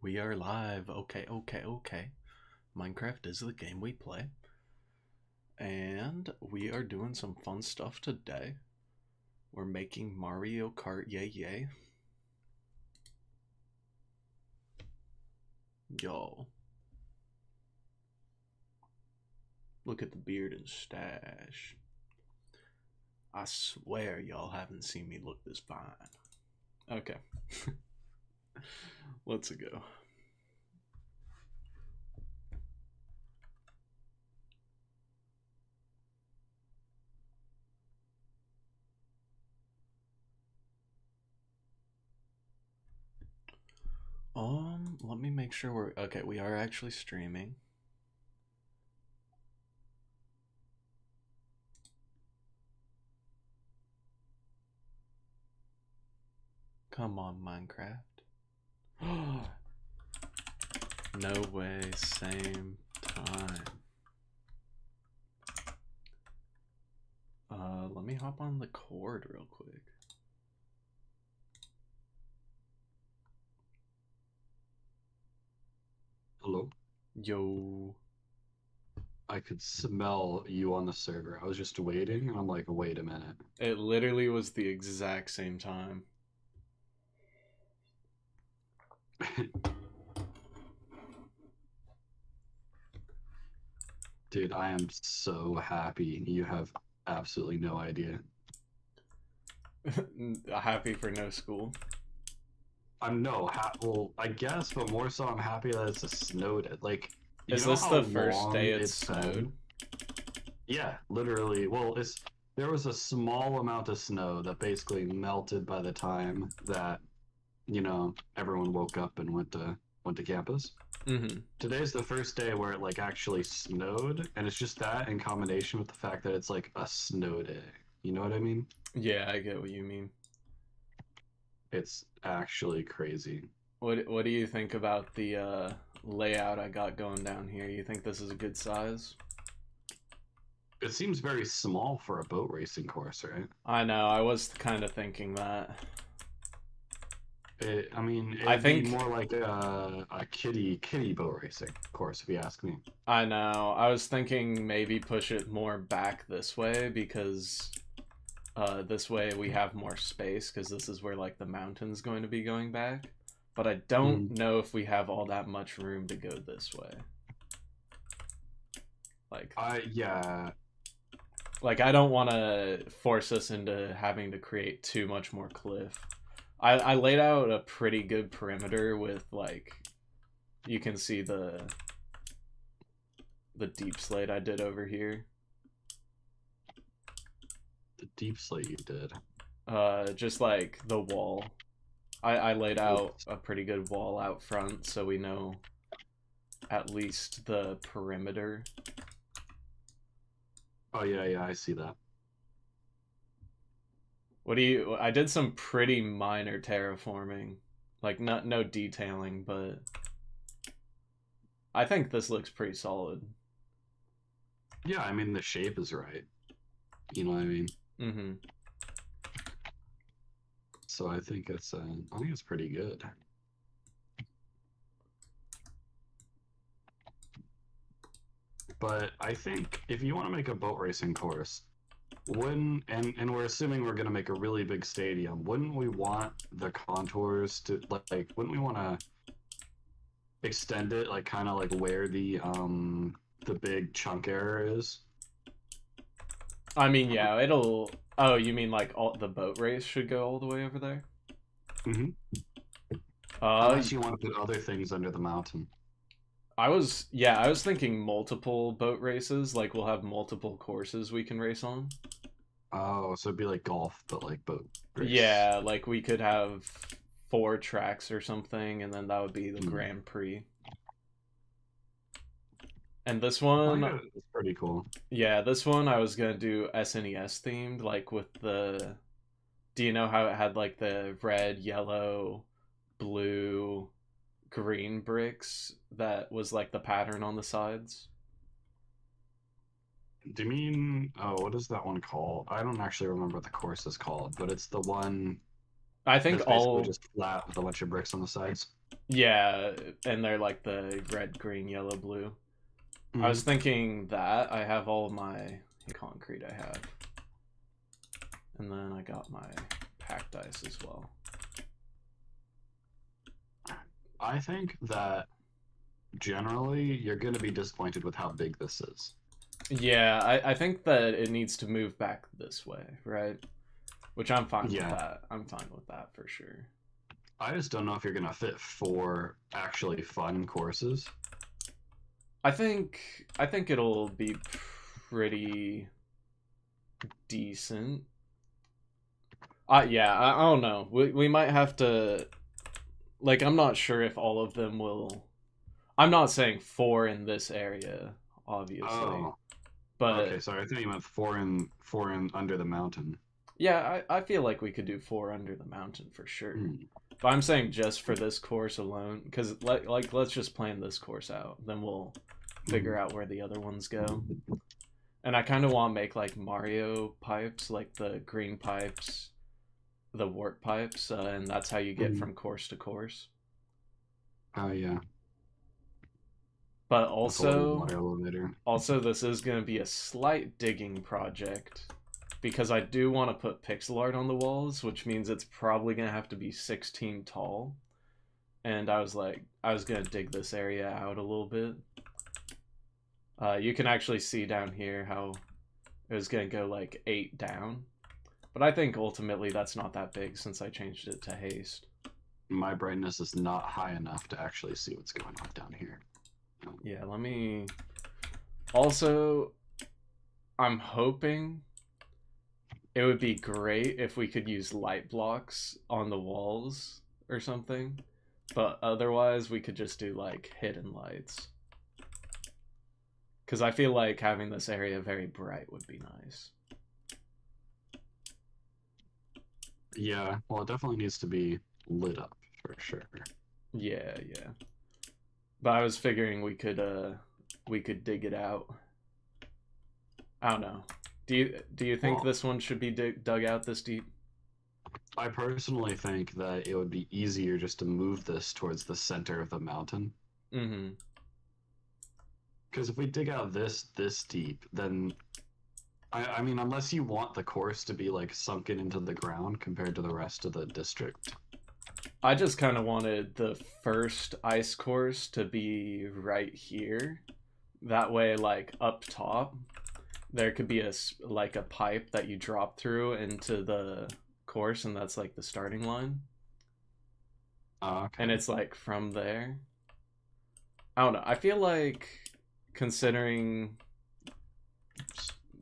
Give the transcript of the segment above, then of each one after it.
We are live. Okay, okay, okay. Minecraft is the game we play. And we are doing some fun stuff today. We're making Mario Kart, yay, yay. Yo. Look at the beard and stash. I swear y'all haven't seen me look this fine. Okay. Let's go. Let me make sure we're okay. We are actually streaming. Come on, Minecraft. No way, same time. Let me hop on the cord real quick. Hello. Yo. I could smell you on the server. I was just waiting, and I'm like, wait a minute. It literally was the exact same time. Dude, I am so happy. You have absolutely no idea. Happy for no school. I'm no well, I guess, but more so, I'm happy that it's a snowed. Like, you Is know this how the first long day it it's been? snowed? Yeah, literally. Well, there was a small amount of snow that basically melted by the time that everyone woke up and went to campus. Mm-hmm. Today's the first day where it like actually snowed, and it's just that in combination with the fact that it's like a snow day. You know what I mean? Yeah, I get what you mean. It's actually crazy. What do you think about the layout I got going down here? You think this is a good size? It seems very small for a boat racing course, right? I know, I was kind of thinking that. I mean, I it'd be think more like a kiddie boat racing course, if you ask me. I know. I was thinking maybe push it more back this way because this way we have more space because this is where like the mountain's going to be going back. But I don't Mm. know if we have all that much room to go this way. Like, Yeah, I don't want to force us into having to create too much more cliff. I laid out a pretty good perimeter with like you can see the deep slate I did over here. the deep slate you did. Just like the wall. I laid Oh, out a pretty good wall out front so we know at least the perimeter. oh yeah, yeah, I see that. What do you I did some pretty minor terraforming. Like not no detailing, but I think this looks pretty solid. Yeah, I mean the shape is right. You know what I mean? Mm-hmm. So I think it's pretty good. But I think if you want to make a boat racing course, wouldn't and we're assuming we're going to make a really big stadium, wouldn't we want the contours to like wouldn't we want to extend it like kind of like where the big chunk area is? I mean, yeah, it'll. Oh, you mean like all the boat race should go all the way over there? Hmm. Uh, Unless you want to put other things under the mountain. I was thinking multiple boat races. Like we'll have multiple courses we can race on. Oh, so it'd be like golf, but like boat race. Yeah, like we could have four tracks or something, and then that would be the Hmm. Grand Prix. And this I think one, it's pretty cool. yeah, this one I was gonna do SNES themed, like with the. Do you know how it had like the red, yellow, blue, green bricks that was like the pattern on the sides? Do you mean, oh, what is that one called? I don't actually remember what the course is called, but it's the one I think that's basically all just flat with a bunch of bricks on the sides. Yeah, and they're like the red, green, yellow, blue. I Mm-hmm. was thinking that I have all of my concrete I have. And then I got my packed ice as well. I think that generally you're going to be disappointed with how big this is. Yeah, I think that it needs to move back this way, right? Which I'm fine with Yeah, that. I'm fine with that for sure. I just don't know if you're going to fit 4 actually fun courses. I think it'll be pretty decent. Yeah, I don't know. We might have to, like, I'm not sure if all of them will. I'm not saying 4 in this area, obviously, Oh, okay. but Sorry, I thought you meant 4 in under the mountain. yeah, I feel like we could do 4 under the mountain for sure. Mm. But I'm saying just for this course alone, because like let's just plan this course out, then we'll figure Mm. out where the other ones go. And I kind of want to make like Mario pipes, like the green pipes, the warp pipes, and that's how you get Mm. from course to course. Oh yeah, But with a little also, water elevator. this is going to be a slight digging project because I do want to put pixel art on the walls, which means it's probably going to have to be 16 tall. And I was like, I was going to dig this area out a little bit. You can actually see down here how it was going to go like 8 down. But I think ultimately that's not that big since I changed it to haste. My brightness is not high enough to actually see what's going on down here. Yeah, let me... Also, I'm hoping it would be great if we could use light blocks on the walls or something. But otherwise, we could just do like hidden lights. Because I feel like having this area very bright would be nice. Yeah, well, it definitely needs to be lit up for sure. Yeah, yeah. But I was figuring we could dig it out. I don't know. Do you think Well, this one should be dug out this deep? I personally think that it would be easier just to move this towards the center of the mountain. Mm-hmm. Because if we dig out this deep, then I mean, unless you want the course to be like sunken into the ground compared to the rest of the district. I just kind of wanted the first ice course to be right here. That way, like up top, there could be like a pipe that you drop through into the course, and that's like the starting line. Okay. And it's like from there. I don't know. I feel like considering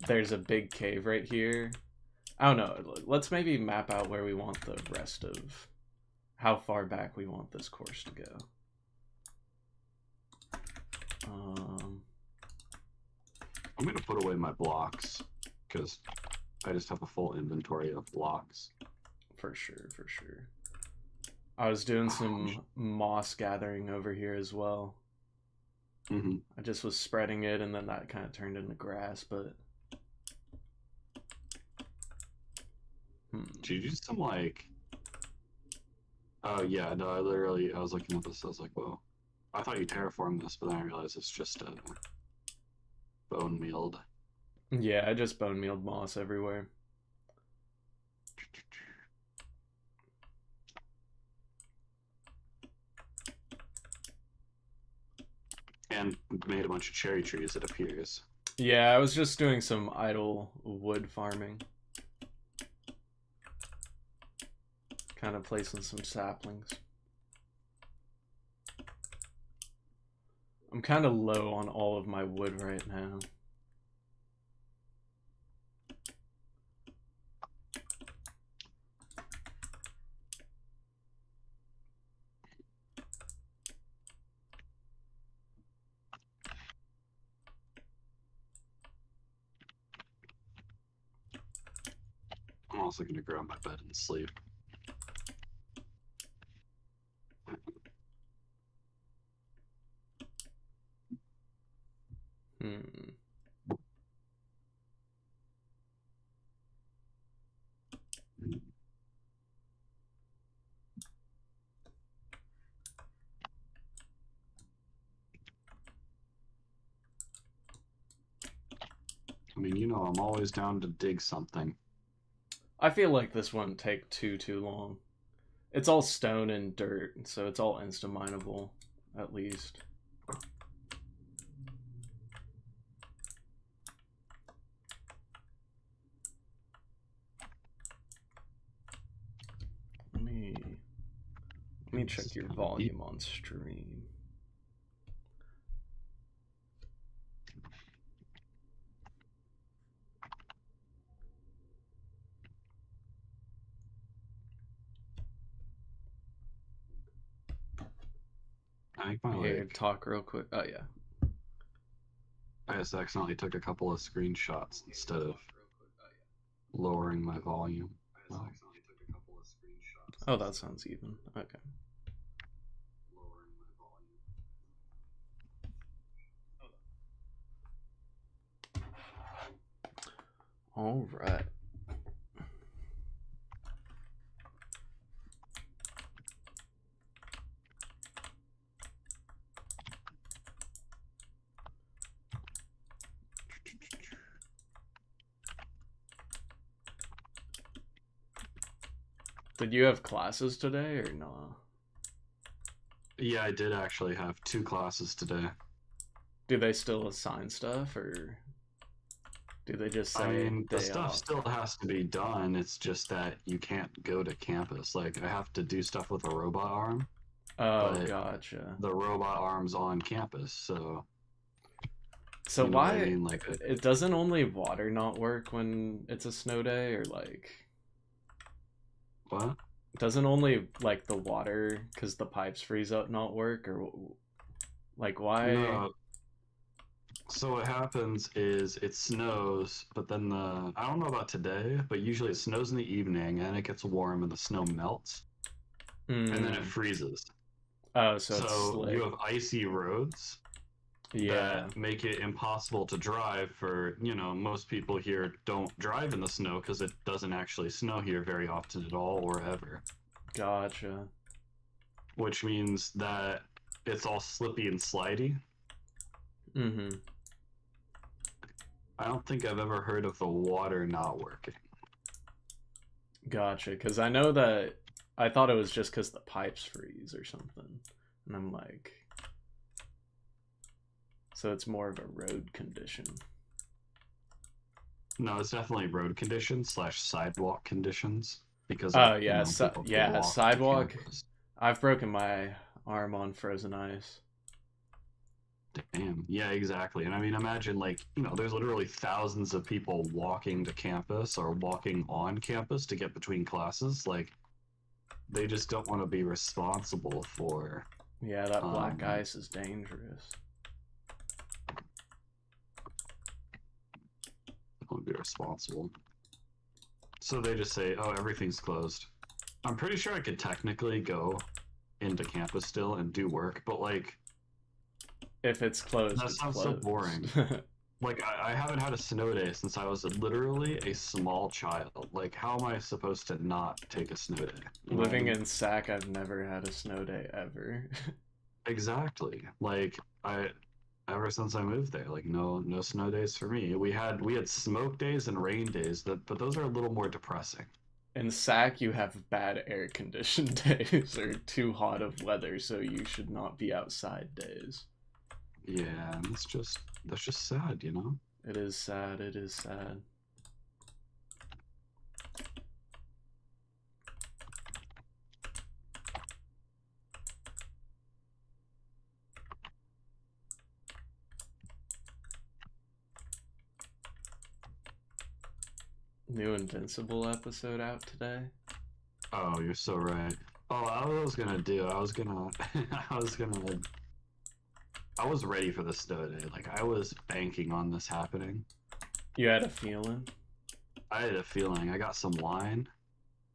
there's a big cave right here. I don't know. Let's maybe map out where we want the rest of how far back we want this course to go. I'm gonna put away my blocks because I just have a full inventory of blocks. For sure, for sure. I was doing some moss gathering over here as well. Mm-hmm. I just was spreading it, and then that kind of turned into grass, but... Did you do some like... Oh yeah, no, I was looking at this, I was like, whoa. I thought you terraformed this, but then I realized it's just bone mealed. Yeah, I just bone mealed moss everywhere. And made a bunch of cherry trees, it appears. Yeah, I was just doing some idle wood farming. Kind of placing some saplings. I'm kind of low on all of my wood right now. I'm also gonna go on my bed and sleep. Hmm. know. I'm always down to dig something. I feel like this wouldn't take too long. It's all stone and dirt, so it's all insta-mineable, at least. Let me check your volume on stream. I think my Here, like, talk real quick. Oh yeah. I just accidentally took a couple of screenshots instead of lowering my volume. Oh, that sounds even. Okay. All right. Did you have classes today or not? Yeah, I did actually have 2 classes today. Do they still assign stuff, or do they just say I mean, the day stuff off? still has to be done. It's just that you can't go to campus. Like, I have to do stuff with a robot arm, Oh, but gotcha. the robot arm's on campus, so So you know what I why mean? Like, it doesn't only water not work when it's a snow day, or like what? doesn't only like the water because the pipes freeze up not work, or like why? No. So what happens is it snows, but then I don't know about today, but usually it snows in the evening and it gets warm and the snow melts and then it Mm. freezes. Oh, so it's So you slick. have icy roads Yeah, that make it impossible to drive for, most people here don't drive in the snow because it doesn't actually snow here very often at all or ever, gotcha. which means that it's all slippy and slidey. Mm-hmm. I don't think I've ever heard of the water not working. Gotcha. Because I know that I thought it was just because the pipes freeze or something, and I'm like, so it's more of a road condition. No, it's definitely road conditions slash sidewalk conditions because Oh yeah, people have to yeah, walk to sidewalk. campus. I've broken my arm on frozen ice. Damn. Yeah, exactly. And I mean, imagine like, there's literally thousands of people walking to campus or walking on campus to get between classes. Like, they just don't want to be responsible for, Yeah, that black um, ice is dangerous. want to be responsible. So they just say, oh, everything's closed. I'm pretty sure I could technically go into campus still and do work, but like, If it's closed, that it's sounds so closed. boring. Like, I haven't had a snow day since I was literally a small child. Like, how am I supposed to not take a snow day? Living in Sac, I've never had a snow day ever. Exactly. Like, ever since I moved there, like no snow days for me. We had smoke days and rain days, but those are a little more depressing. In Sac, you have bad air conditioned days or too hot of weather, so you should not be outside days. Yeah, and that's just sad, you know? It is sad. It is sad. New Invincible episode out today. Oh, you're so right. Oh, I was gonna do. I was gonna. I was ready for the snow day. Like I was banking on this happening. You had a feeling? I had a feeling. I got some wine.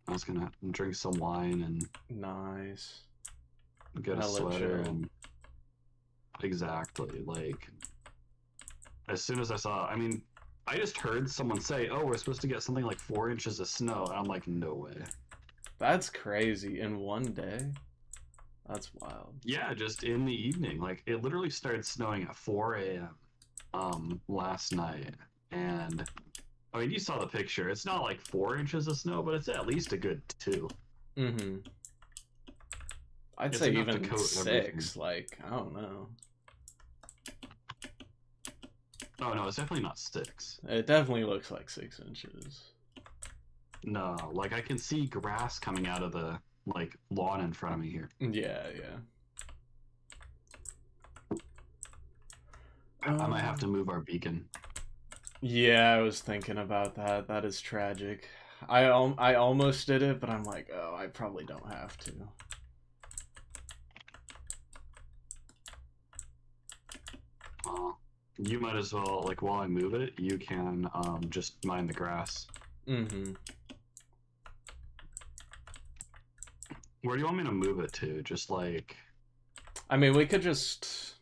I was gonna drink some wine and Nice. get a Hella sweater chill. and exactly like as soon as I saw. I mean, I just heard someone say, "Oh, we're supposed to get something like 4 inches of snow," and I'm like, "No way." That's crazy. In one day? That's wild. Yeah, just in the evening. Like it literally started snowing at 4 a.m. Last night, and I mean, you saw the picture. It's not like 4 inches of snow, but it's at least a good 2. Mm-hmm. I'd It's say enough to even coat everything. 6. Like, I don't know. Oh no, it's definitely not 6. It definitely looks like 6 inches. No, like I can see grass coming out of the like lawn in front of me here. Yeah, yeah. I might have to move our beacon. Yeah, I was thinking about that. That is tragic. I almost did it, but I'm like, oh, I probably don't have to. You might as well, like, while I move it, you can just mind the grass. Mm-hmm. Where do you want me to move it to? Just like... I mean, we could just...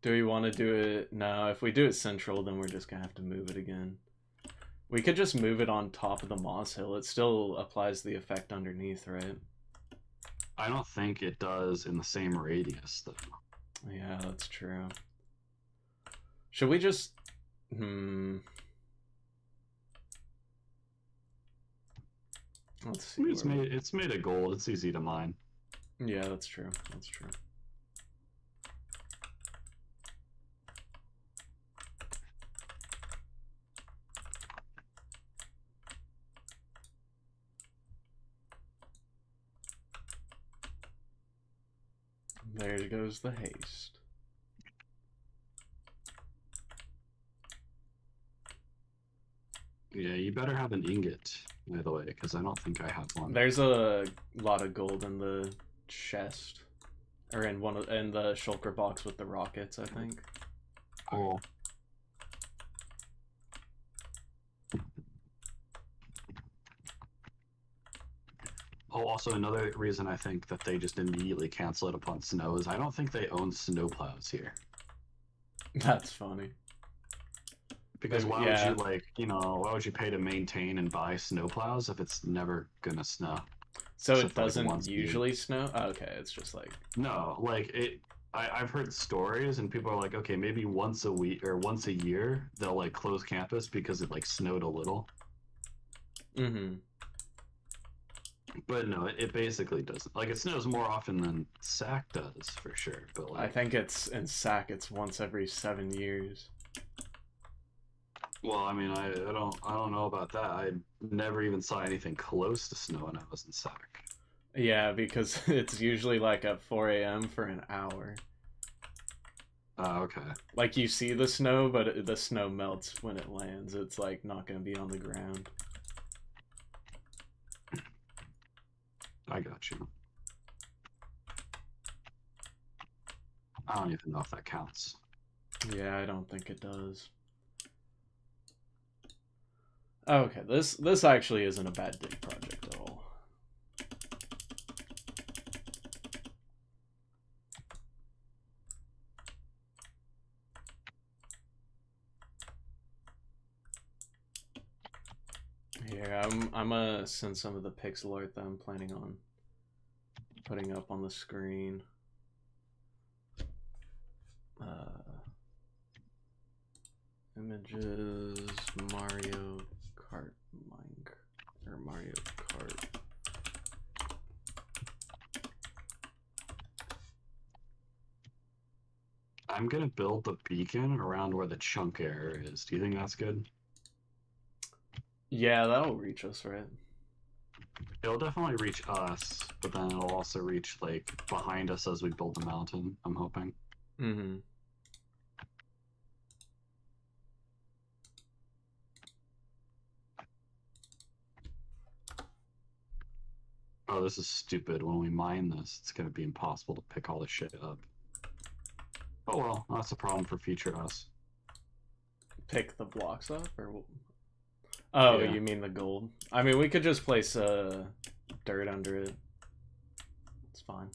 Do we want to do it? No, if we do it central, then we're just gonna have to move it again. We could just move it on top of the moss hill. It still applies the effect underneath, right? I don't think it does in the same radius, though. Yeah, that's true. Should we just... Let's see. I mean, it's made of gold. It's easy to mine. Yeah, that's true. That's true. There goes the haste. Yeah, you better have an ingot, by the way, because I don't think I have one. There's a lot of gold in the chest, or in the shulker box with the rockets, I think. Oh. Oh, also another reason I think that they just immediately cancel it upon snow is I don't think they own snowplows here. That's funny. Because why would you why would you pay to maintain and buy snowplows if it's never gonna snow? So it doesn't usually snow? Oh, okay, it's just like... No, like I've heard stories and people are like, okay, maybe once a week or once a year they'll like close campus because it like snowed a little. Mm-hmm. But no, it basically doesn't. Like it snows more often than SAC does for sure. But like, I think it's in SAC it's once every 7 years. Well, I mean, I don't know about that. I never even saw anything close to snow when I was in SAC. Yeah, because it's usually like at 4 a.m. for an hour. Okay. Like you see the snow, but the snow melts when it lands. It's like not going to be on the ground. I got you. I don't even know if that counts. Yeah, I don't think it does. Okay, this actually isn't a bad dig project at all. Here, I'm gonna send some of the pixel art that I'm planning on putting up on the screen. Images, Mario Kart or Mario Kart. I'm gonna build the beacon around where the chunk error is. Do you think that's good? Yeah, that'll reach us, right? It'll definitely reach us, but then it'll also reach like behind us as we build the mountain, I'm hoping. Mm-hmm. Oh, this is stupid. When we mine this, it's gonna be impossible to pick all this shit up. Oh well, that's a problem for future us. Pick the blocks up, or... Oh, Yeah. you mean the gold? I mean, we could just place dirt under it. It's fine.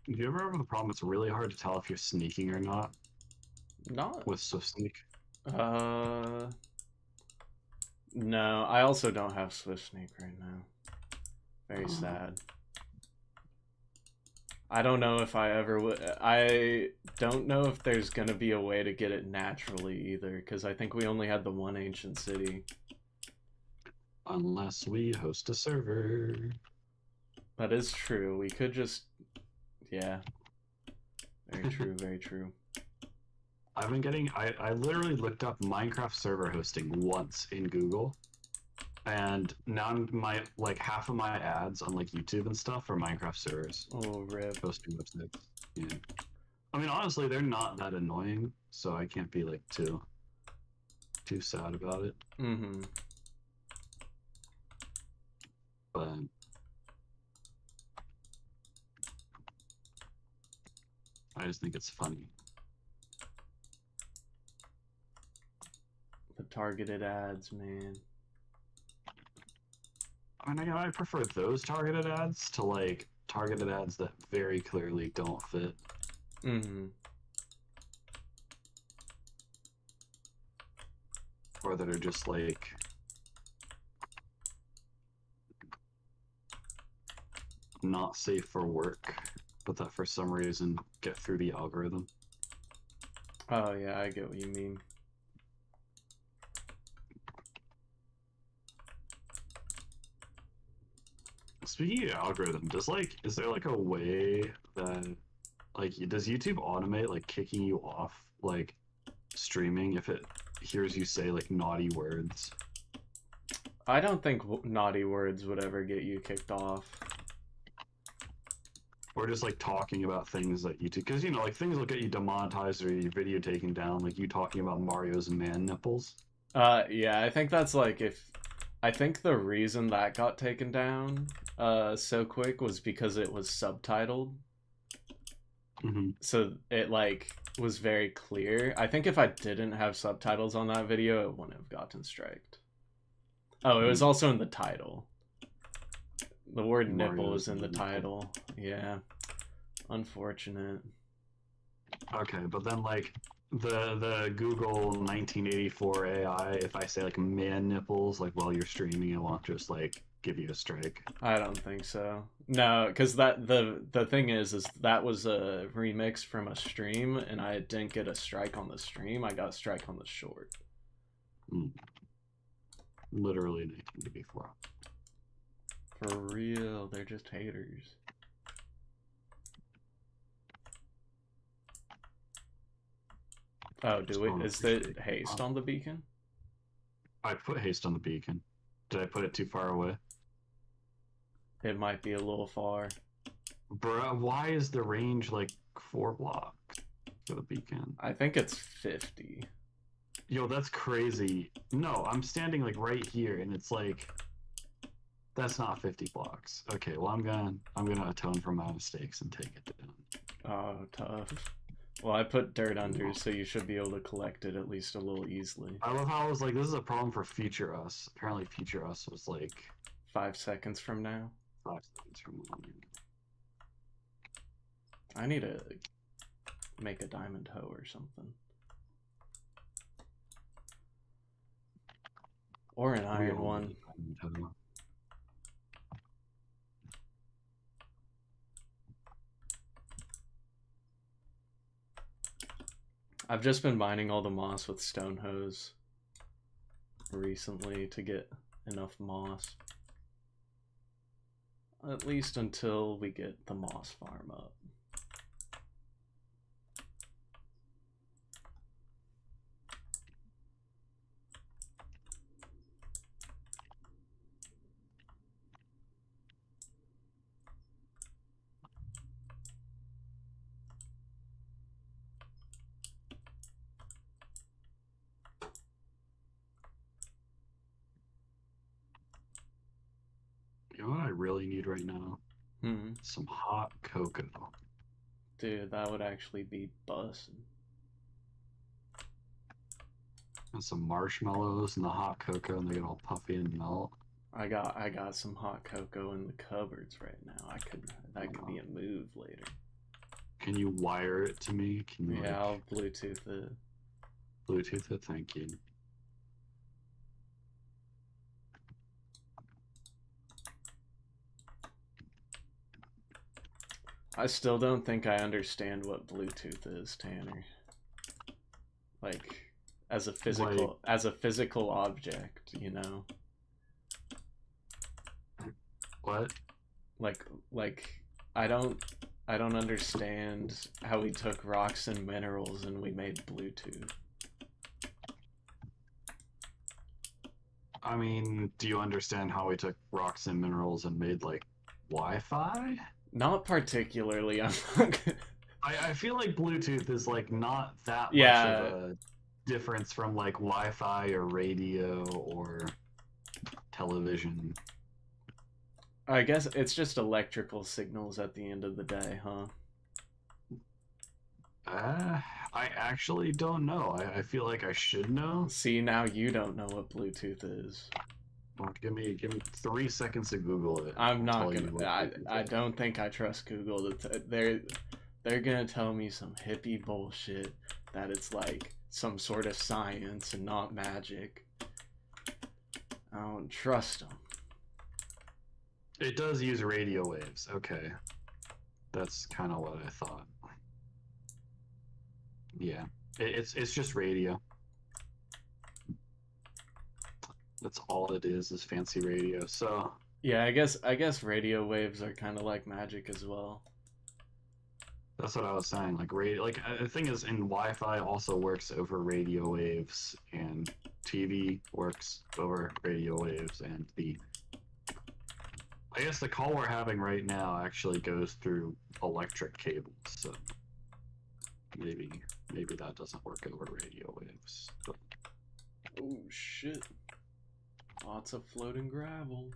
Do you ever have the problem it's really hard to tell if you're sneaking or not Not. with Swift Sneak? Uh. No, I also don't have Swift Sneak right now. Very sad. I don't know if I ever would. I don't know if there's gonna be a way to get it naturally either, because I think we only had the one ancient city. Unless we host a server. That is true. We could just. Yeah. Very true, very true. I've been getting. I literally looked up Minecraft server hosting once in Google. And now my like half of my ads on like YouTube and stuff are Minecraft servers. Oh, rip. Hosting websites. Yeah. I mean, honestly, they're not that annoying, so I can't be like too sad about it. Mm-hmm. But I just think it's funny. The targeted ads, man. I mean, I prefer those targeted ads to like targeted ads that very clearly don't fit. Mm-hmm. Or that are just like not safe for work, but that for some reason get through the algorithm. Oh, yeah, I get what you mean. Speaking of algorithm, is there like a way that like does YouTube automate like kicking you off like streaming if it hears you say like naughty words? I don't think naughty words would ever get you kicked off. Or just like talking about things that YouTube, because you know, like things will get you demonetized or your video taken down, like you talking about Mario's man nipples. Yeah, I think that's like I think the reason that got taken down so quick was because it was subtitled. Mm-hmm. So it like was very clear. I think if I didn't have subtitles on that video, it wouldn't have gotten striked. Oh, it was also in the title. The word nipple is in the title. Yeah. Unfortunate. Okay, but then like the Google 1984 AI, if I say like man nipples, like while you're streaming, it won't just like give you a strike. I don't think so. No, because that the thing is that was a remix from a stream, and I didn't get a strike on the stream. I got a strike on the short. Literally 1984. For real, they're just haters. Oh, do we? Is the haste on the beacon? I put haste on the beacon. Did I put it too far away? It might be a little far. Bruh, why is the range like 4 blocks for the beacon? I think it's 50. Yo, that's crazy. No, I'm standing like right here, and it's like that's not 50 blocks. Okay, well I'm gonna atone for my mistakes and take it down. Oh, tough. Well, I put dirt under, so you should be able to collect it at least a little easily. I love how I was like, this is a problem for Future Us. Apparently, Future Us was like 5 seconds from now. 5 seconds from now. I need to make a diamond hoe or something. Or an iron one. I've just been mining all the moss with stone hoes recently to get enough moss. At least until we get the moss farm up. You know what I really need right now? Hmm. Some hot cocoa. Dude, that would actually be bussin'. And some marshmallows and the hot cocoa, and they get all puffy and melt. I got some hot cocoa in the cupboards right now. That could be a move later. Can you wire it to me? Can you Yeah, like I'll Bluetooth it. Bluetooth it? Thank you. I still don't think I understand what Bluetooth is, Tanner. Like, Like as a physical object, you know? what? Like like I don't understand how we took rocks and minerals and we made Bluetooth. I mean, do you understand how we took rocks and minerals and made like Wi-Fi? Not particularly. I'm not gonna... I feel like Bluetooth is like not that much of Yeah, a difference from like Wi-Fi or radio or television. I guess it's just electrical signals at the end of the day, huh? Uh, I actually don't know. I feel like I should know. See, now you don't know what Bluetooth is. Well, give me 3 seconds to Google it. I'm I'll not tell you gonna. what I Bluetooth is. don't think I trust Google. They're gonna tell me some hippie bullshit that it's like some sort of science and not magic. I don't trust them. It does use radio waves. Okay, that's kind of what I thought. Yeah, it's just radio. That's all it is fancy radio. So Yeah, I guess radio waves are kind of like magic as well. that's what I was saying. Like radio, like the thing is, in Wi-Fi also works over radio waves, and TV works over radio waves, and the I guess the call we're having right now actually goes through electric cables. So maybe that doesn't work over radio waves. But Oh shit! Lots of floating gravel.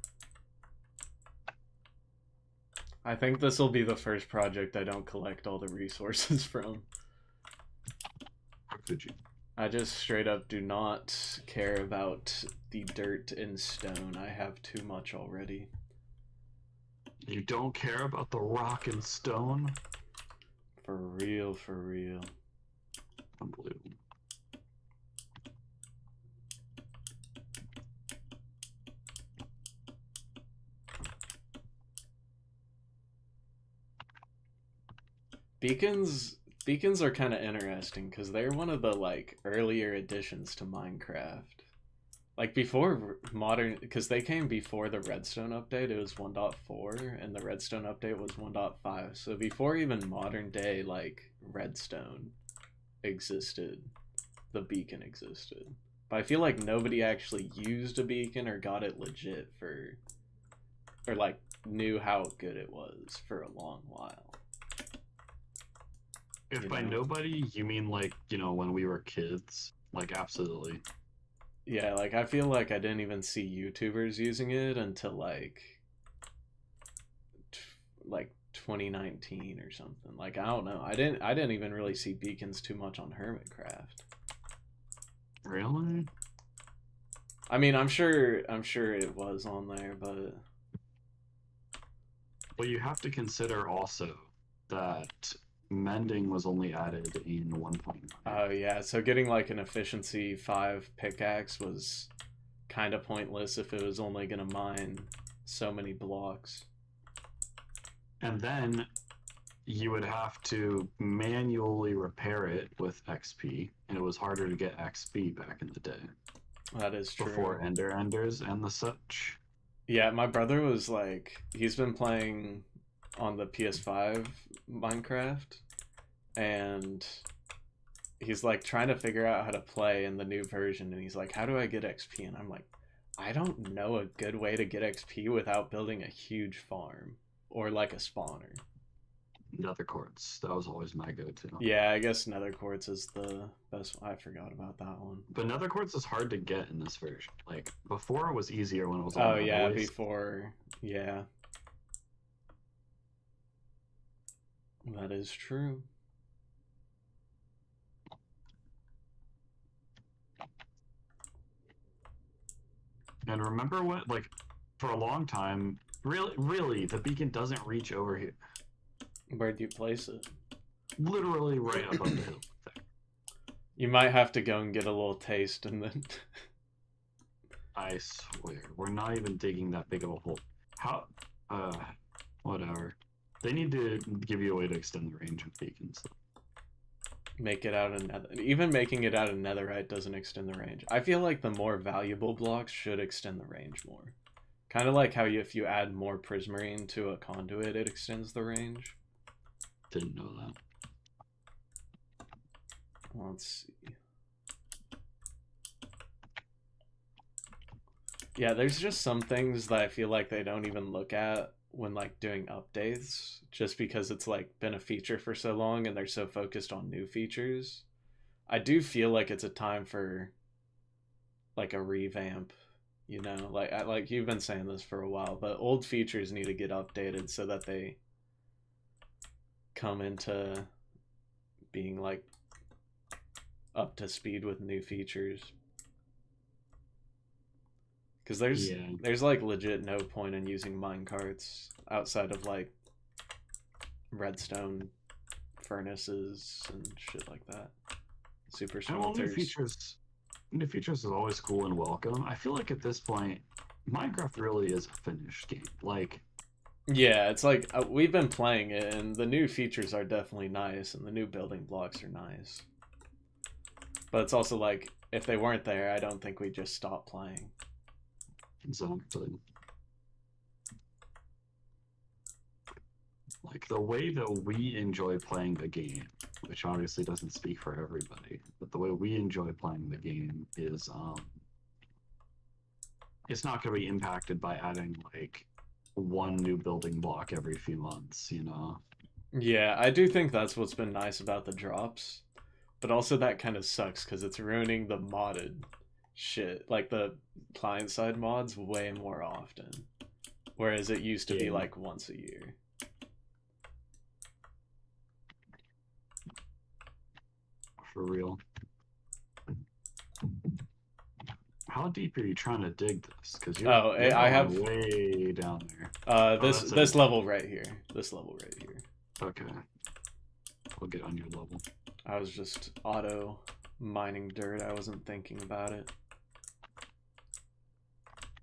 I think this will be the first project I don't collect all the resources from. how could you? I just straight up do not care about the dirt and stone. I have too much already. You don't care about the rock and stone? For real, for real. Unbelievable. Beacons are kind of interesting because they're one of the like earlier additions to Minecraft. Like before modern, because they came before the Redstone update. It was 1.4, and the Redstone update was 1.5. So before even modern day like Redstone existed, the beacon existed. But I feel like nobody actually used a beacon or got it legit for, or like knew how good it was for a long while. If You by know? nobody you mean like, when we were kids, like absolutely. Yeah, like I feel like I didn't even see YouTubers using it until like 2019 or something. Like I don't know. I didn't even really see beacons too much on Hermitcraft. Really? I mean, I'm sure it was on there, but Well, you have to consider also that mending was only added in 1.9. oh yeah, so getting like an efficiency 5 pickaxe was kind of pointless if it was only going to mine so many blocks. And then you would have to manually repair it with XP, and it was harder to get XP back in the day That is true. before enders and the such. Yeah, my brother was like, he's been playing on the PS5 Minecraft, and he's like trying to figure out how to play in the new version, and he's like, how do I get XP? And I'm like, I don't know a good way to get XP without building a huge farm or like a spawner. Nether quartz, that was always my go-to. Yeah, I guess nether quartz is the best. I forgot about that one. But nether quartz is hard to get in this version. Like before, it was easier when it was Oh on yeah, Netherwaste. before, yeah, that is true. And remember what, like, for a long time, really, the beacon doesn't reach over here. Where'd you place it? literally right above the hill. You might have to go and get a little taste and then... I swear, we're not even digging that big of a hole. How? Whatever. They need to give you a way to extend the range of beacons. Make it out of nether. Even making it out of netherite doesn't extend the range. I feel like the more valuable blocks should extend the range more. Kind of like how if you add more prismarine to a conduit, it extends the range. Didn't know that. Let's see. Yeah, there's just some things that I feel like they don't even look at when like doing updates, just because it's like been a feature for so long and they're so focused on new features. I do feel like it's a time for like a revamp, you know, like you've been saying this for a while, but old features need to get updated so that they come into being like up to speed with new features. Because there's like legit no point in using minecarts outside of like redstone furnaces and shit like that. Super smelters. New features is always cool and welcome. I feel like at this point, Minecraft really is a finished game. Like, yeah, it's like we've been playing it, and the new features are definitely nice, and the new building blocks are nice. But it's also like if they weren't there, I don't think we'd just stop playing. Exactly. Like the way that we enjoy playing the game, which obviously doesn't speak for everybody, but the way we enjoy playing the game is it's not going to be impacted by adding like one new building block every few months, you know? Yeah, I do think that's what's been nice about the drops, but also that kind of sucks because it's ruining the modded shit, like the client side mods, way more often, whereas it used to be like once a year. For real. How deep are you trying to dig this? Because you're I have way down there. This level right here. This level right here. Okay. We'll get on your level. I was just auto mining dirt. I wasn't thinking about it.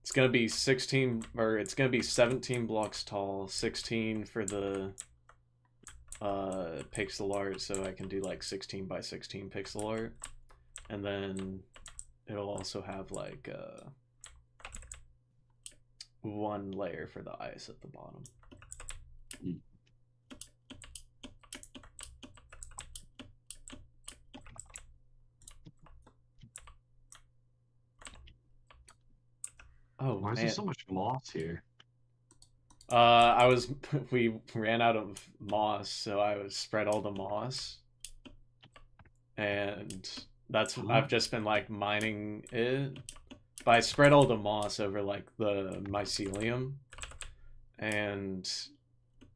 It's gonna be 16, or it's gonna be 17 blocks tall, 16 for the pixel art, so I can do like 16 by 16 pixel art, and then it'll also have like one layer for the ice at the bottom. Oh, why is there so much moss here? We ran out of moss, so I was spread all the moss, and that's I've just been like mining it. But I spread all the moss over like the mycelium, and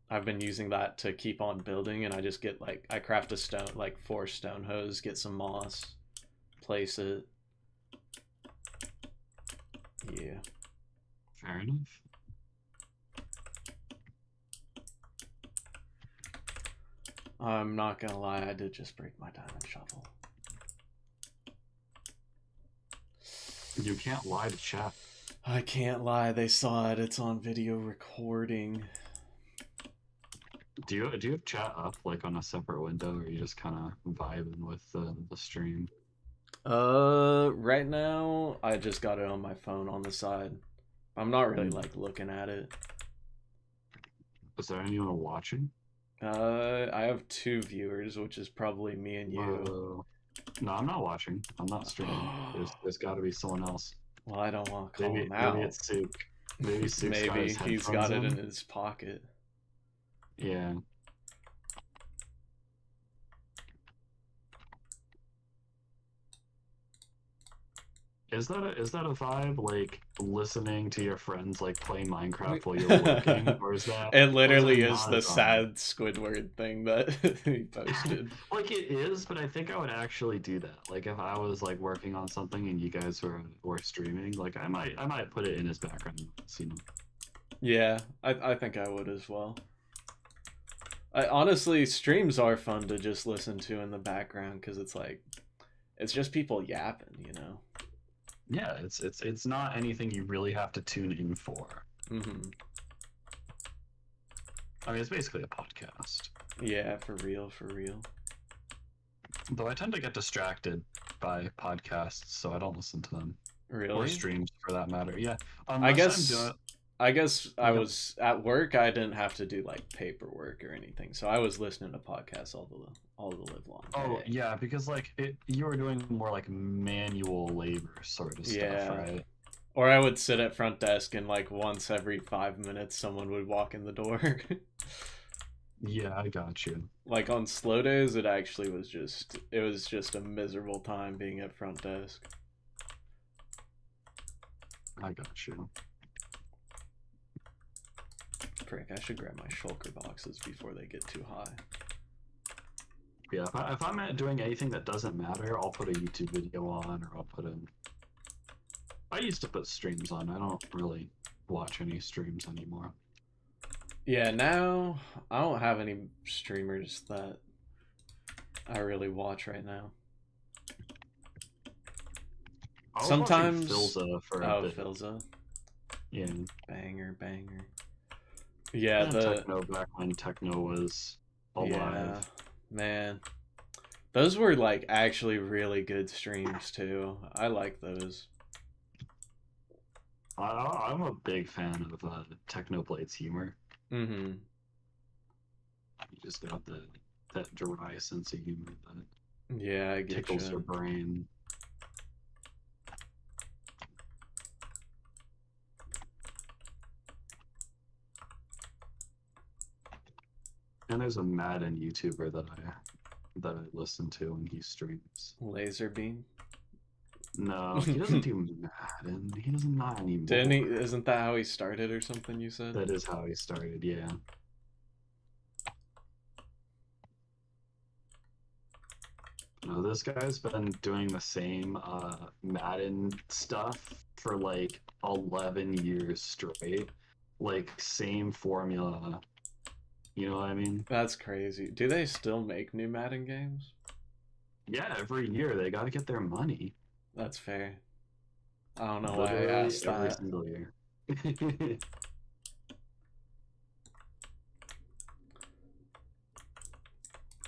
I've been using that to keep on building. And I just get like I craft a stone, like 4 stone hose, get some moss, place it. Yeah. Fair enough. I'm not gonna lie, I did just break my diamond shovel. You can't lie to chat. I can't lie, they saw it. It's on video recording. Do you have chat up like on a separate window, or are you just kind of vibing with the stream? Right now I just got it on my phone on the side. I'm not really like looking at it. Is there anyone watching? I have 2 viewers, which is probably me and you. No, I'm not watching. I'm not streaming. There's got to be someone else. Well, I don't want to call him out. Maybe it's Sook. Maybe Sook's maybe he's got it in his pocket. Yeah. Is that a vibe, like listening to your friends like play Minecraft while you're working, or is that? It literally is the sad Squidward thing that he posted. Like it is, but I think I would actually do that. Like if I was like working on something and you guys were streaming, like I might put it in his background. You know? Yeah, I think I would as well. Honestly, streams are fun to just listen to in the background because it's just people yapping, you know. Yeah, it's not anything you really have to tune in for. Hmm. I mean, it's basically a podcast. Yeah, for real, for real. Though I tend to get distracted by podcasts, so I don't listen to them. Or Really? streams for that matter. Yeah, I unless I'm guess doing. I guess I Like, was at work. I didn't have to do like paperwork or anything, so I was listening to podcasts all the live long oh day. yeah, because like you were doing more like manual labor sort of stuff, Yeah. right? Or I would sit at front desk and like once every 5 minutes someone would walk in the door. Yeah, I got you. Like on slow days, it was just a miserable time being at front desk. I got you. Frick, I should grab my shulker boxes before they get too high. Yeah, if I'm not doing anything that doesn't matter, I'll put a YouTube video on, or I'll put in. I used to put streams on. I don't really watch any streams anymore. Yeah, now I don't have any streamers that I really watch right now. I was Sometimes watching Philza for a bit. Philza. Yeah. Banger, banger. Yeah, And techno back when techno was alive. Yeah, man. Those were like actually really good streams too. I like those. I'm a big fan of Technoblade's humor. Mm-hmm. You just got that dry sense of humor that Yeah, I get tickles your you. brain. And there's a Madden YouTuber that I listen to when he streams. Laser beam. No, he doesn't do Madden. He does not anymore. Didn't he? Isn't that how he started or something? You said. That is how he started. Yeah. No, this guy's been doing the same Madden stuff for like 11 years straight. Like, same formula. You know what I mean? That's crazy. Do they still make new Madden games? Yeah, every year they got to get their money. That's fair. I don't know why I Literally asked every that. single year.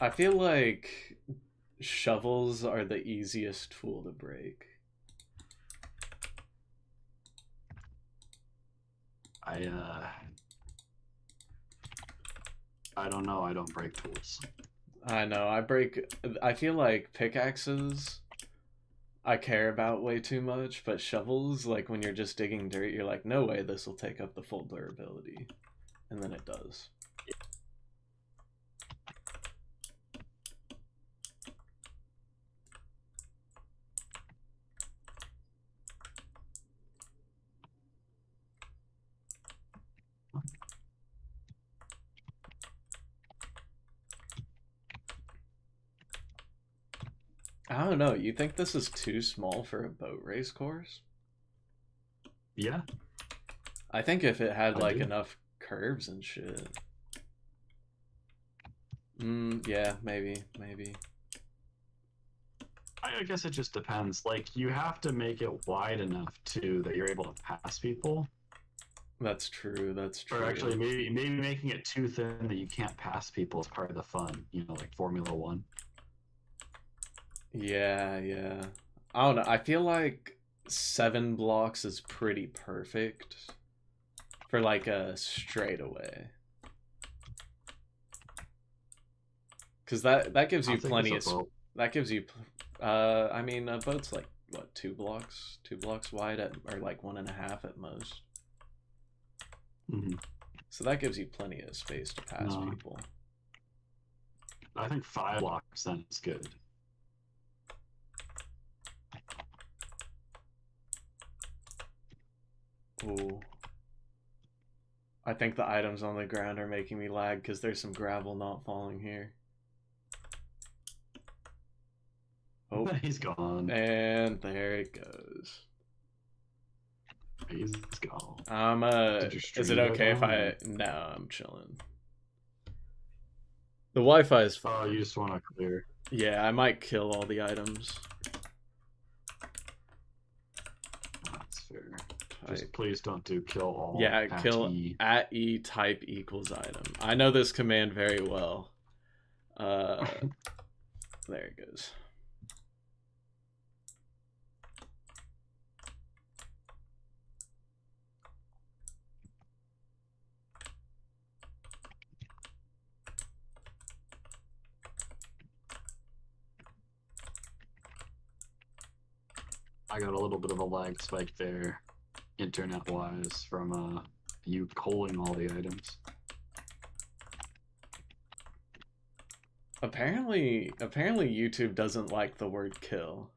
I feel like shovels are the easiest tool to break. I don't know. I don't break tools. I know. I feel like pickaxes I care about way too much, but shovels, like when you're just digging dirt, you're like, no way this will take up the full durability. And then it does. I don't know. You think this is too small for a boat race course? Yeah. I think if it had I like do. enough curves and shit. Yeah, maybe. I guess it just depends. Like, you have to make it wide enough too that you're able to pass people. That's true. That's true. Or actually, maybe making it too thin that you can't pass people is part of the fun. You know, like Formula One. Yeah. I don't know. I feel like 7 blocks is pretty perfect for like a straightaway. Because that gives you plenty of that gives you. I mean, a boat's like what 2 blocks wide or like 1.5 at most. Mm-hmm. So that gives you plenty of space to pass people. I think 5 blocks then is good. Ooh. I think the items on the ground are making me lag because there's some gravel not falling here. Oh, He's gone. And there it goes. He's gone. Is it okay if I... No, I'm chilling. The Wi-Fi is Oh, you fine. just want to clear. Yeah, I might kill all the items. That's fair. Just Type. please don't do kill all Yeah, at kill E. at E type equals item. I know this command very well. There it goes. I got a little bit of a lag spike there, internet-wise, from you calling all the items. Apparently YouTube doesn't like the word kill.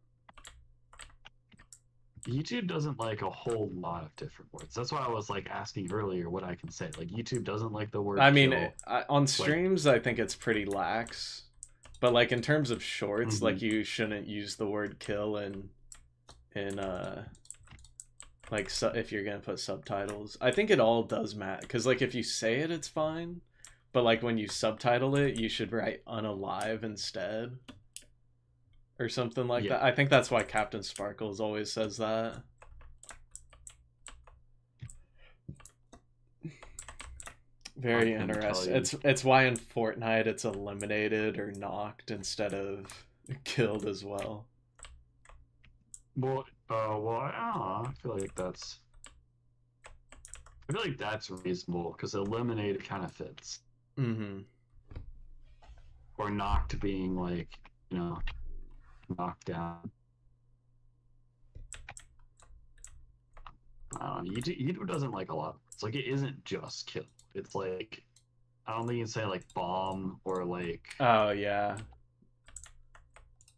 YouTube doesn't like a whole lot of different words. That's why I was like asking earlier what I can say. Like YouTube doesn't like the word I mean, kill. on Like, streams, I think it's pretty lax. But like in terms of shorts, mm-hmm. like you shouldn't use the word kill in like if you're gonna put subtitles. I think it all does matter because like if you say it, it's fine. But like when you subtitle it, you should write unalive instead. Or something like Yeah. that. I think that's why Captain Sparkles always says that. Very interesting. It's why in Fortnite it's eliminated or knocked instead of killed as well. Well, I feel like that's reasonable because eliminated kind of fits. Mm-hmm. Or knocked being like, you know, knocked down. YouTube doesn't like a lot. It's like it isn't just kill. It's like I don't think you can say like bomb or like Oh yeah.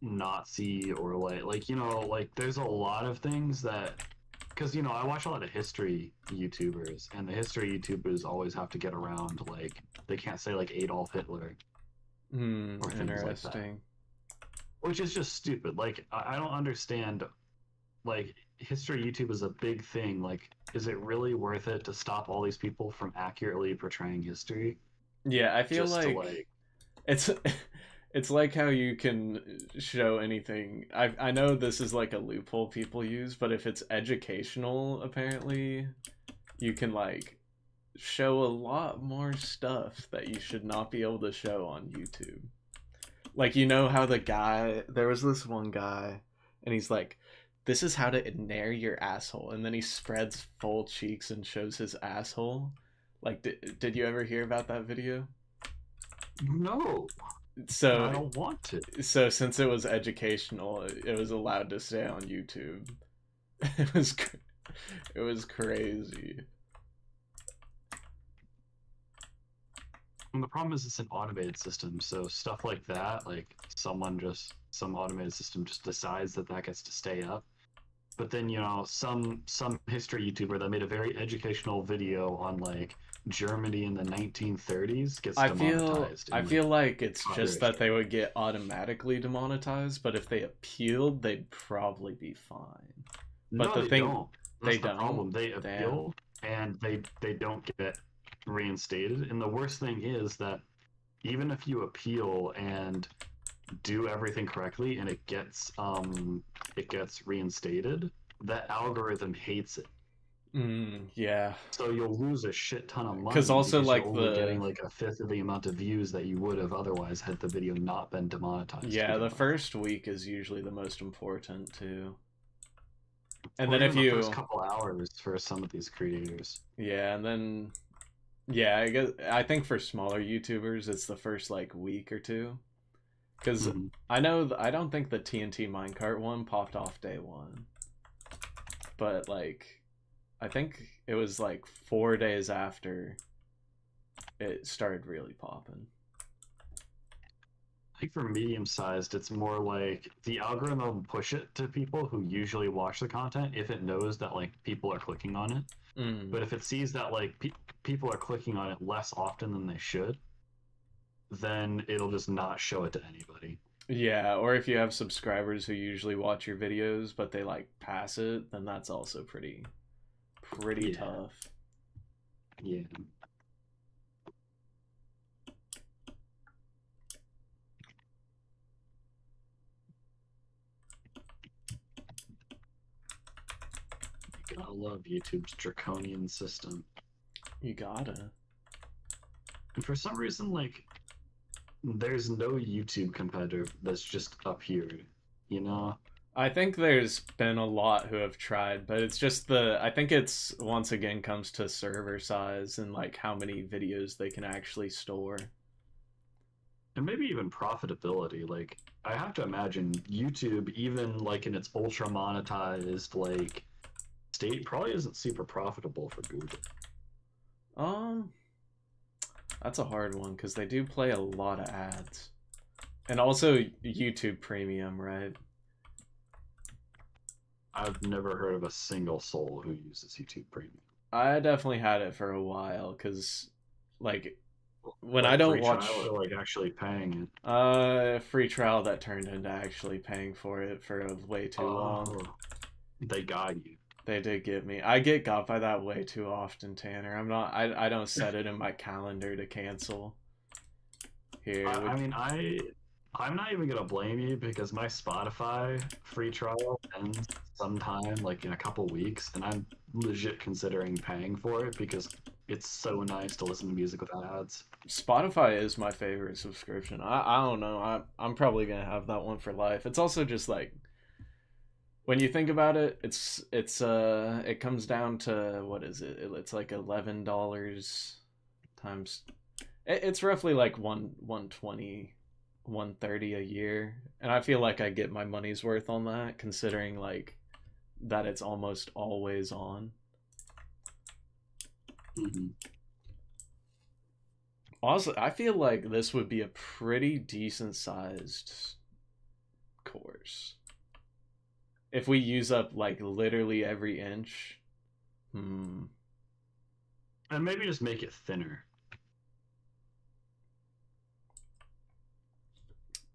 Nazi or like you know like there's a lot of things that because you know I watch a lot of history YouTubers and the history YouTubers always have to get around like they can't say like Adolf Hitler or things like that, Interesting. which is just stupid. Like I don't understand. Like history YouTube is a big thing. Like, is it really worth it to stop all these people from accurately portraying history Yeah, I feel just to like it's it's like how you can show anything. I know this is like a loophole people use, but if it's educational, apparently you can like show a lot more stuff that you should not be able to show on YouTube. Like you know how there was this one guy and he's like this is how to nair your asshole and then he spreads full cheeks and shows his asshole. Like did you ever hear about that video? no, So I don't want to. so since it was educational, it was allowed to stay on YouTube. It was it was crazy. And the problem is it's an automated system, so stuff like that, like some automated system just decides that gets to stay up. But then you know some history YouTuber that made a very educational video on like Germany in the 1930s gets demonetized. I feel like it's just copyright that they would get automatically demonetized, but if they appealed, they'd probably be fine. But No, the they thing don't. they That's the don't. problem. They Damn. appeal and they don't get reinstated. And the worst thing is that even if you appeal and do everything correctly and it gets reinstated, that algorithm hates it. Yeah. So you'll lose a shit ton of money Because also like you're only getting like a fifth of the amount of views that you would have otherwise had the video not been demonetized. Yeah, the first week is usually the most important too. And or then if the you first couple hours for some of these creators. yeah, and then yeah, I think for smaller YouTubers it's the first like week or two. Because I don't think the TNT minecart one popped off day one, but like I think it was like 4 days after it started really popping. I think for medium sized, it's more like the algorithm will push it to people who usually watch the content if it knows that like people are clicking on it. But if it sees that like people are clicking on it less often than they should, then it'll just not show it to anybody. Yeah, or if you have subscribers who usually watch your videos but they like pass it, then that's also pretty tough. Yeah. Gotta love YouTube's draconian system. You gotta. And for some reason, like, there's no YouTube competitor that's just up here, you know? I think there's been a lot who have tried, but it's just I think it's once again comes to server size and like how many videos they can actually store. And maybe even profitability. Like, I have to imagine YouTube, even like in its ultra monetized like state, probably isn't super profitable for Google. Um, that's a hard one because they do play a lot of ads, and also YouTube Premium, right? I've never heard of a single soul who uses YouTube Premium. I definitely had it for a while because, like, when I Like don't free trial watch or like actually paying it? free trial that turned into actually paying for it for way too long. Oh, they got you. They did get me. I get got by that way too often, Tanner. I don't set it in my calendar to cancel. Here, I mean, I'm not even gonna blame you because my Spotify free trial ends sometime like in a couple weeks, and I'm legit considering paying for it because it's so nice to listen to music without ads. Spotify is my favorite subscription. I don't know. I'm probably gonna have that one for life. It's also just like when you think about it, it comes down to what is it? It's like $11 times. It's roughly like 120, 130 a year, and I feel like I get my money's worth on that, considering like that it's almost always on. Mm-hmm. Also, I feel like this would be a pretty decent sized course if we use up like literally every inch. Hmm. And maybe just make it thinner.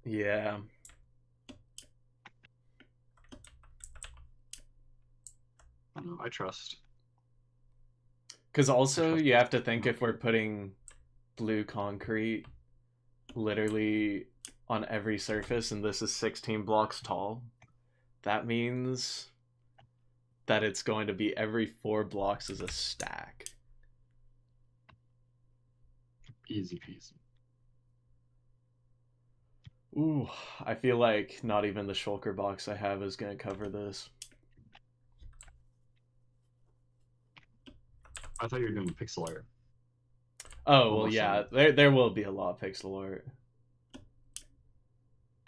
Yeah. I don't know. I trust. Because I also trust. you have to think if we're putting blue concrete literally on every surface and this is 16 blocks tall, that means that it's going to be every 4 blocks is a stack. Easy peasy. Ooh, I feel like not even the shulker box I have is going to cover this. I thought you were doing pixel art. Oh, well, Almost yeah, like there will be a lot of pixel art.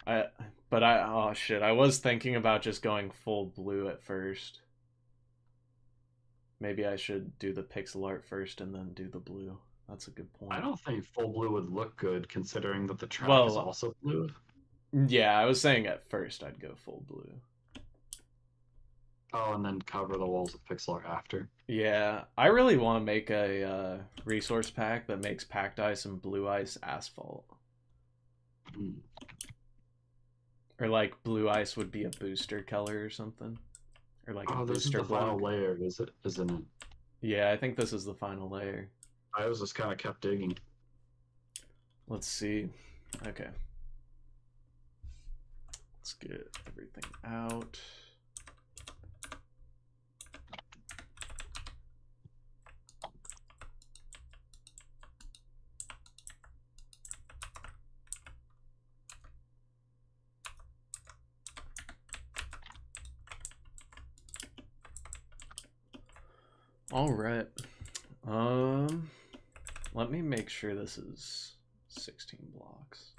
I, oh shit, I was thinking about just going full blue at first. Maybe I should do the pixel art first and then do the blue. That's a good I point. don't think full blue would look good considering that the track is Well, also blue. yeah, I was saying at first I'd go full blue. Oh, and then cover the walls with pixel art after. Yeah, I really want to make a resource pack that makes packed ice and blue ice asphalt. Mm. Or like blue ice would be a booster color or something. Or like a Oh, this is booster the final block. layer, is it? Isn't it? Yeah, I think this is the final layer. I was just kind of kept digging. Let's see. Okay. Let's get everything out. All right. Let me make sure this is 16 blocks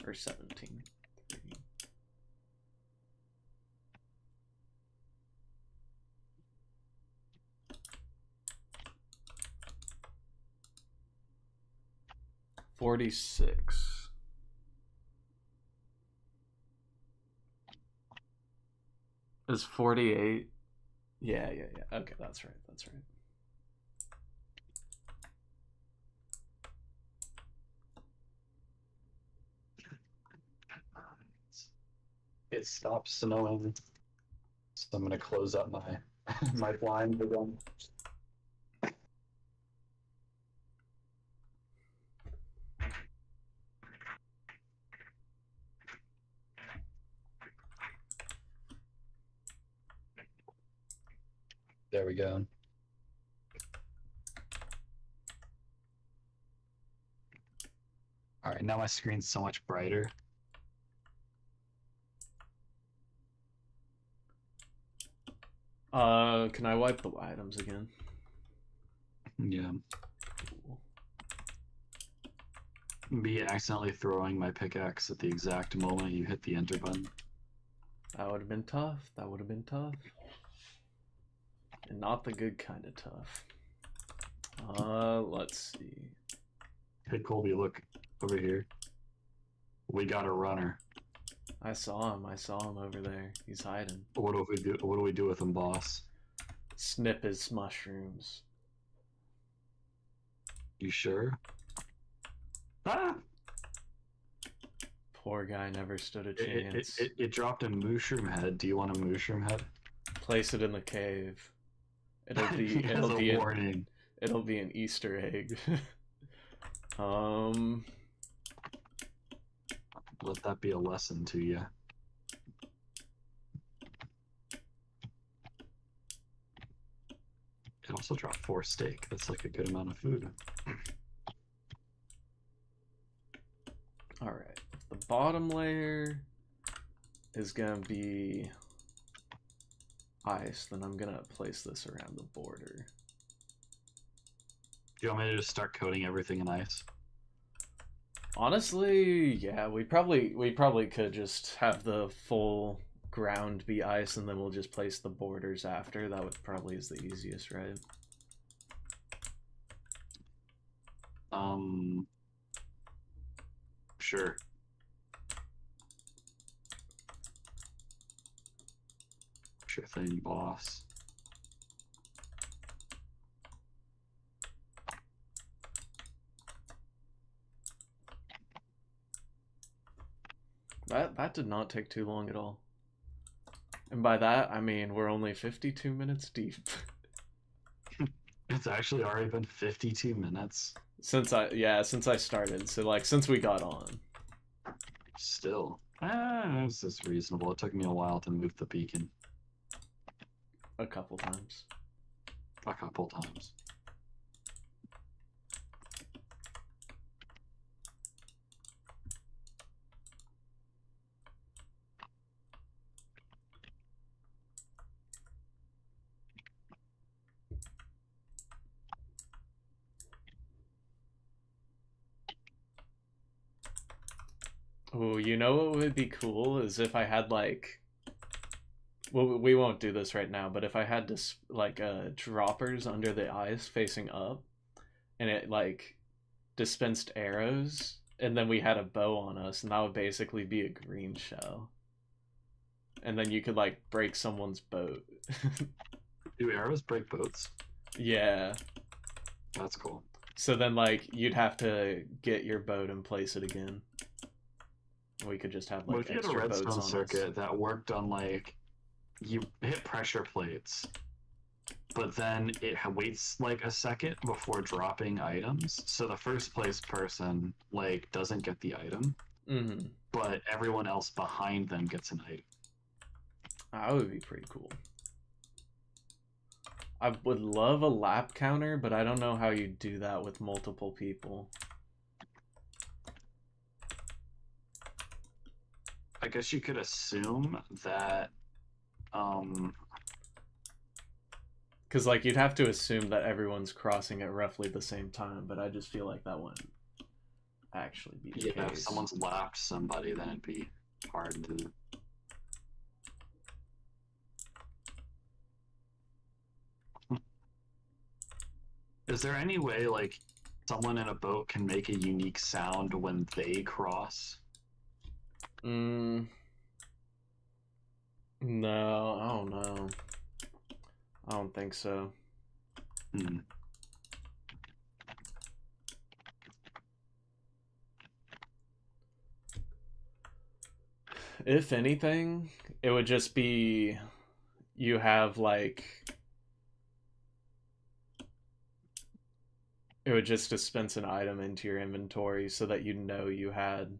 or 17. 3. $46. Is 48? Yeah. Okay, that's right. That's right. It stopped snowing, so I'm gonna close up my my blind again. There we go. All right, now my screen's so much brighter. Can I wipe the items again? Yeah. Me accidentally throwing my pickaxe at the exact moment you hit the enter button. That would have been tough. That would have been tough. And not the good kind of tough. Let's see. Hey Colby, look over here. We got a runner. I saw him. I saw him over there. He's hiding. What do we do? What do we do with him, boss? Snip his mushrooms. You sure? Ah! Poor guy never stood a chance. It dropped a mushroom head. Do you want a mushroom head? Place it in the cave. It'll be warning. It'll be an Easter egg. Let that be a lesson to you. It also dropped 4 steak. That's like a good amount of food. Alright. The bottom layer is gonna be ice, then I'm gonna place this around the border. Do you want me to just start coating everything in ice? Honestly, yeah, we probably could just have the full ground be ice and then we'll just place the borders after. That would probably is the easiest, right? Sure. Sure thing, boss. That did not take too long at all. And by that, I mean we're only 52 minutes deep. It's actually already been 52 minutes. Since I started. So like since we got on. Still. This is reasonable. It took me a while to move the beacon. A couple times. A couple times. Oh, you know what would be cool is if I had like, well, we won't do this right now, but if I had this like droppers under the ice facing up, and it like dispensed arrows, and then we had a bow on us, and that would basically be a green shell, and then you could like break someone's boat. Do arrows break boats? Yeah. That's cool. So then like you'd have to get your boat and place it again. We could just have like what if you had a redstone circuit that worked on like you hit pressure plates, but then it waits like a second before dropping items, so the first place person like doesn't get the item, but everyone else behind them gets an item. That would be pretty cool. I would love a lap counter, but I don't know how you do that with multiple people. I guess you could assume that because like you'd have to assume that everyone's crossing at roughly the same time, but I just feel like that wouldn't actually be the case. If someone's lapped somebody, then it'd be hard to. Is there any way like someone in a boat can make a unique sound when they cross? No, I don't know. I don't think so. If anything, it would just be you have like it would just dispense an item into your inventory so that you know you had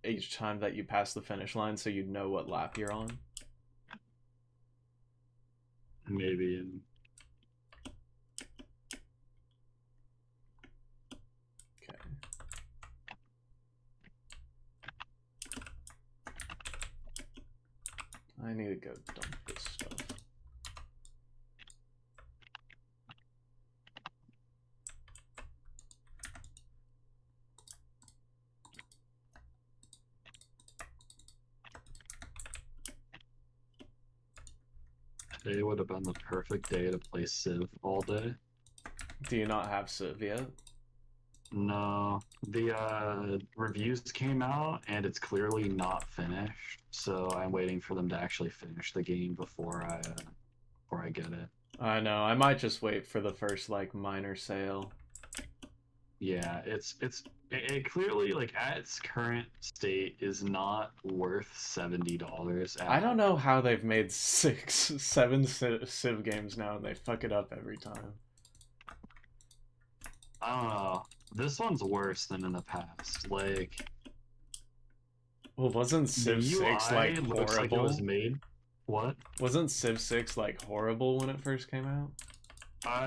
each time that you pass the finish line, so you'd know what lap you're on. maybe. Okay. I need to go dump this stuff. Today would have been the perfect day to play Civ all day. Do you not have Civ yet? No, the reviews came out and it's clearly not finished, so I'm waiting for them to actually finish the game before I get it. I know. I might just wait for the first like minor sale. Yeah, it clearly, like, at its current state is not worth $70. I don't know how they've made 7 Civ games now and they fuck it up every time. I don't know. This one's worse than in the past. Like, Well, wasn't Civ 6 like looks like it horrible? was made. What? Wasn't Civ 6 like horrible when it first came out?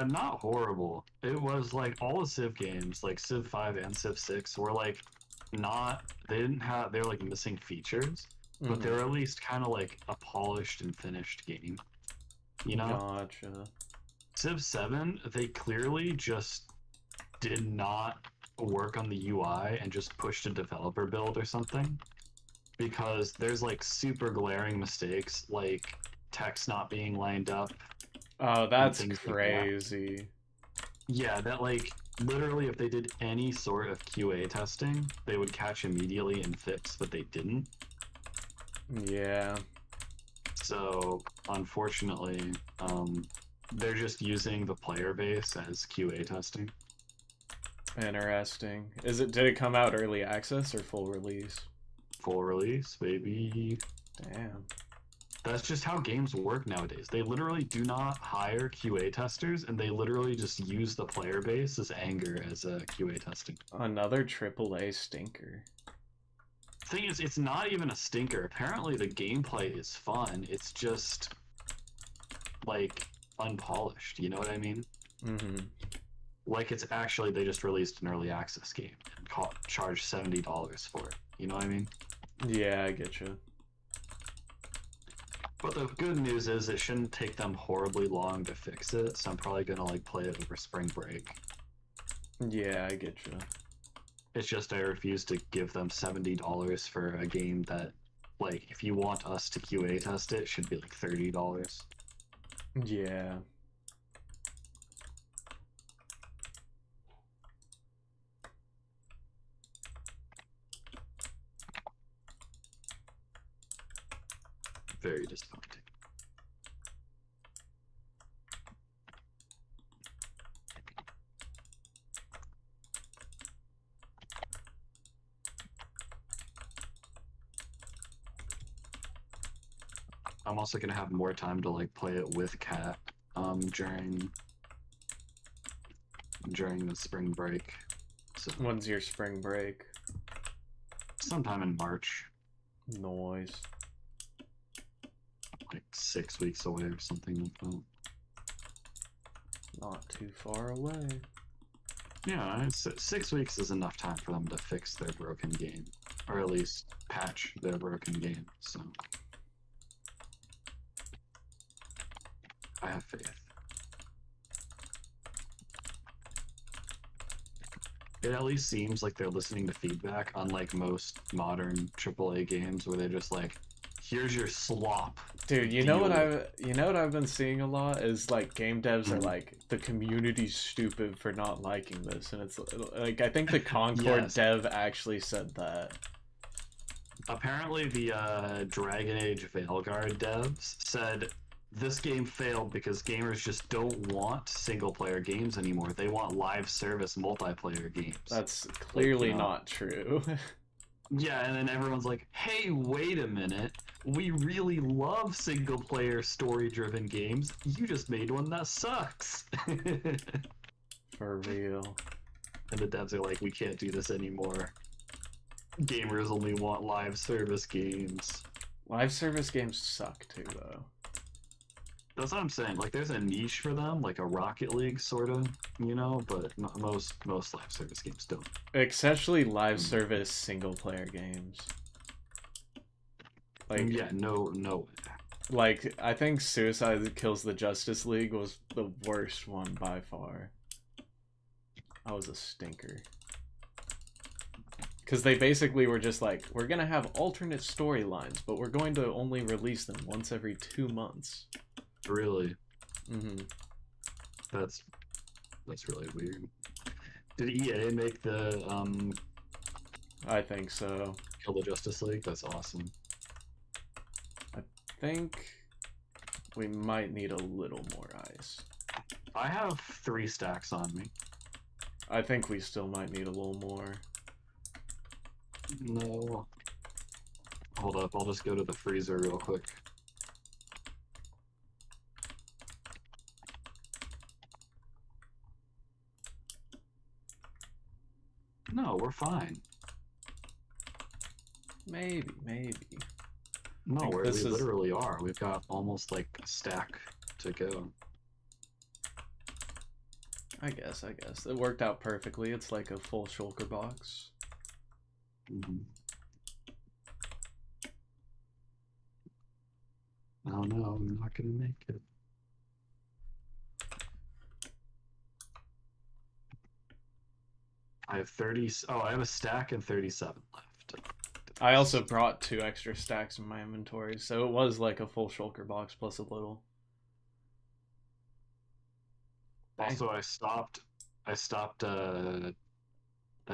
Not horrible. It was like all the Civ games, like Civ 5 and Civ 6, were like they're like missing features, but they're at least kind of like a polished and finished game. You know? Gotcha. Civ 7, they clearly just did not work on the UI and just pushed a developer build or something. Because there's like super glaring mistakes, like text not being lined up. Oh, that's crazy. Like that. Yeah, that like literally if they did any sort of QA testing, they would catch immediately and fix, but they didn't. Yeah. So unfortunately, they're just using the player base as QA testing. Interesting. Did it come out early access or full release? Full release, baby. Damn. That's just how games work nowadays. They literally do not hire QA testers, and they literally just use the player base as anger as a QA testing. Another AAA stinker. Thing is, it's not even a stinker. Apparently, the gameplay is fun. It's just like unpolished. You know what I mean? Mm-hmm. Like it's actually they just released an early access game and charged $70 for it. You know what I mean? Yeah, I get you. But the good news is it shouldn't take them horribly long to fix it, so I'm probably gonna like play it over spring break. Yeah, I get you. It's just I refuse to give them $70 for a game that, like, if you want us to QA test it, should be like $30. Yeah. Very disappointing. I'm also gonna have more time to like play it with Kat during the spring break. So When's your spring break? sometime in March. Noise. Like 6 weeks away or something like that. Not too far away. Yeah, 6 weeks is enough time for them to fix their broken game, or at least patch their broken game. So I have faith. It at least seems like they're listening to feedback, unlike most modern AAA games where they're just like, here's your slop. Dude, you know what I've been seeing a lot is like game devs are like, the community's stupid for not liking this, and it's like I think the Concord dev actually said that. Apparently the Dragon Age Veilguard devs said this game failed because gamers just don't want single-player games anymore. They want live service multiplayer games. That's clearly not true. Yeah, and then everyone's like, hey, wait a minute. We really love single-player story-driven games. You just made one that sucks. For real. And the devs are like, we can't do this anymore. Gamers only want live service games. Live service games suck too, though. That's what I'm saying. Like, there's a niche for them, like a Rocket League sort of, but most live service games don't. Especially live service single player games. Like, Yeah, no. like I think Suicide Kills the Justice League was the worst one by far. That was a stinker. Because they basically were just like, we're gonna have alternate storylines, but we're going to only release them once every 2 months. Really? Mm-hmm. That's really weird. Did EA make the I think so. Kill the Justice League? That's awesome. I think we might need a little more ice. I have 3 stacks on me. I think we still might need a little more. No. Hold up, I'll just go to the freezer real quick. No, we're fine. Maybe. No, we this is... literally are. We've got almost like a stack to go. I guess. It worked out perfectly. It's like a full shulker box. Mm-hmm. Oh no, I'm not gonna make it. I have 30. Oh, I have a stack and 37 left. I also brought 2 extra stacks in my inventory, so it was like a full shulker box plus a little. Also, I stopped. I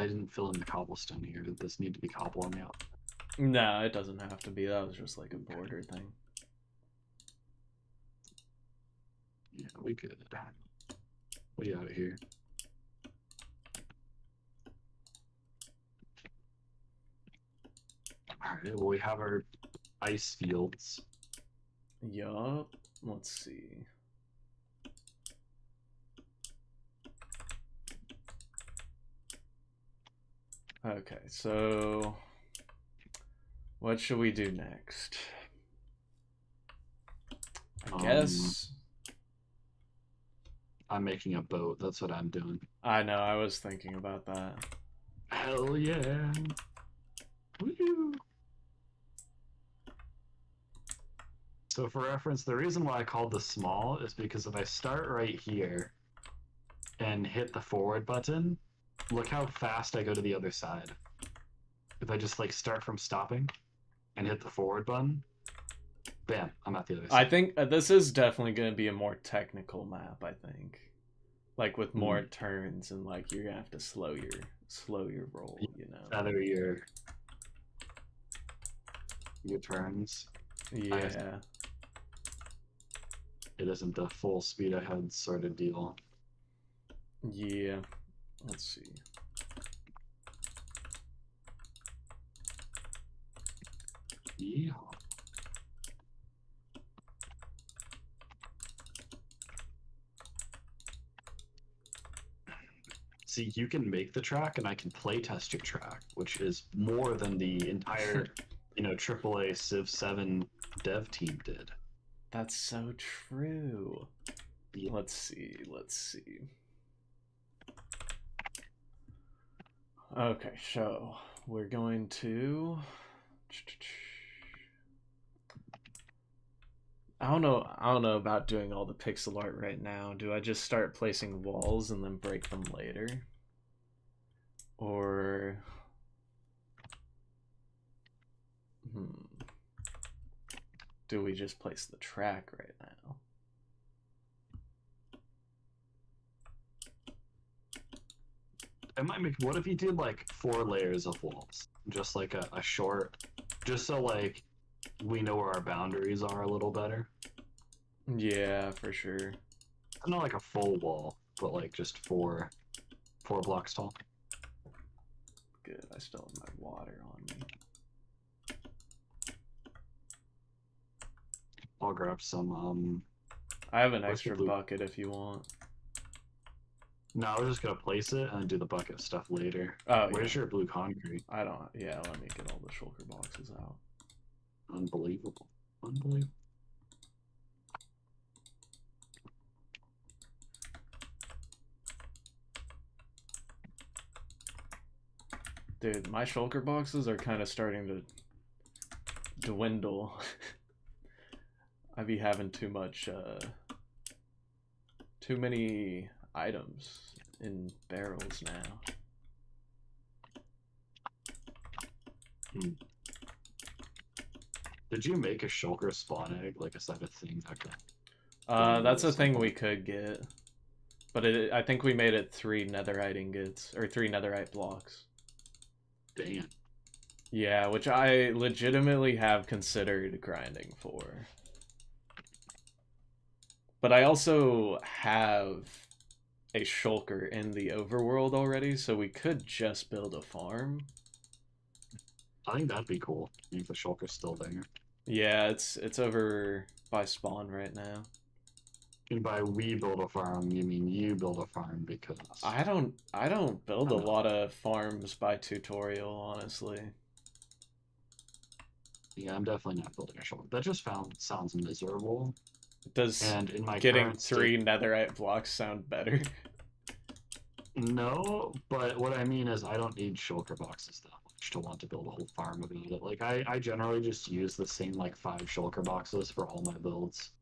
didn't fill in the cobblestone here. Did this need to be cobble on the outside? No, it doesn't have to be. That was just like a border thing. Yeah, we could. We out of here. Alright, well, we have our ice fields. Yup. Let's see. Okay, so what should we do next? I guess I'm making a boat. That's what I'm doing. I know, I was thinking about that. Hell yeah. Woo. So for reference, the reason why I called this small is because if I start right here and hit the forward button, look how fast I go to the other side. If I just like start from stopping and hit the forward button, bam, I'm at the other side. I think this is definitely going to be a more technical map, I think. Like with more turns and like you're going to have to slow your roll, you know. Feather your turns. Yeah. It isn't the full speed ahead sort of deal. Yeah. Let's see. Yeah. See, you can make the track and I can play test your track, which is more than the entire, AAA Civ 7 dev team did. That's so true. Yeah. Let's see. Okay, so we're going to... I don't know about doing all the pixel art right now. Do I just start placing walls and then break them later? Or... do we just place the track right now? I might make. What if you did like 4 layers of walls, just like a short, just so like we know where our boundaries are a little better. Yeah, for sure. Not like a full wall, but like just 4 blocks tall. Good. I still have my water on me. I'll grab some. I have an extra bucket if you want. No, I was just gonna place it and do the bucket stuff later. Oh, where's your blue concrete? I don't. Yeah, let me get all the shulker boxes out. Unbelievable. Dude, my shulker boxes are kind of starting to dwindle. I be having too many items in barrels now. Hmm. Did you make a shulker spawn egg? Like, is that a thing? Okay. That's a thing we could get. But I think we made it 3 netherite ingots, or 3 netherite blocks. Damn. Yeah, which I legitimately have considered grinding for. But I also have a shulker in the overworld already, so we could just build a farm. I think that'd be cool if the shulker's still there. Yeah, it's over by spawn right now. And by we build a farm, you mean you build a farm because I don't build I a don't know. lot of farms by tutorial, honestly. Yeah, I'm definitely not building a shulker. That just sounds miserable. Does And in my getting current 3 state, netherite blocks sound better? no. But what I mean is, I don't need shulker boxes that much to want to build a whole farm about it. Like, I generally just use the same like 5 shulker boxes for all my builds.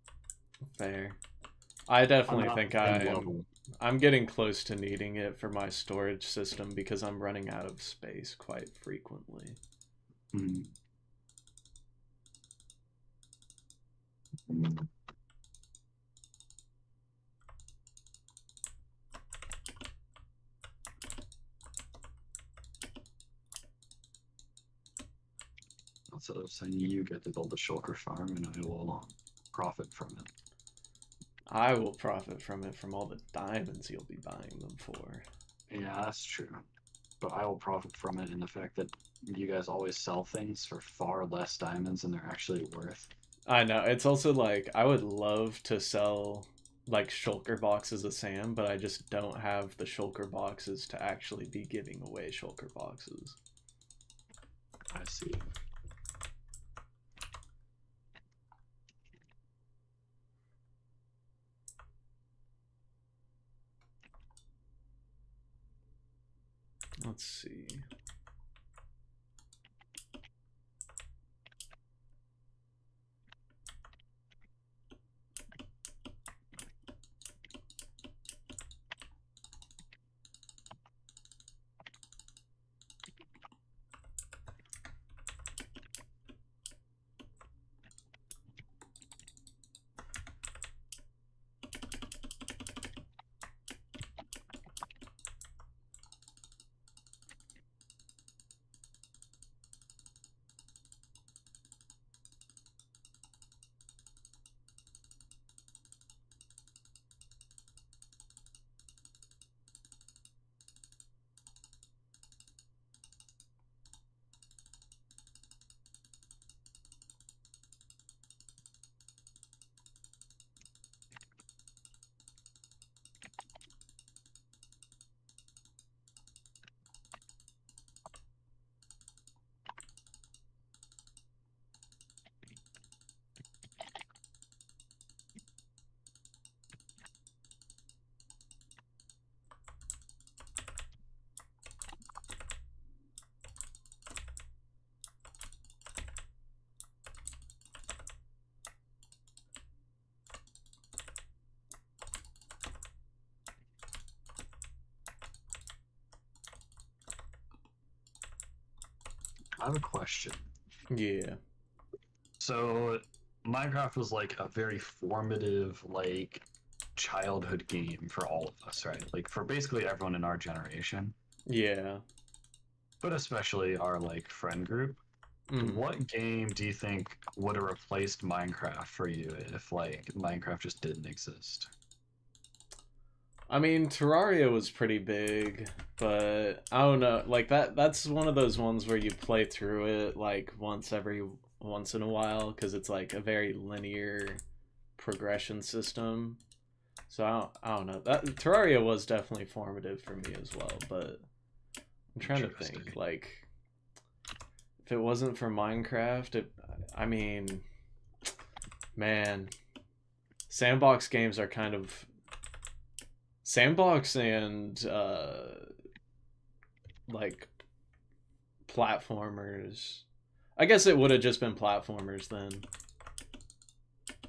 Fair. I I'm definitely not think in level. I'm getting close to needing it for my storage system because I'm running out of space quite frequently. Hmm. So saying you get to build a shulker farm, and I will profit from it. I will profit from it from all the diamonds you'll be buying them for. Yeah, that's true. But I will profit from it in the fact that you guys always sell things for far less diamonds than they're actually worth. I know, it's also like, I would love to sell like shulker boxes of Sam, but I just don't have the shulker boxes to actually be giving away shulker boxes. I see. Let's see. I have a question. Yeah. So, Minecraft was like a very formative, like, childhood game for all of us, right? Like, for basically everyone in our generation, Yeah. but especially our, like, friend group. Mm. What game do you think would have replaced Minecraft for you if, like, Minecraft just didn't exist? I mean, Terraria was pretty big, but I don't know. Like that's one of those ones where you play through it like once in a while because it's like a very linear progression system. So I don't know. That Terraria was definitely formative for me as well, but I'm trying to Interesting. think like if it wasn't for Minecraft, I mean, man, sandbox games are kind of sandbox and like platformers. I guess it would have just been platformers then.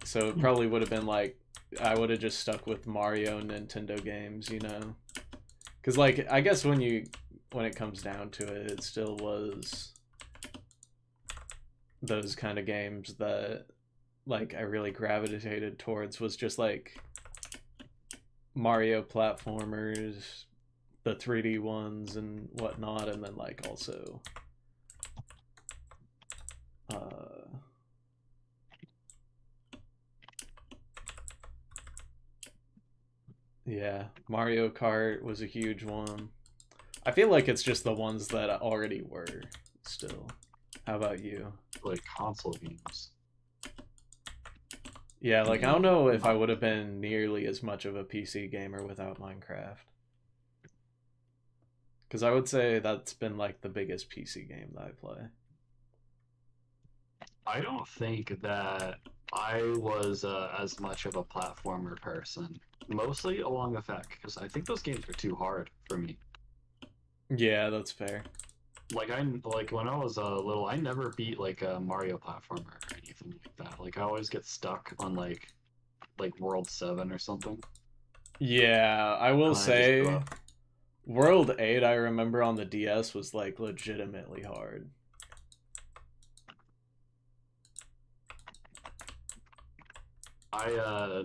So it probably would have been like, I would have just stuck with Mario Nintendo games, you know? Because, like, I guess when it comes down to it, it still was those kind of games that, like, I really gravitated towards, was just, like, Mario platformers, the 3D ones and whatnot, and then, like, also yeah, Mario Kart was a huge one. I feel like it's just the ones that already were still. How about you? Like console games. Yeah, like I don't know if I would have been nearly as much of a PC gamer without Minecraft. Because I would say that's been like the biggest PC game that I play. I don't think that I was as much of a platformer person. Mostly along the fact because I think those games are too hard for me. Yeah, that's fair. Like when I was little, I never beat like a Mario platformer or anything like that. Like I always get stuck on like World 7 or something. Yeah, I will And I just give say up. World 8 I remember on the DS was like legitimately hard. I uh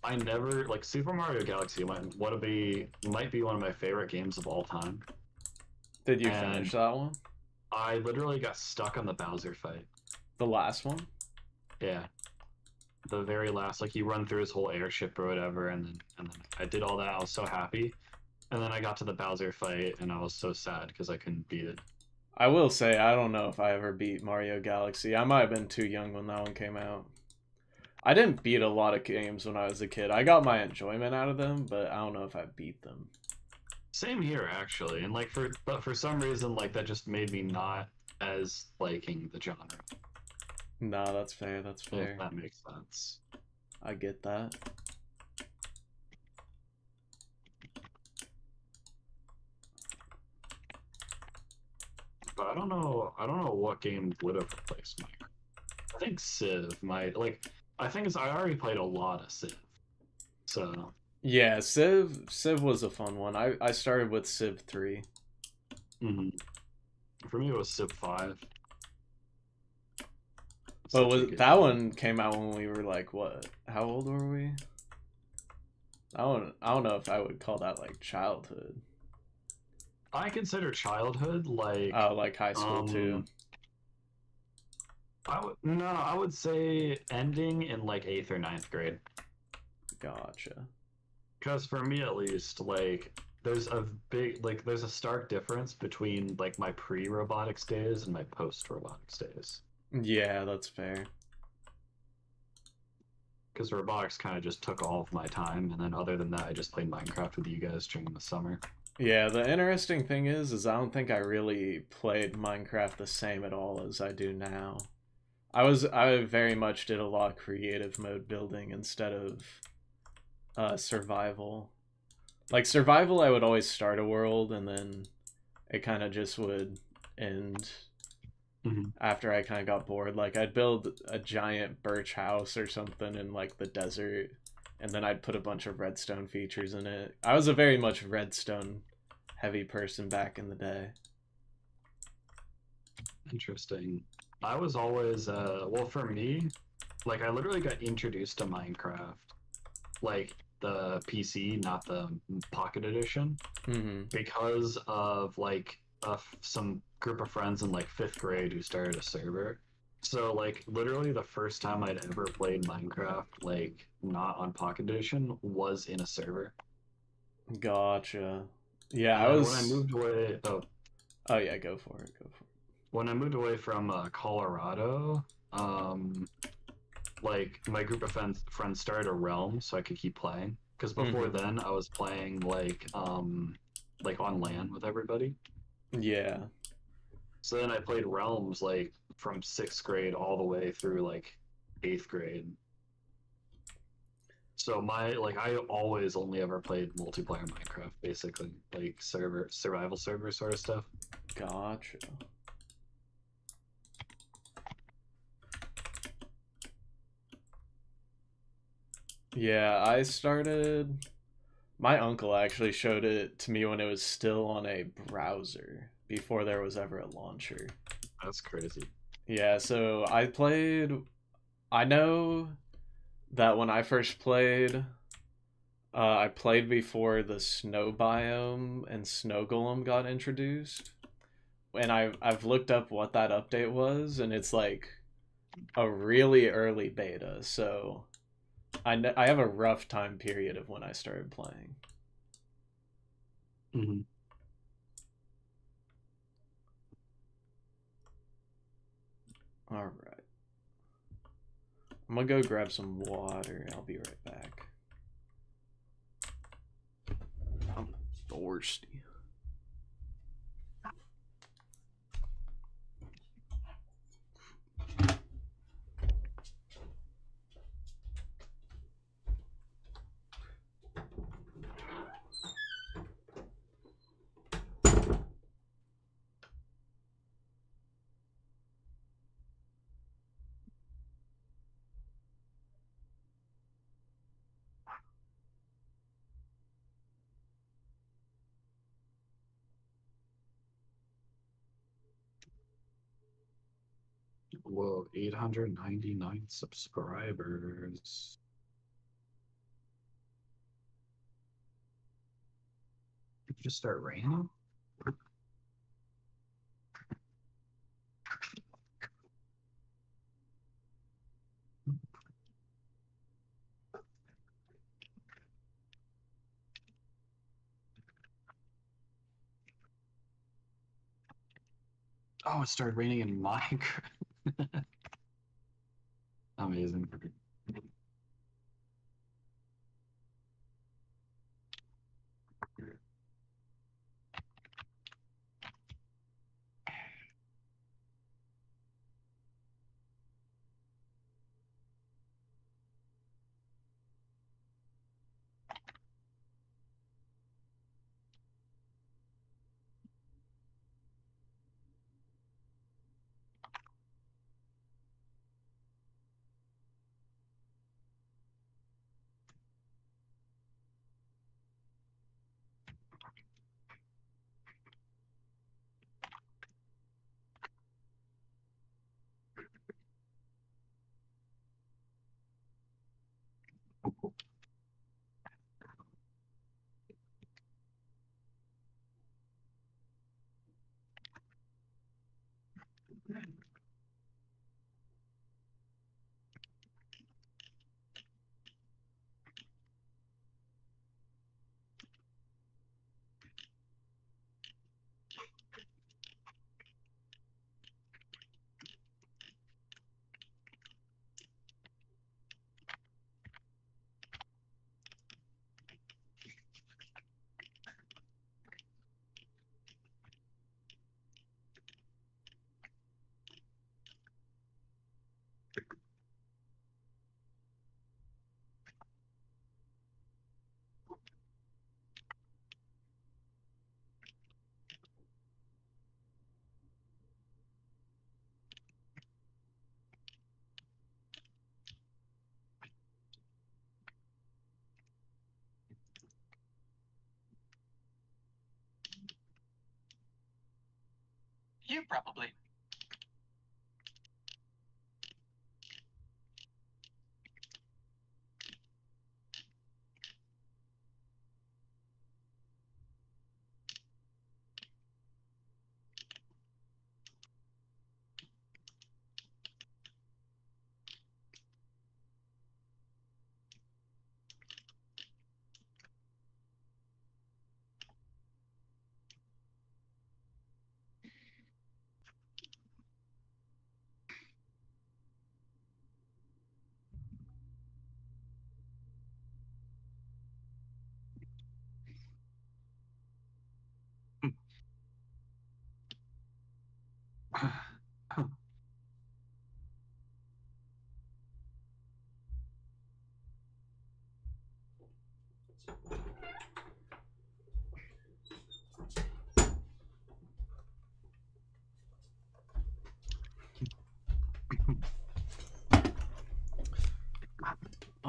I never like Super Mario Galaxy might be one of my favorite games of all time. Did you finish And that one? I literally got stuck on the Bowser fight. The last one? Yeah. The very last, like you run through his whole airship or whatever, and then I did all that. I was so happy, and then I got to the Bowser fight, and I was so sad because I couldn't beat it. I will say I don't know if I ever beat Mario Galaxy. I might have been too young when that one came out. I didn't beat a lot of games when I was a kid. I got my enjoyment out of them, but I don't know if I beat them. Same here, actually, and but for some reason, like that just made me not as liking the genre. No, that's fair. That's If fair. that makes sense. I get that. But I don't know what game would have replaced Minecraft. I think Civ might like. I already played a lot of Civ, so. Yeah, Civ was a fun one. I started with Civ 3. Mhm. For me, it was Civ 5. But Such a was good that game. one came out when we were like what? How old were we? I don't know if I would call that like childhood. I consider childhood Oh, like high school too. um I would say ending in like eighth or ninth grade. Gotcha. Because for me at least, there's a stark difference between like my pre-robotics days and my post-robotics days. Yeah, that's fair. Because robotics kind of just took all of my time, and then other than that, I just played Minecraft with you guys during the summer. Yeah, the interesting thing is I don't think I really played Minecraft the same at all as I do now. I very much did a lot of creative mode building instead of survival. Like survival, I would always start a world and then it kind of just would end Mhm. after I kind of got bored. Like I'd build a giant birch house or something in like the desert, and then I'd put a bunch of redstone features in it. I was a very much redstone heavy person back in the day. Interesting. I was always well for me, like I literally got introduced to Minecraft, like the PC, not the Pocket Edition, Mm-hmm. because of like some group of friends in like fifth grade who started a server. So like literally the first time I'd ever played Minecraft, like not on Pocket Edition, was in a server. Gotcha. Yeah, And I then was. Oh yeah, go for it. Go for when I moved away from Colorado, like my group of friends started a realm so I could keep playing. Because it. before then I was playing like on LAN with everybody. Yeah. So then I played realms like from sixth grade all the way through like eighth grade. So I always only ever played multiplayer Minecraft, basically like survival server sort of stuff. Gotcha. Yeah, I started. My uncle actually showed it to me when it was still on a browser before there was ever a launcher. That's crazy. Yeah, so I played. I know that when I first played, I played before the snow biome and snow golem got introduced, and I've looked up what that update was, and it's like a really early beta. So I have a rough time period of when I started playing. Mm-hmm. All right, I'm gonna go grab some water. I'll be right back. I'm thirsty. Whoa, 899 subscribers. Did you just start raining? Oh, it started raining in Minecraft. Amazing. You probably.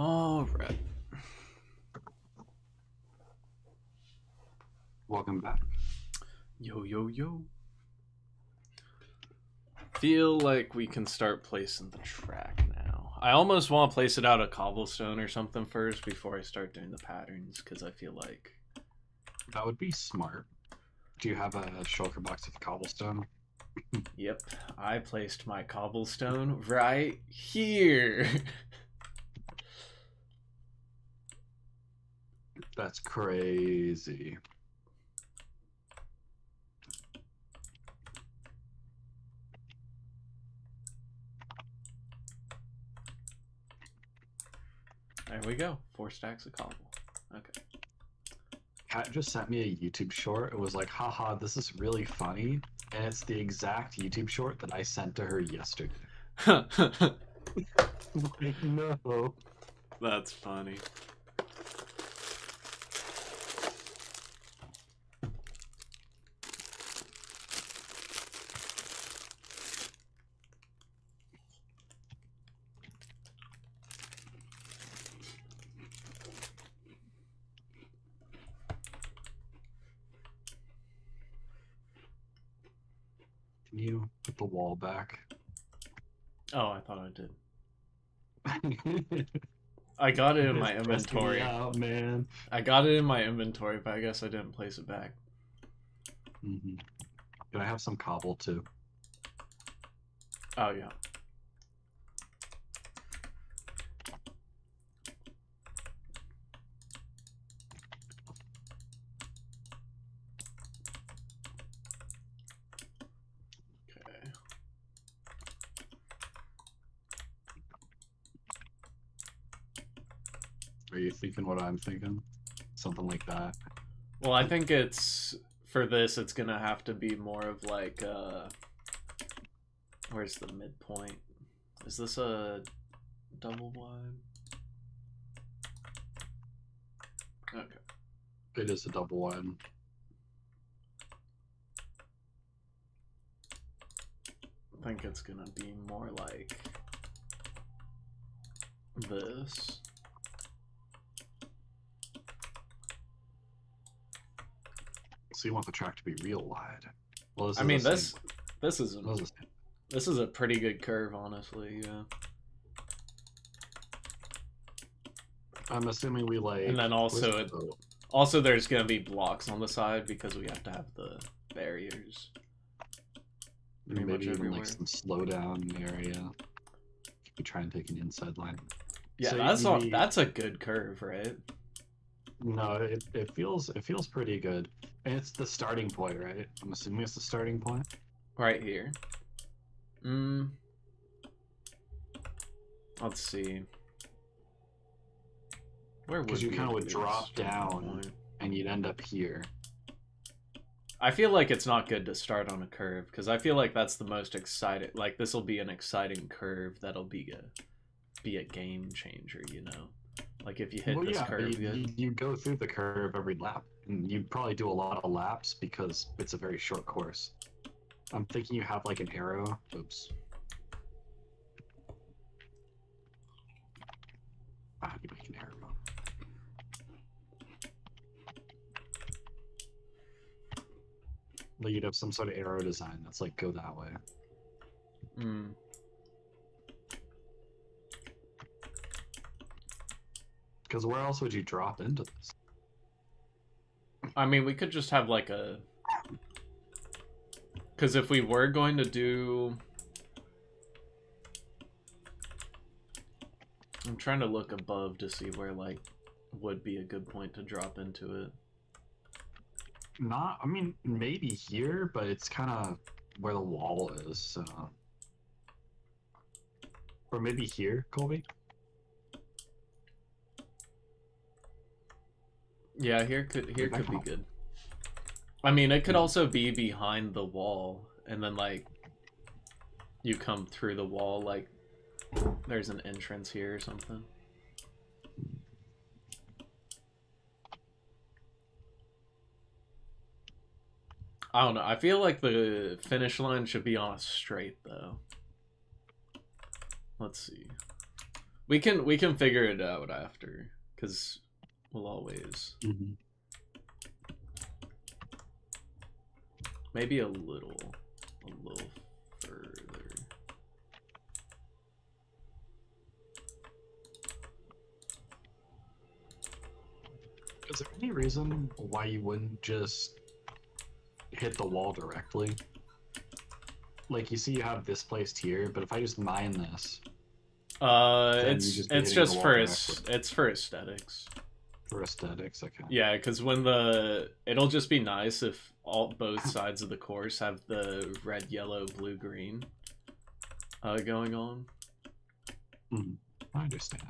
All right. Welcome back. Yo, yo, yo. Feel like we can start placing the track now. I almost want to place it out of cobblestone or something first before I start doing the patterns, because I feel like... That would be smart. Do you have a shulker box of cobblestone? Yep, I placed my cobblestone right here. That's crazy. There we go. 4 stacks of cobble. Okay. Kat just sent me a YouTube short. It was like, haha, this is really funny. And it's the exact YouTube short that I sent to her yesterday. Like, no. That's funny. Can you put the wall back? Oh, I thought I did. I got it in my It's stressing me inventory. out, man. I got it in my inventory, but I guess I didn't place it back. Mm-hmm. Can I have some cobble too? Oh, yeah. Okay. Are you thinking what I'm thinking? Something like that. Well, I think it's... For this, it's gonna have to be more of like, where's the midpoint? Is this a double wide? Okay. It is a double wide. I think it's gonna be more like this. So you want the track to be real wide. Well, I mean, this is a, This is this is a pretty good curve, honestly. Yeah. I'm assuming we like. And then also where's the- Also, there's gonna be blocks on the side because we have to have the barriers. pretty maybe much even everywhere. like some slowdown area. You try and take an inside line. Yeah, So that's you not. need- That's a good curve, right? No, it feels pretty good, and it's the starting point, right? I'm assuming it's the starting point. Right here. Let's see. Where would Because you be a kind of would good drop starting down, point? and you'd end up here. I feel like it's not good to start on a curve because I feel like that's the most exciting. Like this will be an exciting curve that'll be a game changer, you know. Like if you hit Well, this yeah, curve good. you go through the curve every lap, and you probably do a lot of laps because it's a very short course. I'm thinking you have like an arrow. Oops. How do you make an arrow? Like you'd have some sort of arrow design that's like go that way. Mm. Because where else would you drop into this? I mean, we could just have like a. Because if we were going to do. I'm trying to look above to see where like would be a good point to drop into it. Not, I mean, maybe here, but it's kind of where the wall is. So. Or maybe here, Colby. Yeah, here could That be can- good. I mean, it could also be behind the wall, and then like you come through the wall, like there's an entrance here or something. I don't know. I feel like the finish line should be on a straight though. Let's see. We can figure it out after, because we'll always maybe a little further. Is there any reason why you wouldn't just hit the wall directly? Like, you see you have this placed here, but if I just mine this, then you It's just be hitting the just wall for directly. it's for aesthetics. For aesthetics, okay. Yeah, because when it'll just be nice if both sides of the course have the red, yellow, blue, green going on. I understand.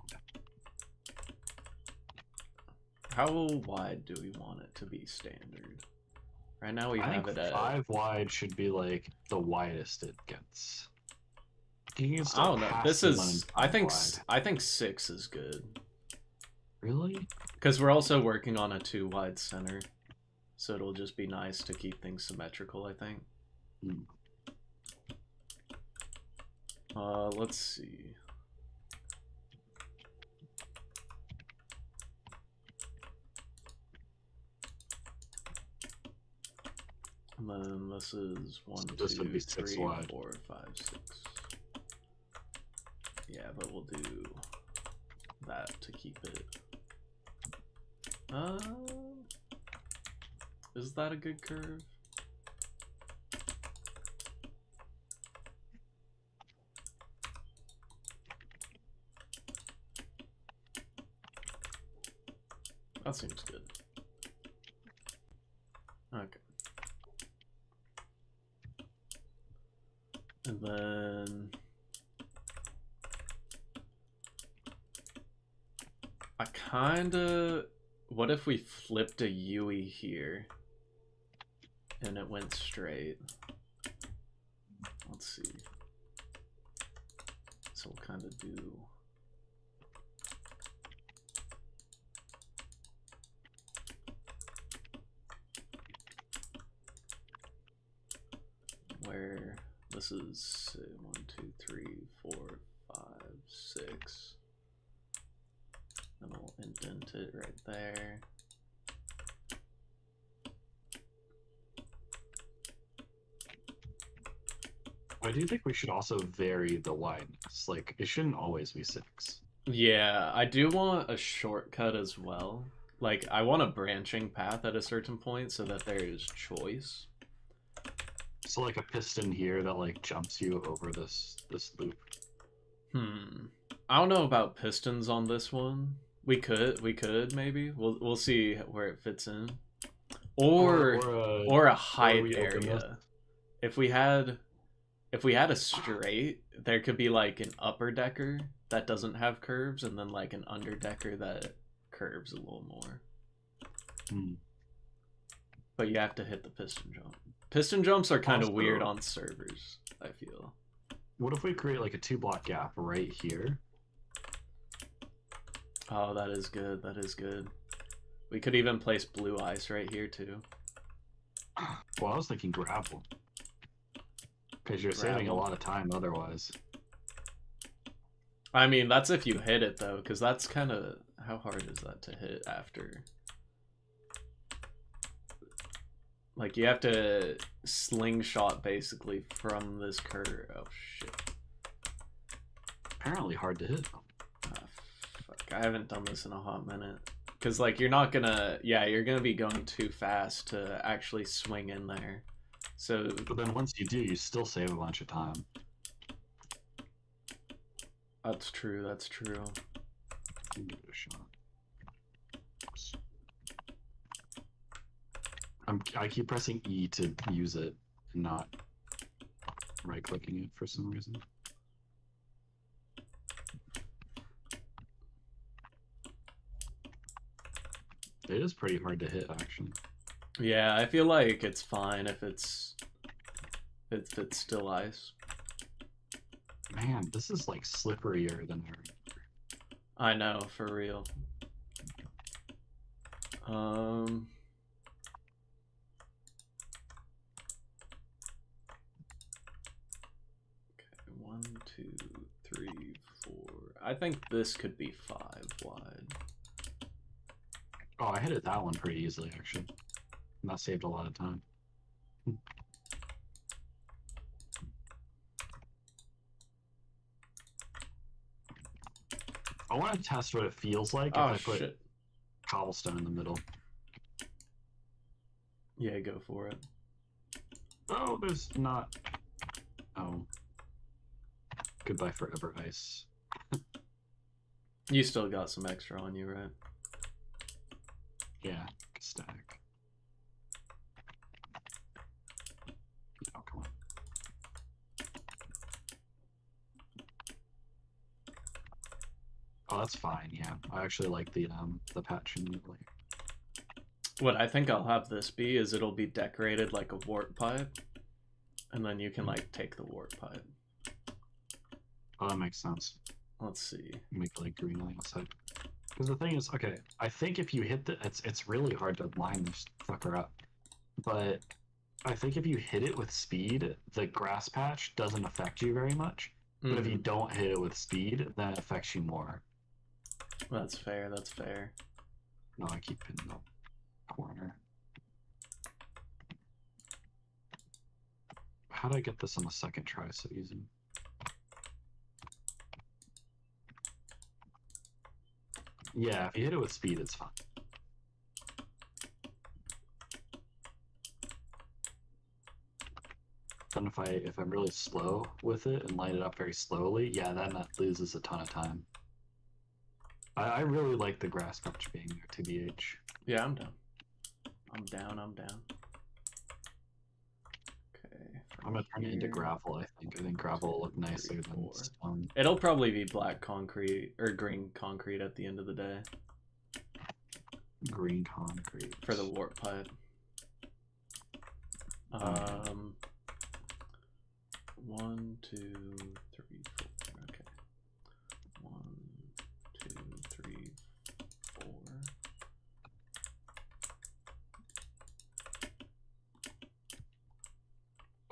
How wide do we want it to be standard? Right now we I have think it at 5 wide should be like the widest it gets. You can I still don't know. pass This someone in is 5 wide. I think 6 is good. Really? Because we're also working on a 2 wide center. So it'll just be nice to keep things symmetrical, I think. Let's see. And then this is 1, So this would 2, be 6 3, wide. 4, 5, 6. Yeah, but we'll do that to keep it. Is that a good curve? That seems good. Okay. And then I kinda... What if we flipped a Yui here and it went straight? Let's see. So we'll kind of do... Where this is 1, 2, 3, 4, 5, 6. And we'll indent it right there. I do think we should also vary the wideness. Like, it shouldn't always be 6. Yeah, I do want a shortcut as well. Like, I want a branching path at a certain point so that there is choice. So like a piston here that like jumps you over this loop. I don't know about pistons on this one. We could maybe. We'll see where it fits in. Or a height area. If we had a straight, there could be like an upper decker that doesn't have curves and then like an underdecker that curves a little more. But you have to hit the piston jump. Piston jumps are kind of weird on servers, I feel. What if we create like a 2-block gap right here? Oh, that is good. That is good. We could even place blue ice right here too. Well, I was thinking gravel. Because you're saving a lot of time otherwise. I mean, that's if you hit it though, because that's kind of... How hard is that to hit after? Like, you have to slingshot basically from this curve. Oh, shit. Apparently hard to hit. Fuck, I haven't done this in a hot minute. Because, like, you're not gonna... Yeah, you're gonna be going too fast to actually swing in there. So... But then once you do, you still save a bunch of time. That's true, that's true. Give it a shot. I keep pressing E to use it, and not right-clicking it for some reason. It is pretty hard to hit, actually. Yeah, I feel like it's fine if it's still ice. Man, this is like slipperier than I remember. I know, for real. Okay, 1, 2, 3, 4. I think this could be 5 wide. Oh, I hit it that one pretty easily, actually. And that saved a lot of time. I want to test what it feels like if Oh I put shit. cobblestone in the middle. Yeah, go for it. Oh, there's not... Oh. Goodbye forever ice. You still got some extra on you, right? Yeah, stack. Oh, come on. Oh, that's fine, yeah. I actually like the patch immediately. What I think I'll have this be is it'll be decorated like a warp pipe, and then you can like take the warp pipe. Oh, that makes sense. Let's see. Make like green on the outside. Because the thing is, okay, I think if you hit the, it's really hard to line this fucker up. But I think if you hit it with speed, the grass patch doesn't affect you very much. But if you don't hit it with speed, then it affects you more. That's fair, that's fair. No, I keep hitting the corner. How did I get this on the second try so easy? Yeah, if you hit it with speed, it's fine. Then if I'm really slow with it and light it up very slowly, yeah, then that loses a ton of time. I really like the grass patch being there, TBH. Yeah, I'm down. I'm down, I'm down. Okay. I'm gonna turn it into gravel, I think. I think gravel will look nicer than stone. It'll probably be black concrete, or green concrete at the end of the day. Green concrete. For the warp pipe. Okay. 1, 2, 3, 4. Okay. 1, 2, 3, 4.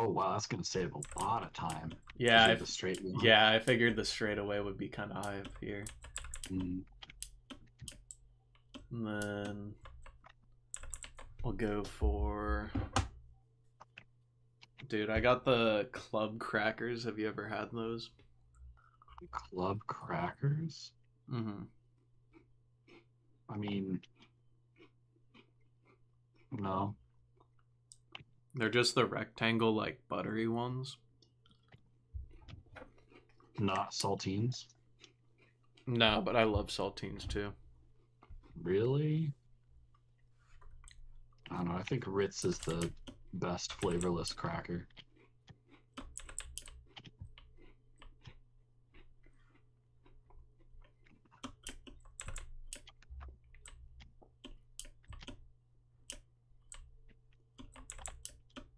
Oh wow, that's gonna save a lot of time. Yeah, I figured the straightaway would be kind of high up here. Mm. And then we'll go for... Dude, I got the club crackers. Have you ever had those? Club crackers? Mm-hmm. I mean, no. They're just the rectangle, like, buttery ones. Not saltines? No, but I love saltines, too. Really? I don't know, I think Ritz is the best flavorless cracker.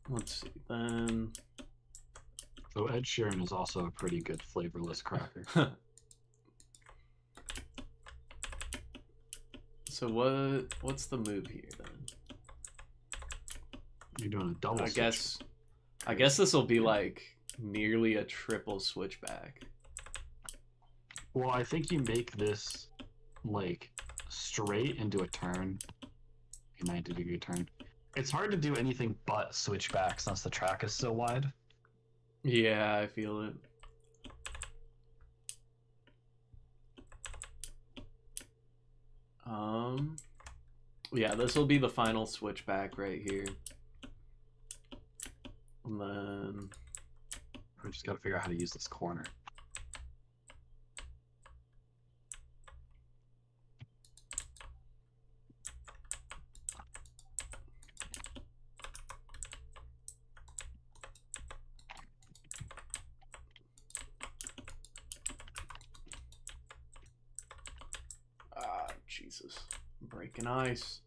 Let's see, then... So Ed Sheeran is also a pretty good flavorless cracker. So what's the move here, then? You're doing a double switch. I guess this will be like nearly a triple switchback. Well, I think you make this like straight into a turn, a 90-degree turn. It's hard to do anything but switchback since the track is so wide. Yeah, I feel it. Yeah, this will be the final switchback right here. And then We just gotta figure out how to use this corner. ah, Jesus, I'm breaking ice.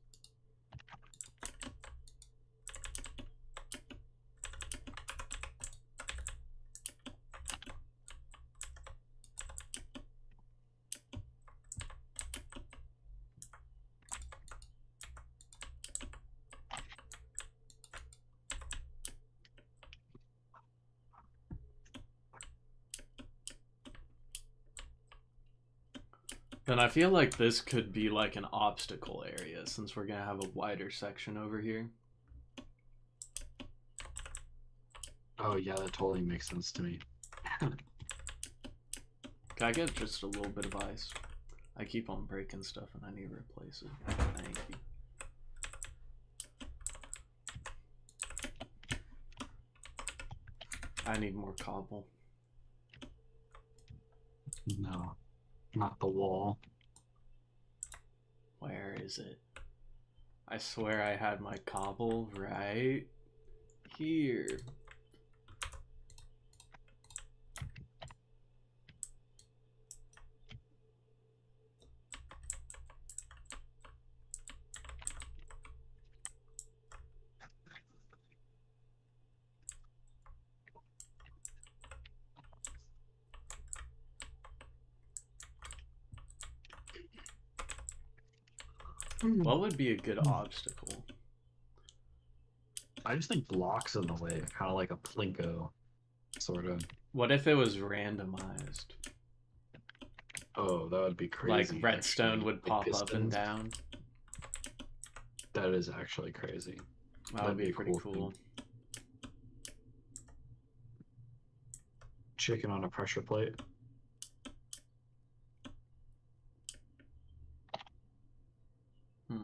Then I feel like this could be like an obstacle area since we're gonna have a wider section over here. Oh yeah, that totally makes sense to me. Can I get just a little bit of ice? I keep on breaking stuff and I need to replace it. Thank you. I need more cobble. No, not the wall. Where is it? I swear I had my cobble right here. What would be a good obstacle? I just think blocks in the way, kind of like a plinko, sort of. What if it was randomized? Oh, that would be crazy. Like redstone actually. would Like pop up and pistons. down. That is actually crazy. That would That'd be be a pretty cool cool. thing. Chicken on a pressure plate. Hmm.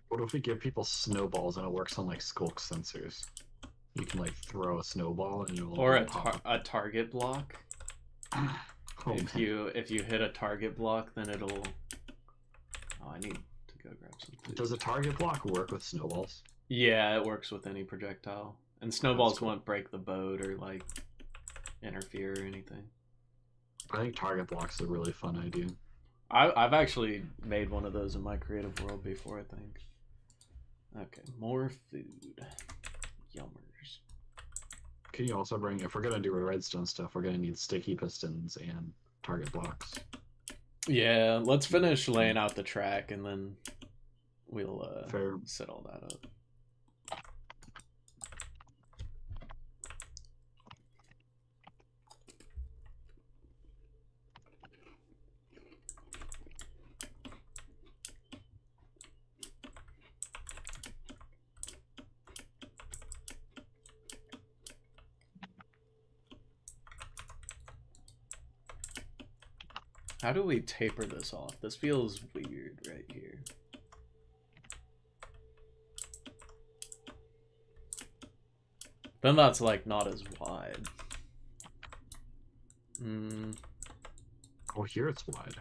What if we give people snowballs and it works on like skulk sensors? You can like throw a snowball and it'll Or pop. a target block. Oh, if man. you hit a target block, then it'll. Oh, I need to go grab some food. Does a target block work with snowballs? Yeah, it works with any projectile, and snowballs cool. won't break the boat or like interfere or anything. I think target blocks are a really fun idea. I've actually made one of those in my creative world before, I think. Okay, more food. Yummers. Can you also bring, if we're gonna do redstone stuff, we're gonna need sticky pistons and target blocks. Yeah, let's finish laying out the track and then we'll Fair. set all that up. How do we taper this off? This feels weird right here. Then that's like not as wide. Oh, here it's wide.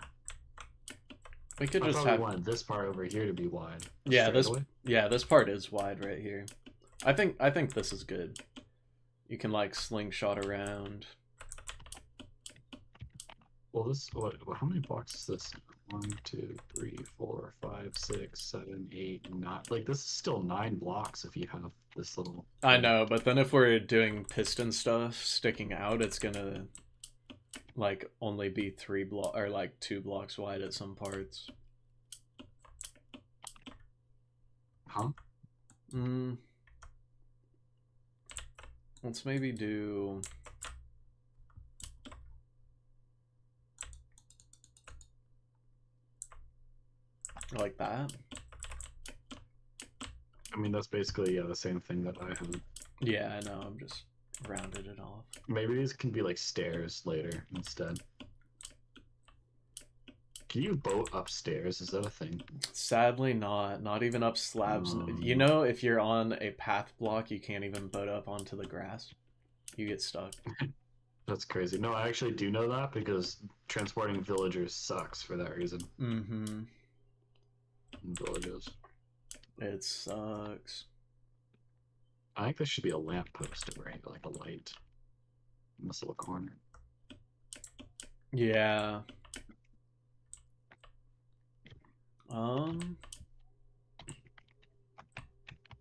We could I just thought have we wanted this part over here to be wide. yeah, Straight this part is wide right here. I think this is good. You can like slingshot around. Well, this how many blocks is this? 1, 2, 3, 4, 5, 6, 7, 8, 9. Like this is still 9 blocks if you have this little. I know, but then if we're doing piston stuff sticking out, it's gonna like only be 3 block or like 2 blocks wide at some parts. Huh? Let's maybe do like that. I mean, that's basically the same thing that I have. Yeah, I know. I'm just rounded it off. Maybe these can be like stairs later instead. Can you boat upstairs? Is that a thing? Sadly, not. Not even up slabs. You know, if you're on a path block, you can't even boat up onto the grass. You get stuck. That's crazy. No, I actually do know that because transporting villagers sucks for that reason. Mm-hmm. Villages. It sucks. I think there should be a lamppost over here, like a light in this little corner. Yeah.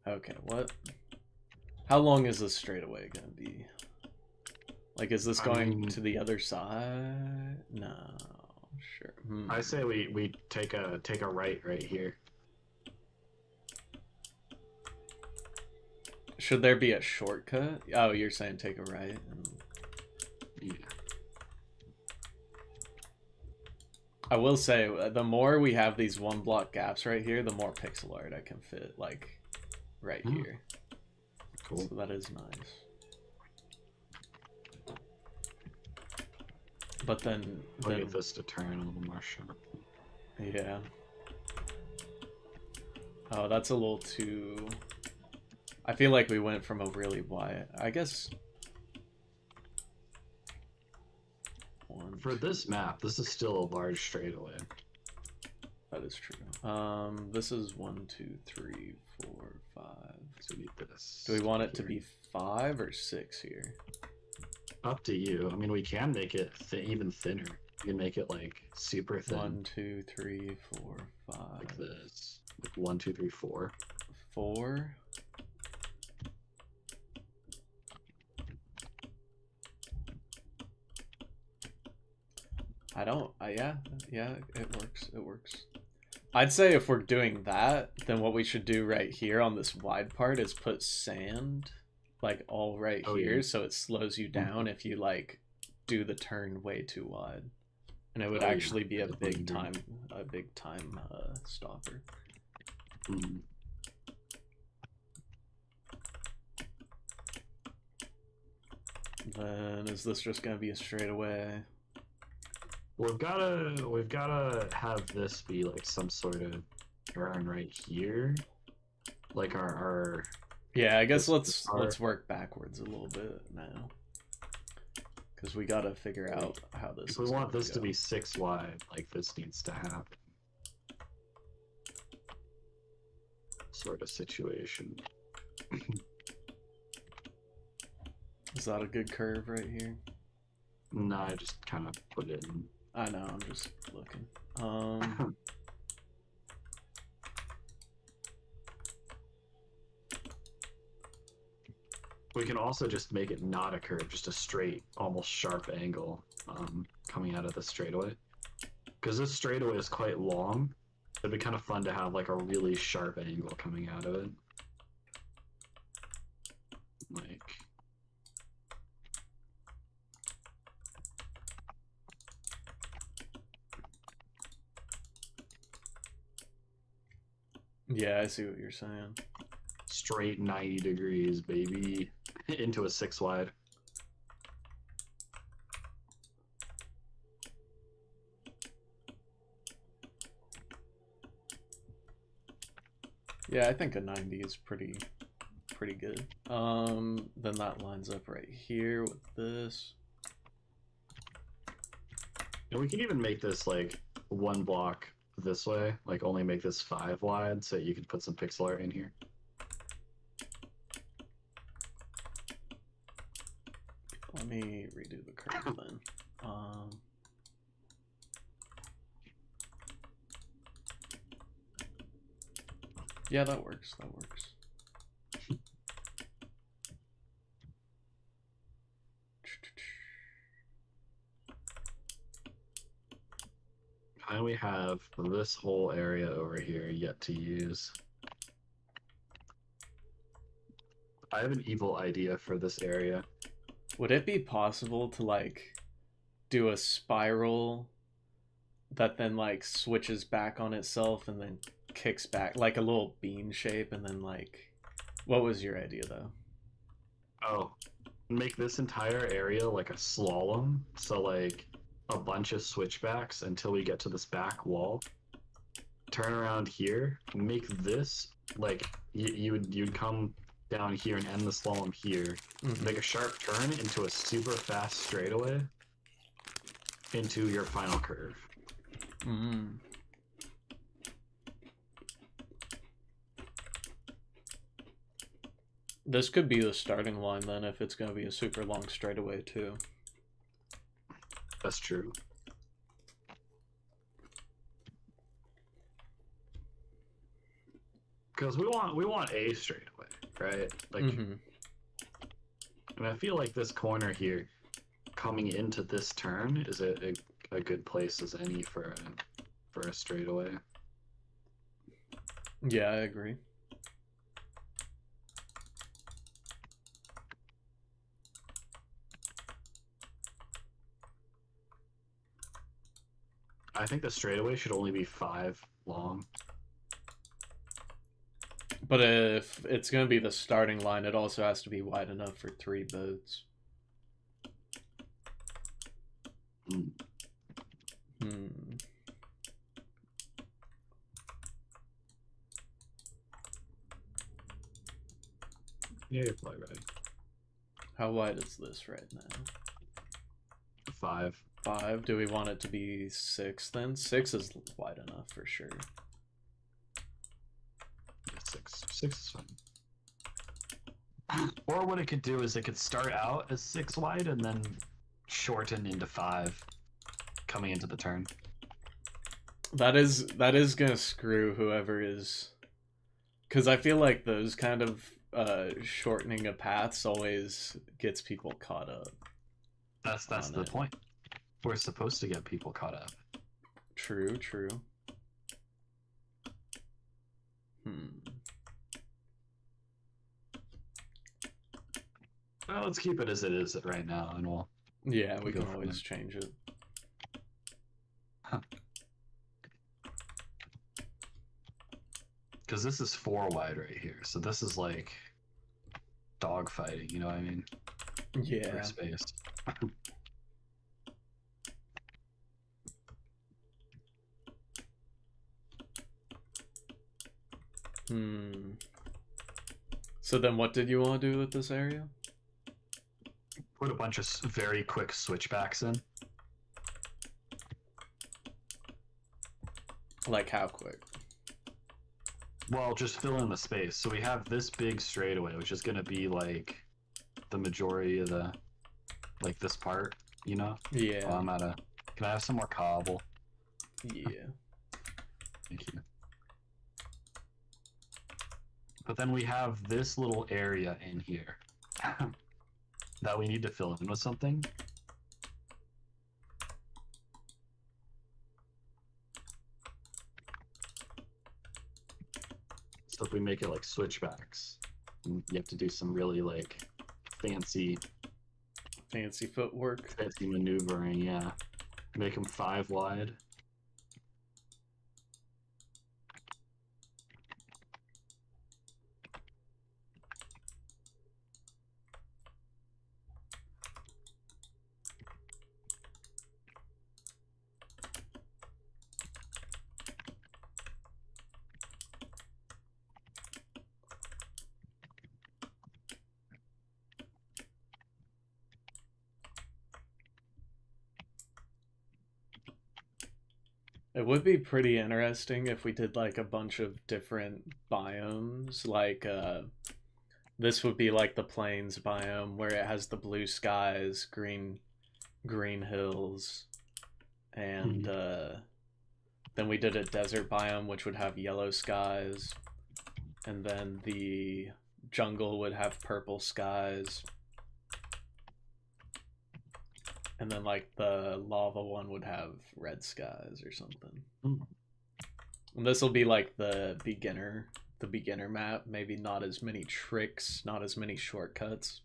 Okay, what? How long is this straightaway gonna be? Like, is this going to the other side? No. Sure. I say we take a right here. Should there be a shortcut? Oh, you're saying take a right? Yeah. I will say, the more we have these one block gaps right here, the more pixel art I can fit, like, right here. Cool. So that is nice. But then... I'll get this to turn a little more sharp. Yeah. Oh, that's a little too... I feel like we went from a really wide... I guess... For this map, this is still a large straightaway. That is true. This is 1, 2, 3, 4, 5. So we need this. Do we want it to be 5 or 6 here? Up to you. I mean, we can make it even thinner. You can make it like super thin. 1, 2, 3, 4, 5. Like this. Like 1, 2, 3, 4. 4. I don't. Yeah, it works. It works. I'd say if we're doing that, then what we should do right here on this wide part is put sand, like all right here, yeah. so it slows you down if you like do the turn way too wide, and it would Oh, actually be yeah. a big time stopper. Mm. Then is this just gonna be a straightaway? We've gotta have this be like some sort of turn right here, like our Yeah, I guess this let's work backwards a little bit now, because we gotta figure out how this. If we want this to be 6 wide, like this needs to happen. Sort of situation. Is that a good curve right here? No, I just kind of put it in. I know, I'm just looking. We can also just make it not a curve, just a straight, almost sharp angle coming out of the straightaway. Because this straightaway is quite long, it'd be kind of fun to have like a really sharp angle coming out of it. Like... Yeah, I see what you're saying. Straight 90 degrees, baby. Into a 6 wide. Yeah, I think a 90 is pretty good. Then that lines up right here with this. And we can even make this like 1 block this way, like only make this 5 wide, so you can put some pixel art in here. Let me redo the curve then. Yeah, that works. That works. And we have this whole area over here yet to use. I have an evil idea for this area. Would it be possible to like do a spiral that then like switches back on itself and then kicks back, like a little bean shape, and then like, what was your idea though? Oh, make this entire area like a slalom, so like a bunch of switchbacks until we get to this back wall. Turn around here, make this like you'd come down here and end the slalom here. Mm-hmm. Make a sharp turn into a super fast straightaway into your final curve. Mm. This could be the starting line then, if it's going to be a super long straightaway too. That's true. Because we want a straightaway, right? Like, and I feel like this corner here, coming into this turn, is a good place as any for a straightaway. Yeah, I agree. I think the straightaway should only be 5 long. But if it's going to be the starting line, it also has to be wide enough for 3 boats. Mm. Yeah, you're probably right. How wide is this right now? 5. 5? Do we want it to be 6 then? 6 is wide enough for sure. Yeah, 6. 6 is fine. Or what it could do is it could start out as 6 wide and then shorten into 5 coming into the turn. That is gonna screw whoever is, because I feel like those kind of shortening of paths always gets people caught up. That's the point. We're supposed to get people caught up. True. Well, let's keep it as it is right now, and we'll. Yeah, we go can from always there. change it. Because this is 4 wide right here, so this is like dog fighting. You know what I mean? Yeah. For space. So then what did you want to do with this area? Put a bunch of very quick switchbacks in. Like how quick? Well, just fill in the space. So we have this big straightaway, which is going to be like the majority of the, like this part, you know? Yeah. Well, I'm out of. Can I have some more cobble? Yeah. Thank you. But then we have this little area in here that we need to fill in with something. So if we make it like switchbacks, you have to do some really like fancy footwork. fancy maneuvering, yeah. Make them 5 wide. It would be pretty interesting if we did like a bunch of different biomes. Like this would be like the plains biome where it has the blue skies, green hills, and then we did a desert biome which would have yellow skies, and then the jungle would have purple skies. And then, like, the lava one would have red skies or something. Mm. And this will be, like, the beginner map. Maybe not as many tricks, not as many shortcuts.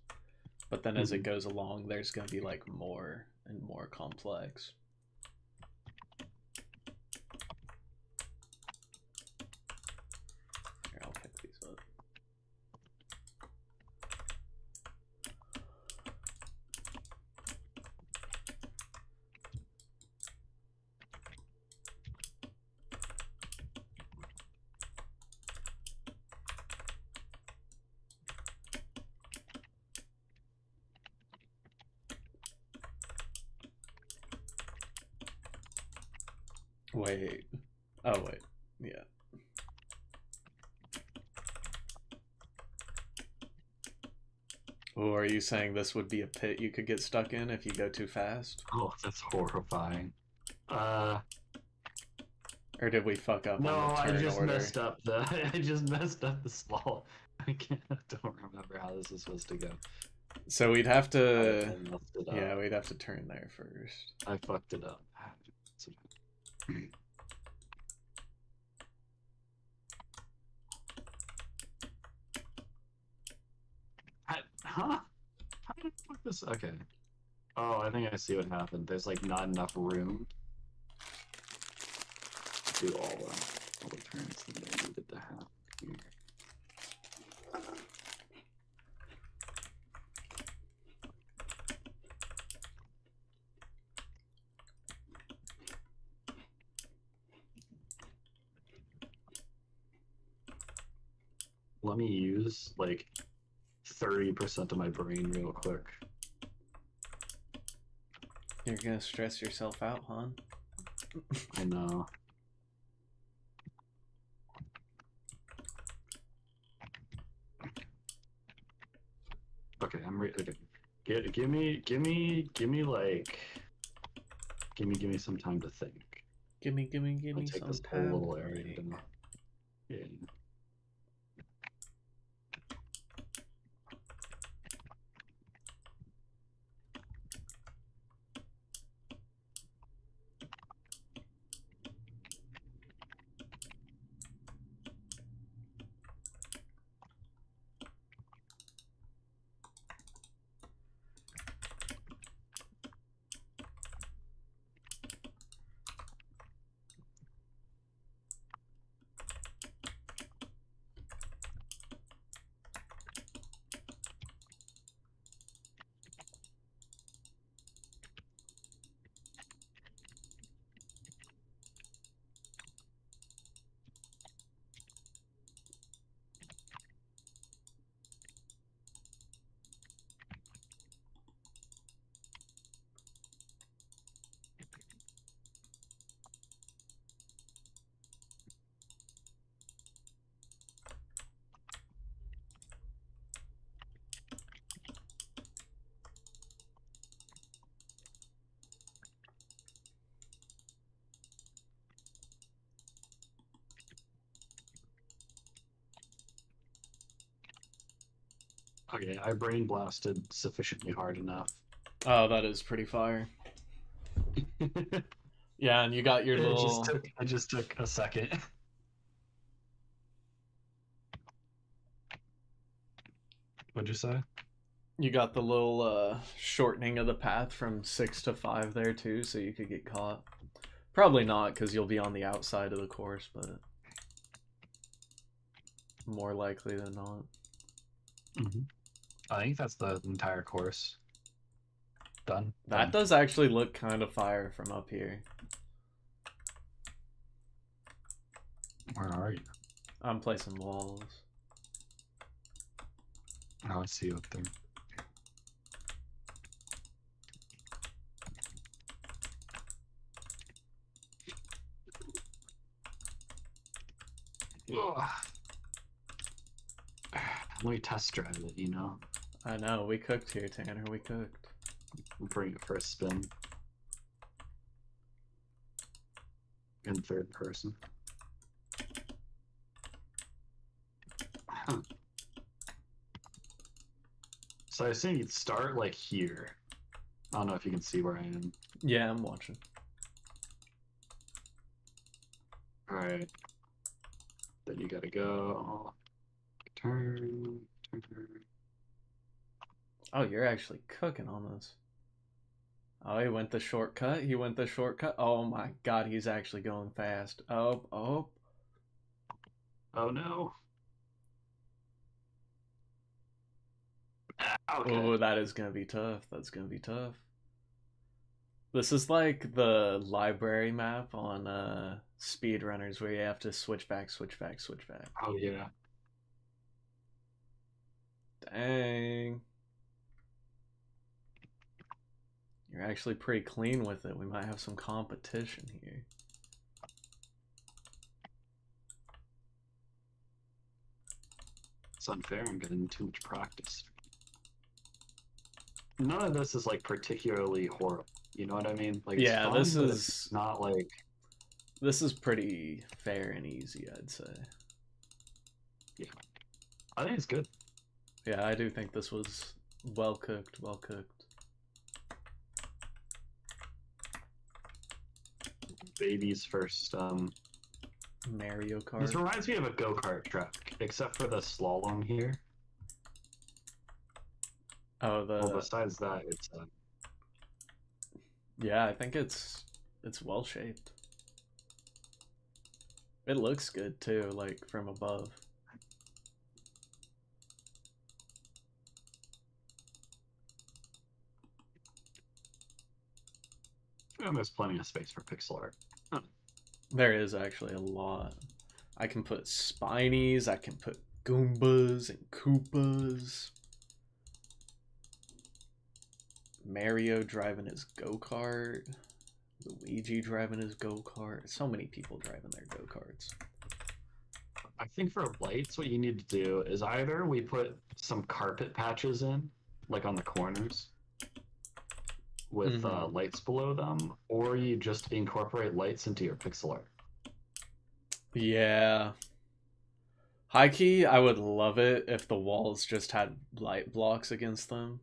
But then as it goes along, there's going to be, like, more and more complex. Here, I'll pick these up. Wait. Oh, wait. Yeah. Oh, are you saying this would be a pit you could get stuck in if you go too fast? Oh, that's horrifying. Or did we fuck up No, on the turn I just order? messed up the I just messed up the stall. I don't remember how this is supposed to go. So we'd have to... I messed it up. Yeah, we'd have to turn there first. I fucked it up. Huh? How did I fuck this? Okay. Oh, I think I see what happened. There's like not enough room. do all the turns that I needed to have here. Let me use like 30% of my brain real quick. You're gonna stress yourself out, hon? I know. Okay, I'm ready. Okay. Give me some time to think. Give me I'll take some this whole time. little area to yeah. Okay, I brain blasted sufficiently hard enough. Oh, that is pretty fire. Yeah, and you got your little... It just took a second. What'd you say? You got the little shortening of the path from 6 to 5 there too, so you could get caught. Probably not, because you'll be on the outside of the course, but more likely than not. Mm-hmm. I think that's the entire course. Done. That does actually look kind of fire from up here. Where are you? I'm placing walls. Oh, I see you up there. Ugh. Let me test drive it, you know? I know, we cooked here, Tanner, we cooked. We'll bring it for a spin. In third person. Huh. So I was saying you'd start like here. I don't know if you can see where I am. Yeah, I'm watching. Alright. Then you gotta go. Turn. Oh, you're actually cooking on this. Oh, he went the shortcut. He went the shortcut. Oh my god, he's actually going fast. Oh. Oh no. Okay. Oh, that is gonna be tough. That's gonna be tough. This is like the library map on speedrunners where you have to switch back. Oh yeah. Dang. You're actually pretty clean with it. We might have some competition here. It's unfair. I'm getting too much practice. None of this is like particularly horrible. You know what I mean? Like, Yeah, it's fun, this but is it's not like. This is pretty fair and easy, I'd say. Yeah, I think it's good. Yeah, I do think this was well cooked. Baby's first. Mario Kart. This reminds me of a go-kart track, except for the slalom here. Oh, Well, besides that, it's. Yeah, I think it's well shaped. It looks good too, like from above. And there's plenty of space for pixel art. Huh. There is actually a lot. I can put Spinies, I can put Goombas and Koopas. Mario driving his go-kart. Luigi driving his go-kart. So many people driving their go-karts. I think for lights, what you need to do is either we put some carpet patches in, like on the corners, with lights below them, or you just incorporate lights into your pixel art. Yeah. High key, I would love it if the walls just had light blocks against them.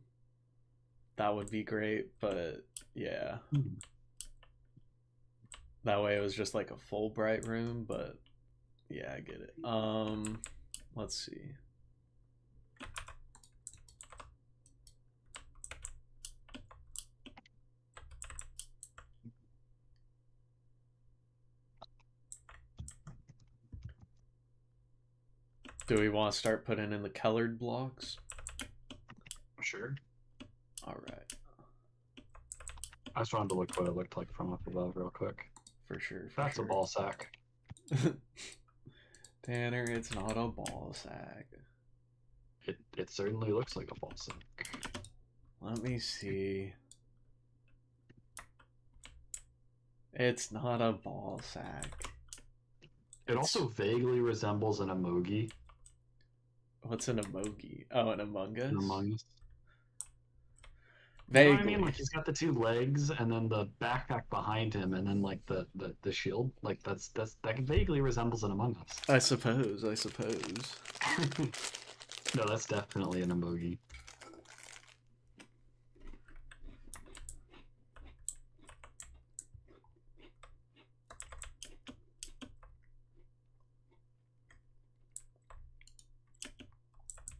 That would be great, but yeah. That way it was just like a full bright room, but yeah, I get it. Let's see. Do we want to start putting in the colored blocks? Sure. All right. I just wanted to look what it looked like from up above real quick. For sure. That's a ball sack. Tanner, it's not a ball sack. It certainly looks like a ball sack. Let me see. It's not a ball sack. It also vaguely resembles an emoji. What's an emoji? Oh, an Among Us? An Among Us. Vaguely. You know what I mean? Like he's got the two legs and then the backpack behind him and then like the shield. Like that vaguely resembles an Among Us. I suppose. No, that's definitely an emoji.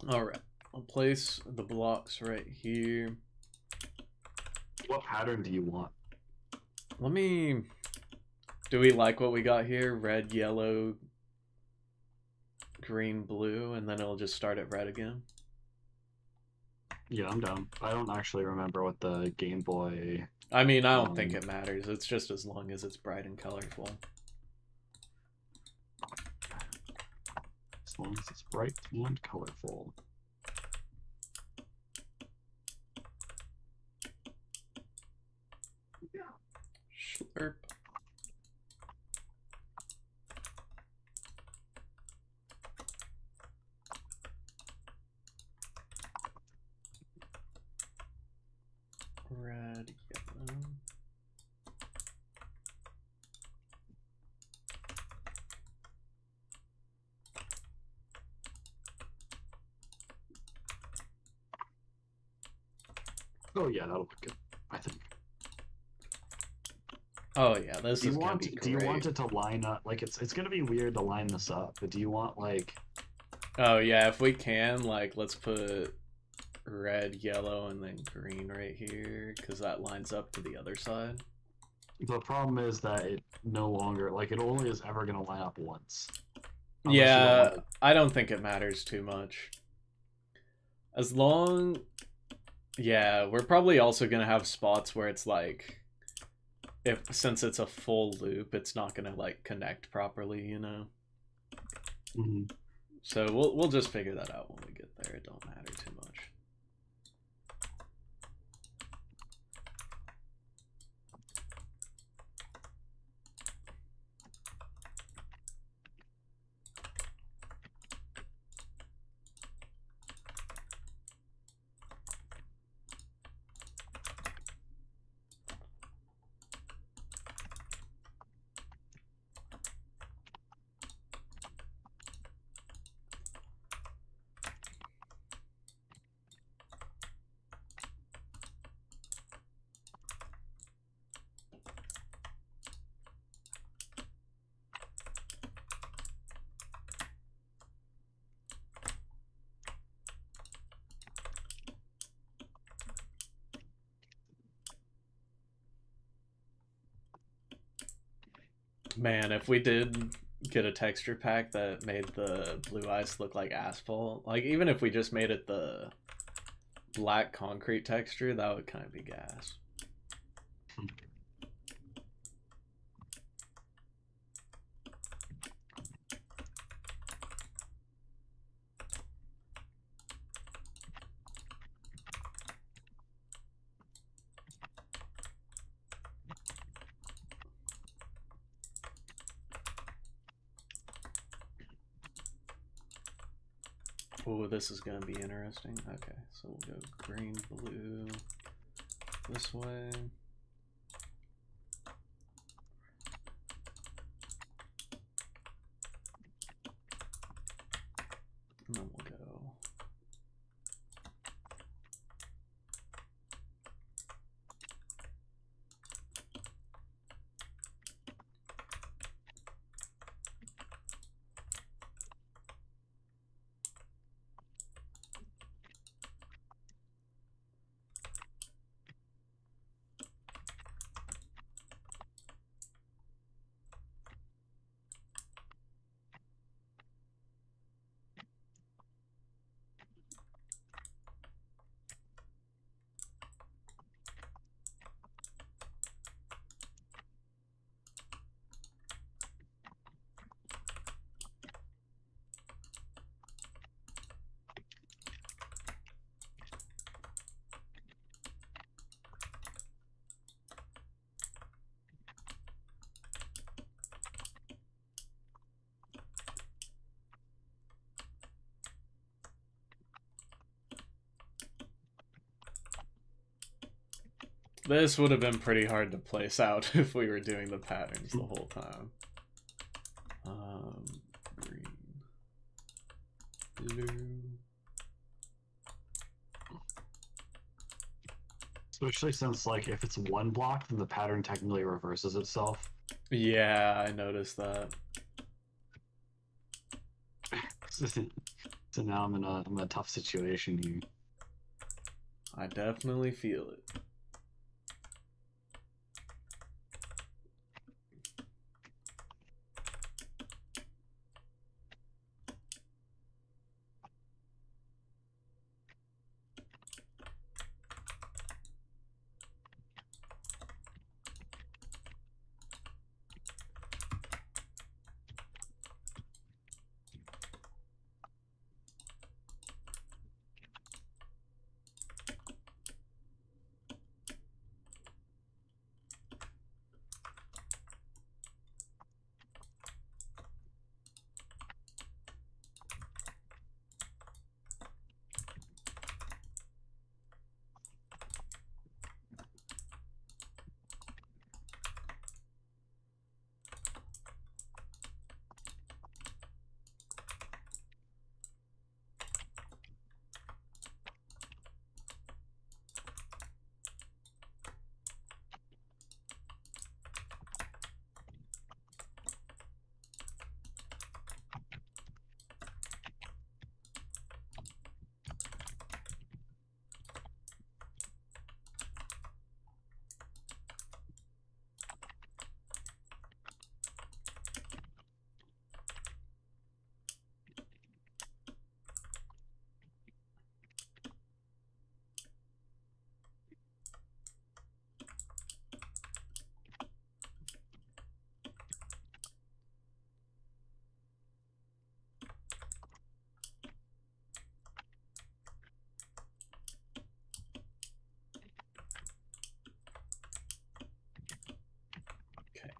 Alright. I'll place the blocks right here. What pattern do you want? Let me... Do we like what we got here? Red, yellow, green, blue, and then it'll just start at red again? Yeah, I'm down. I don't actually remember what the Game Boy... I mean, I don't think it matters. It's just as long as it's bright and colorful. As long as it's bright and colorful. Slurp. Red, yellow. Oh yeah, that'll look good, I think. Oh yeah, this is gonna be great. Do you want it to line up? Like it's gonna be weird to line this up, but do you want like... Oh yeah, if we can, like, let's put red, yellow, and then green right here, because that lines up to the other side. The problem is that it no longer, like, it only is ever gonna line up once. Yeah, I don't think it matters too much. As long... Yeah, we're probably also gonna have spots where it's like... Since it's a full loop, it's not gonna, like, connect properly, you know? Mm-hmm. So we'll just figure that out when we get there. It don't matter too much. Man, if we did get a texture pack that made the blue ice look like asphalt. Like, even if we just made it the black concrete texture, that would kind of be gas. Oh, this is gonna be interesting. Okay, so we'll go green, blue this way. And then we'll go This would have been pretty hard to place out if we were doing the patterns the whole time. Green, blue. Especially since, like, if it's one block, then the pattern technically reverses itself. Yeah, I noticed that. So now I'm in a tough situation here. I definitely feel it.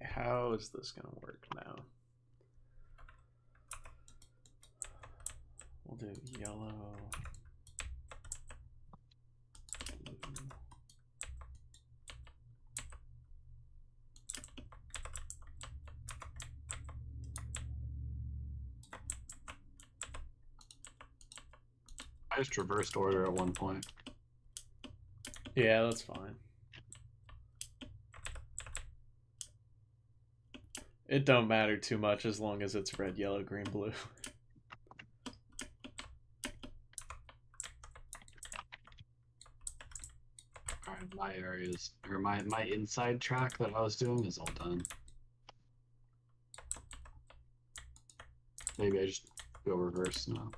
How is this gonna work now? We'll do yellow, blue. I just reversed order at one point. Yeah, that's fine. It don't matter too much as long as it's red, yellow, green, blue. Alright, my areas, or my inside track that I was doing is all done. Maybe I just go reverse now.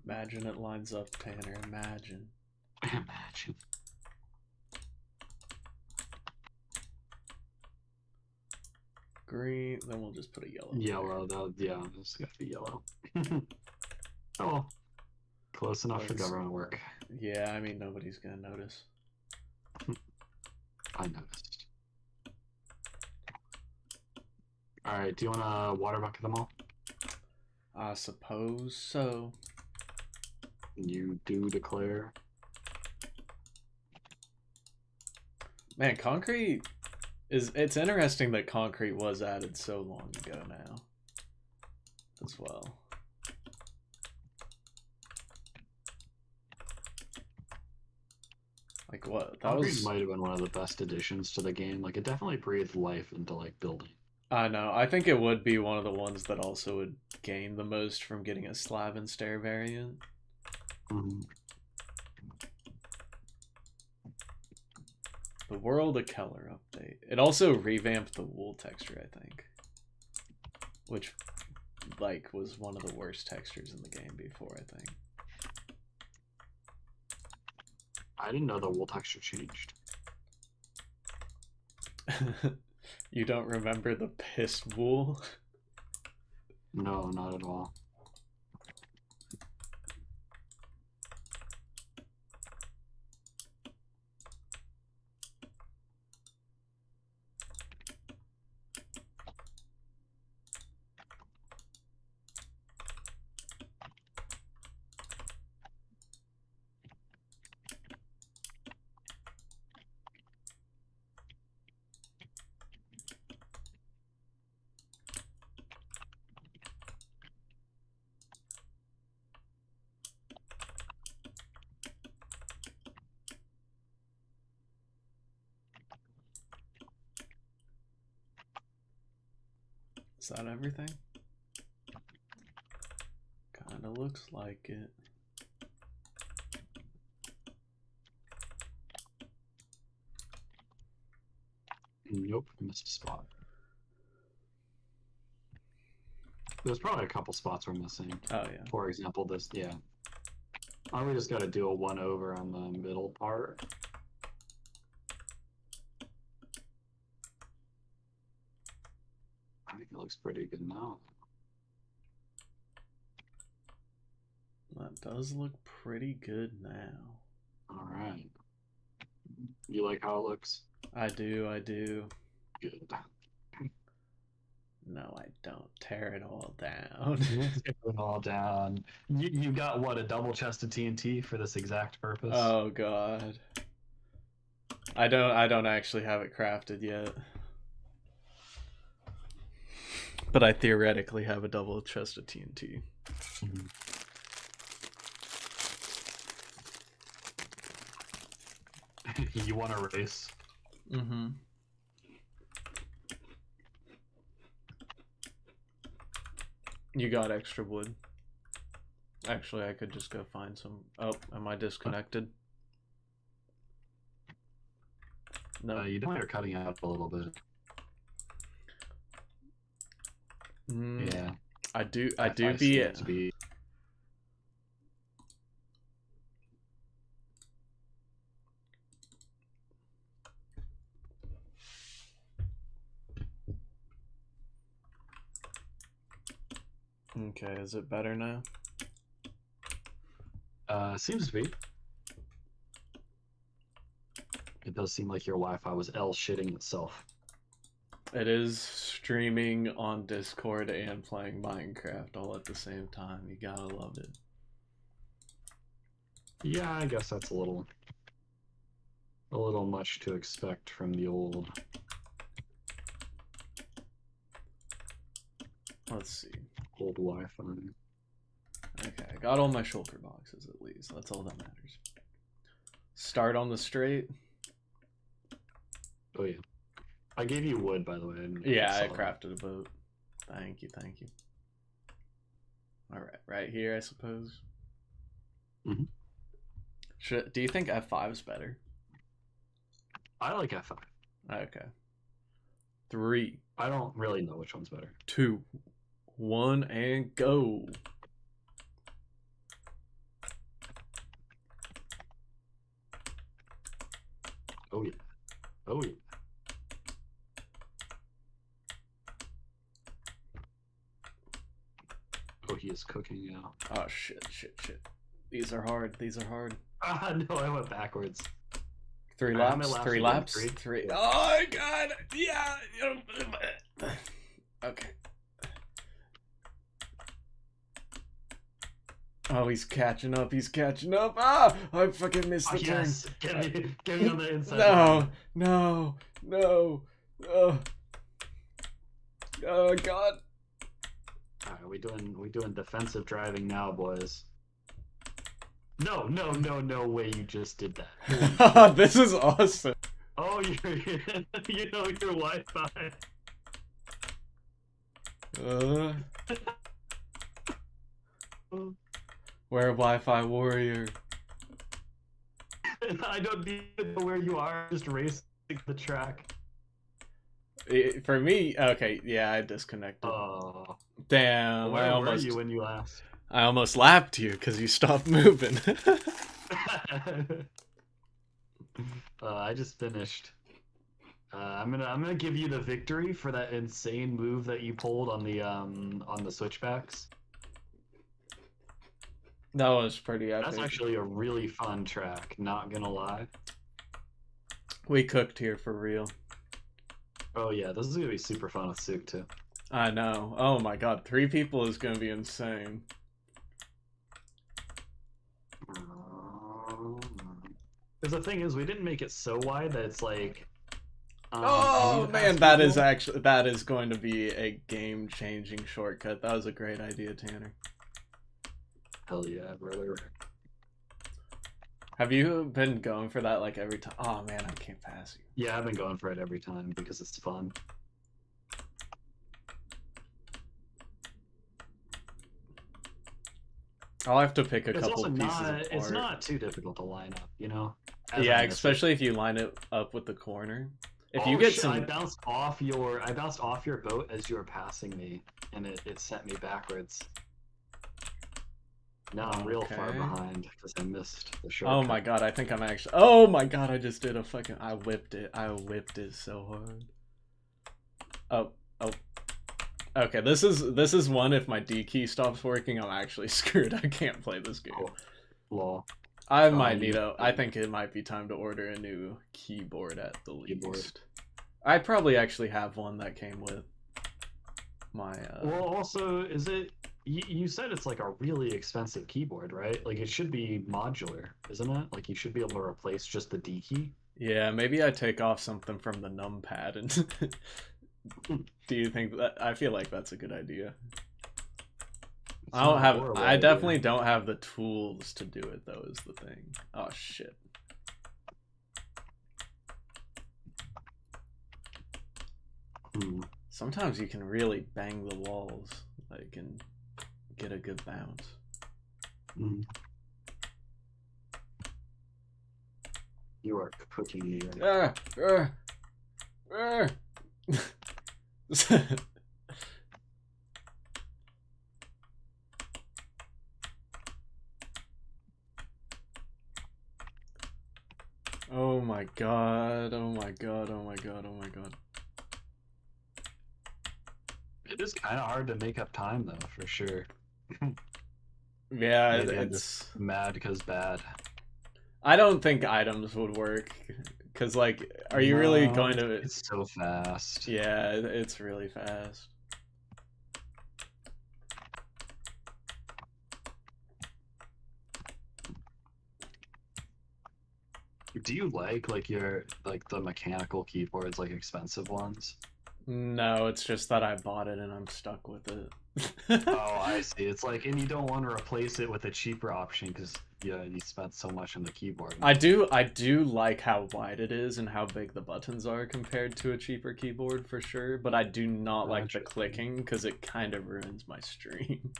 Imagine it lines up, Tanner. Imagine. Imagine. Green, then we'll just put a yellow. Yellow, though. Yeah, it's got to be yellow. Oh, close enough for government work. Yeah, I mean, nobody's gonna notice. I noticed. Alright, do you want to water bucket them all? I suppose so. You do declare. Man, concrete is... It's interesting that concrete was added so long ago now. As well. Like what? That Concrete might have been one of the best additions to the game. Like, it definitely breathed life into, like, building. I know. I think it would be one of the ones that also would gain the most from getting a slab and stair variant. Mm-hmm. The World of Keller update. It also revamped the wool texture, I think. Which, like, was one of the worst textures in the game before, I think. I didn't know the wool texture changed. You don't remember the pissed wool? No, not at all. Is that everything? Kinda looks like it. Nope, missed a spot. There's probably a couple spots we're missing. Oh yeah. For example, this, yeah. Oh, we just got to do a 1/over on the middle part. I think it looks pretty good now. That does look pretty good now. All right. You like how it looks? I do, I do. Good. No, I don't. Tear it all down. Tear it all down. You got what, a double chest of TNT for this exact purpose? Oh god. I don't actually have it crafted yet. But I theoretically have a double chest of TNT. Mm-hmm. You want to race? Mm-hmm. You got extra wood. Actually, I could just go find some. Oh, am I disconnected? No. You definitely are cutting out a little bit. Yeah. I do be it. Okay, is it better now? Seems to be. It does seem like your Wi-Fi was shitting itself. It is streaming on Discord and playing Minecraft all at the same time. You gotta love it. Yeah, I guess that's a little much to expect from the old. Let's see. Old Wi-Fi. Okay, I got all my shulker boxes at least. That's all that matters. Start on the straight. Oh yeah. I gave you wood, by the way. Yeah, I crafted a boat. Thank you, thank you. Alright, right here, I suppose. Mm-hmm. Do you think F5 is better? I like F5. Okay. 3. I don't really know which one's better. 2, 1, and go. Oh yeah. Oh yeah. Oh, he is cooking now. Oh shit, shit, shit. These are hard. These are hard. Ah, no, I went backwards. 3 How many laps. laps 3 are laps. there? 3. Oh my god. Yeah. Okay. Oh, he's catching up. He's catching up. Ah! I fucking missed the turn. Yes, get me on the inside. No, no, no. Oh god. Alright, we doing defensive driving now, boys. No way you just did that. This is awesome. Oh, you know your Wi-Fi. We're a Wi-Fi warrior. I don't need to know where you are, just racing the track. For me, okay, yeah, I disconnected. Damn, Where were you when you last? I almost lapped you because you stopped moving. I just finished. I'm gonna give you the victory for that insane move that you pulled on the switchbacks. That was pretty epic. That's actually a really fun track, not gonna lie. We cooked here for real. Oh yeah, this is gonna be super fun with Sook too. I know. Oh my god, 3 people is gonna be insane. Because the thing is, we didn't make it so wide that it's like. Oh man, that is going to be a game-changing shortcut. That was a great idea, Tanner. Hell yeah, brother. Have you been going for that like every time? Oh man, I can't pass you. Yeah, I've been going for it every time because it's fun. I'll have to pick a couple also pieces of art. It's not too difficult to line up, you know? Yeah, especially if you line it up with the corner. If you get some, I bounced off your boat as you were passing me, and it sent me backwards. Now I'm real far behind because I missed the shortcut. Oh my god, I think I'm actually. Oh my god, I just did a fucking. I whipped it. I whipped it so hard. Oh. Okay, this is one. If my D key stops working, I'm actually screwed. I can't play this game. Oh, lol. I might need a. I think it might be time to order a new keyboard at the least. I probably actually have one that came with my. Well, also, is it? You said it's like a really expensive keyboard, right? Like it should be modular, isn't it? Like you should be able to replace just the D key. Yeah, maybe I take off something from the numpad and. Do you think that? I feel like that's a good idea. I don't have. I definitely don't have the tools to do it though. Is the thing. Oh shit. Sometimes you can really bang the walls, like, and get a good bounce. You are cooking me right now. Oh my god, oh my god, oh my god, oh my god. It is kind of hard to make up time though, for sure. Yeah, Maybe I'm just it's. mad because bad. I don't think items would work, because like, are you really No, going to? it's so fast. Yeah, it's really fast. Do you like your like the mechanical keyboards, like expensive ones? No, it's just that I bought it and I'm stuck with it. Oh, I see. It's like, and you don't want to replace it with a cheaper option because yeah, you spent so much on the keyboard. I do like how wide it is and how big the buttons are compared to a cheaper keyboard for sure, but I do not like the clicking because it kind of ruins my stream.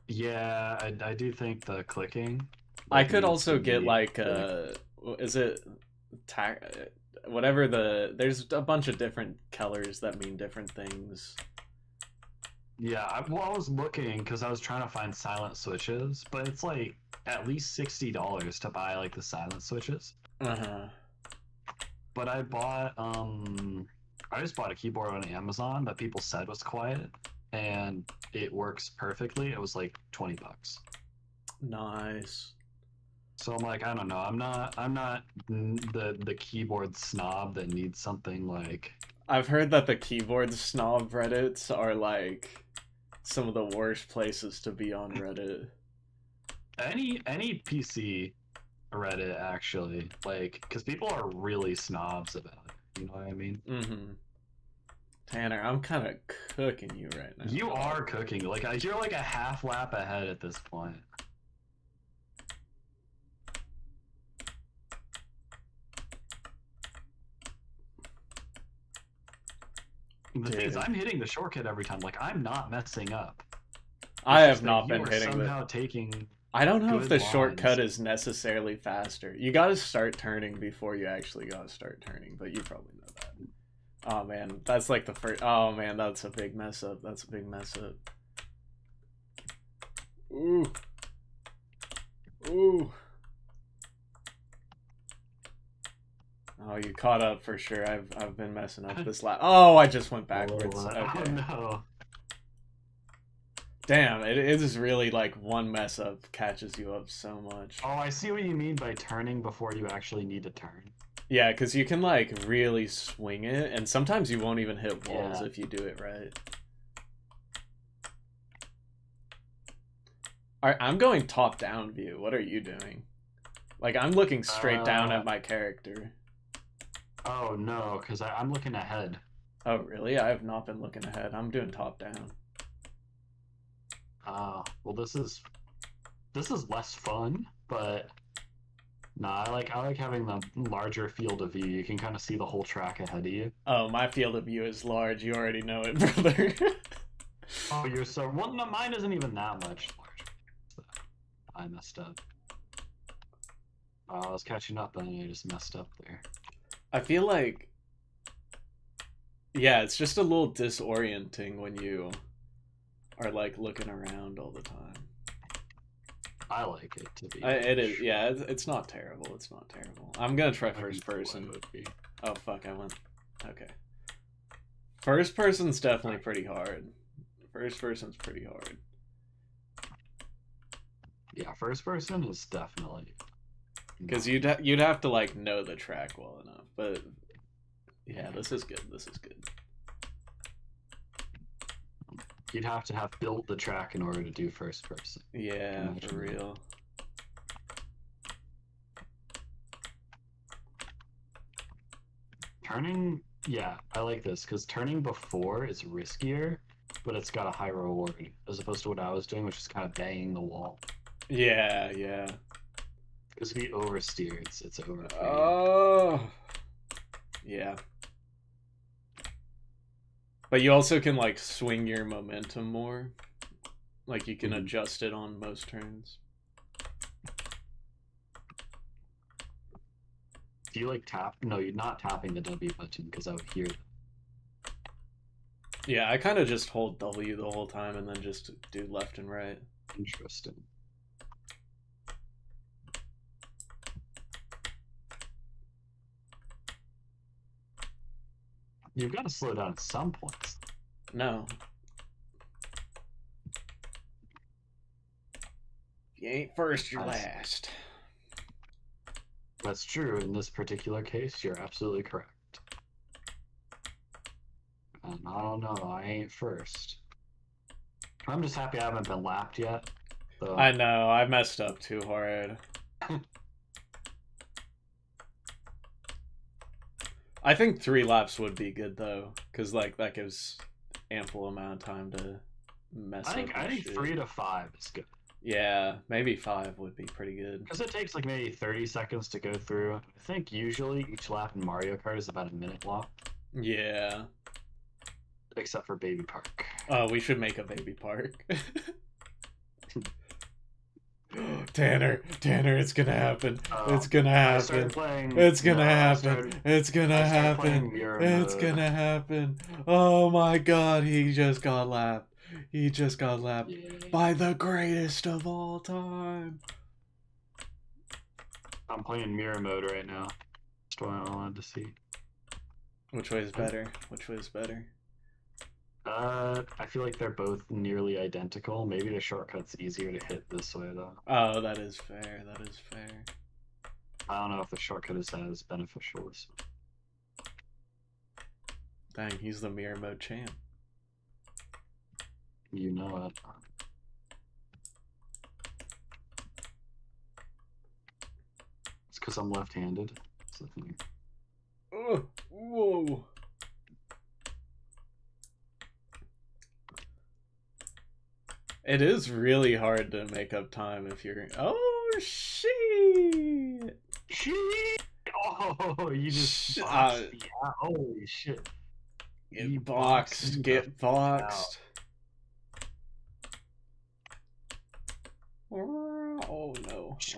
Yeah, I do think the clicking. I Like, could needs also to get be like fixed. is it whatever there's a bunch of different colors that mean different things. Yeah, well, I was looking because I was trying to find silent switches, but it's like at least $60 to buy like the silent switches. Uh-huh. But I just bought a keyboard on Amazon that people said was quiet, and it works perfectly. It was like $20. Nice. So I'm like, I don't know. I'm not the keyboard snob that needs something like. I've heard that the keyboard snob Reddits are like some of the worst places to be on Reddit. Any PC Reddit actually, like, because people are really snobs about it. You know what I mean? Mm-hmm. Tanner, I'm kind of cooking you right now. You are cooking. Like, you're like a half lap ahead at this point. The thing is, I'm hitting the shortcut every time. Like, I'm not messing up. I have not been hitting somehow taking. I don't know if the good shortcut lines. is necessarily faster. You gotta start turning before you actually gotta start turning, but you probably know that. Oh man, that's like the first. Oh man, that's a big mess up. That's a big mess up. Ooh. Ooh. Oh, you caught up for sure. I've been messing up this lap. Oh, I just went backwards. Oh, Okay. oh no. Damn, it is really like one mess up catches you up so much. Oh, I see what you mean by turning before you actually need to turn. Yeah, because you can like really swing it, and sometimes you won't even hit walls Yeah. if you do it right. Alright, I'm going top-down view. What are you doing? Like, I'm looking straight down at my character. Oh no, because I'm looking ahead. Oh, really? I have not been looking ahead. I'm doing top-down. Well, this is less fun, but nah, I like having the larger field of view. You can kind of see the whole track ahead of you. Oh, my field of view is large. You already know it, brother. Oh, you're so well. No, mine isn't even that much larger. I messed up. I was catching up, and I just messed up there. I feel like, yeah, it's just a little disorienting when you are like looking around all the time. I like it to be. It is, yeah. It's not terrible. It's not terrible. I'm gonna try first person. Oh fuck! I went. Okay. First person's definitely pretty hard. First person's pretty hard. Yeah, first person is definitely. Because you'd have to like know the track well enough, but yeah, this is good. This is good. You'd have to have built the track in order to do first person. Yeah, for real. Turning, yeah, I like this because turning before is riskier, but it's got a high reward as opposed to what I was doing, which is kind of banging the wall. Yeah, yeah. Because if you oversteer, it's over. Oh, yeah. But you also can like swing your momentum more. Like you can adjust it on most turns. Do you like tap? No, you're not tapping the W button because I would hear it. Yeah, I kind of just hold W the whole time and then just do left and right. Interesting. You've got to slow down at some points. No. You ain't first, you're last. That's true. In this particular case, you're absolutely correct. And I don't know, I ain't first. I'm just happy I haven't been lapped yet. So. I know, I messed up too hard. I think 3 laps would be good though, because like that gives ample amount of time to mess up. I think 3 to 5 is good. Yeah, maybe 5 would be pretty good. Because it takes like maybe 30 seconds to go through. I think usually each lap in Mario Kart is about a minute long. Yeah. Except for Baby Park. Oh, we should make a Baby Park. Tanner, it's gonna happen. It's gonna happen. It's gonna happen. It's gonna happen. It's gonna happen. Oh my god, he just got lapped. He just got lapped by the greatest of all time. I'm playing mirror mode right now. That's what I wanted to see. Which way is better? Which way is better? I feel like they're both nearly identical. Maybe the shortcut's easier to hit this way, though. Oh, that is fair. That is fair. I don't know if the shortcut is as beneficial as... Dang, he's the mirror mode champ. You know it. It's because I'm left-handed. That's the thing. Oh, whoa. It is really hard to make up time if you're... Oh, shit! Shit! Oh, you just boxed me out. Holy shit. Get boxed. Get boxed. Oh, no. Oh,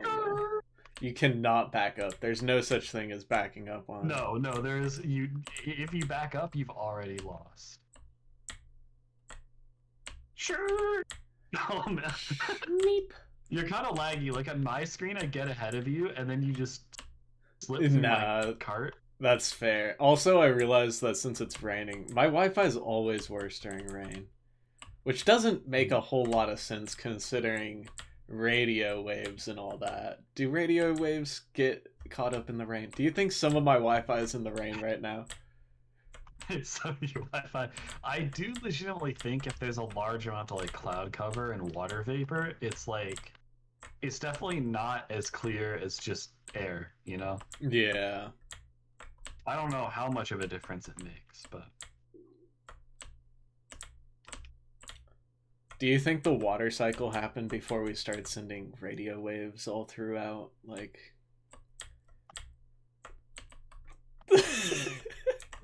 no. You cannot back up. There's no such thing as backing up on... No, there is... If you back up, you've already lost. Sure! Oh man. Meep. You're kind of laggy. Like on my screen, I get ahead of you, and then you just slip through my cart. That's fair. Also, I realized that since it's raining, my Wi-Fi is always worse during rain, which doesn't make a whole lot of sense considering radio waves and all that. Do radio waves get caught up in the rain? Do you think some of my Wi-Fi is in the rain right now? Some of your Wi-Fi. I do legitimately think if there's a large amount of like cloud cover and water vapor, it's like it's definitely not as clear as just air, you know? Yeah. I don't know how much of a difference it makes, but do you think the water cycle happened before we started sending radio waves all throughout? Like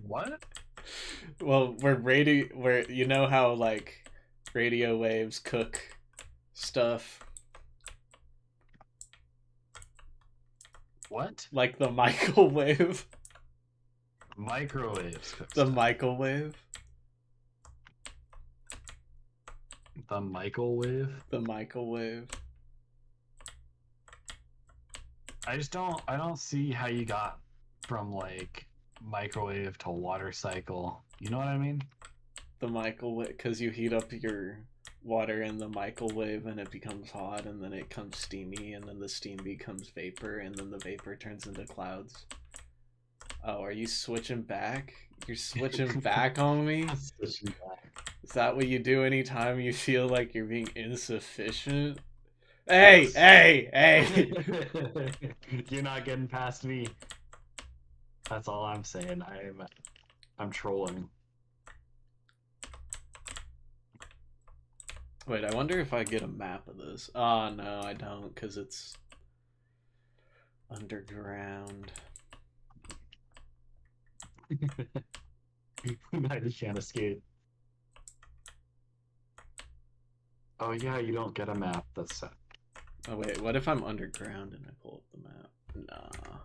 what? Well, where you know how like radio waves cook stuff? What? Like the microwave? Microwaves cook the stuff. Microwave? The microwave? The microwave. I don't see how you got from like microwave to water cycle. You know what I mean? The microwave, because you heat up your water in the microwave and it becomes hot and then it becomes steamy and then the steam becomes vapor and then the vapor turns into clouds. Oh, are you switching back? You're switching back on me? Switching back. Is that what you do anytime you feel like you're being insufficient? Hey! You're not getting past me. That's all I'm saying. I'm trolling. Wait, I wonder if I get a map of this. Oh, no, I don't, because it's underground. I just can't escape. Oh yeah, you don't get a map. That's sad. Oh wait, what if I'm underground and I pull up the map? Nah.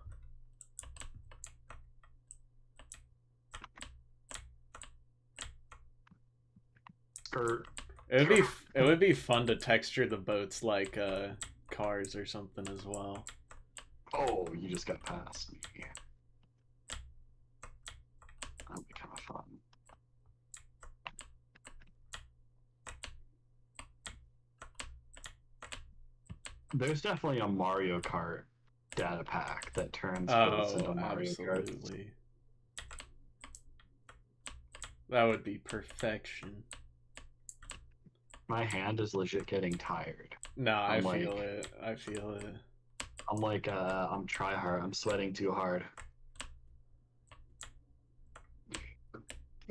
Skirt. It would be fun to texture the boats like cars or something as well. Oh, you just got past me. That'd be kind of fun. There's definitely a Mario Kart data pack that turns boats Oh, into Mario Kart. absolutely. That would be perfection. My hand is legit getting tired. No, I I'm feel like, it. I feel it. I'm try hard. I'm sweating too hard.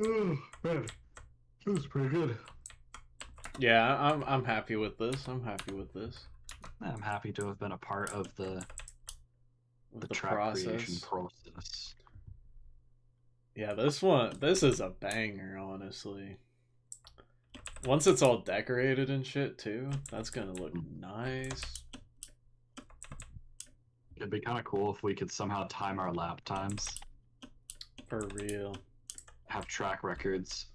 Oh man, that was pretty good. Yeah, I'm happy with this. I'm happy with this. I'm happy to have been a part of the With the track creation process. process. Yeah, this is a banger, honestly. Once it's all decorated and shit too, that's gonna look nice. It'd be kind of cool if we could somehow time our lap times, For real. have track records.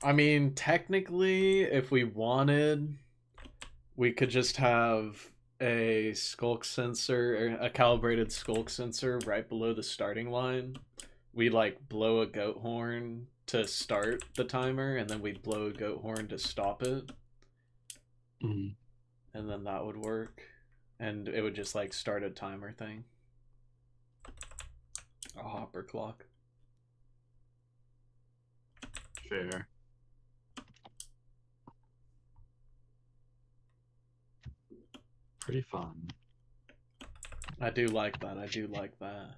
I mean, technically, if we wanted, we could just have a skulk sensor, a calibrated skulk sensor right below the starting line. We like blow a goat horn to start the timer, and then we blow a goat horn to stop it, Mm. and then that would work, and it would just like start a timer thing, a hopper clock. Fair. Pretty fun. I do like that. I do like that.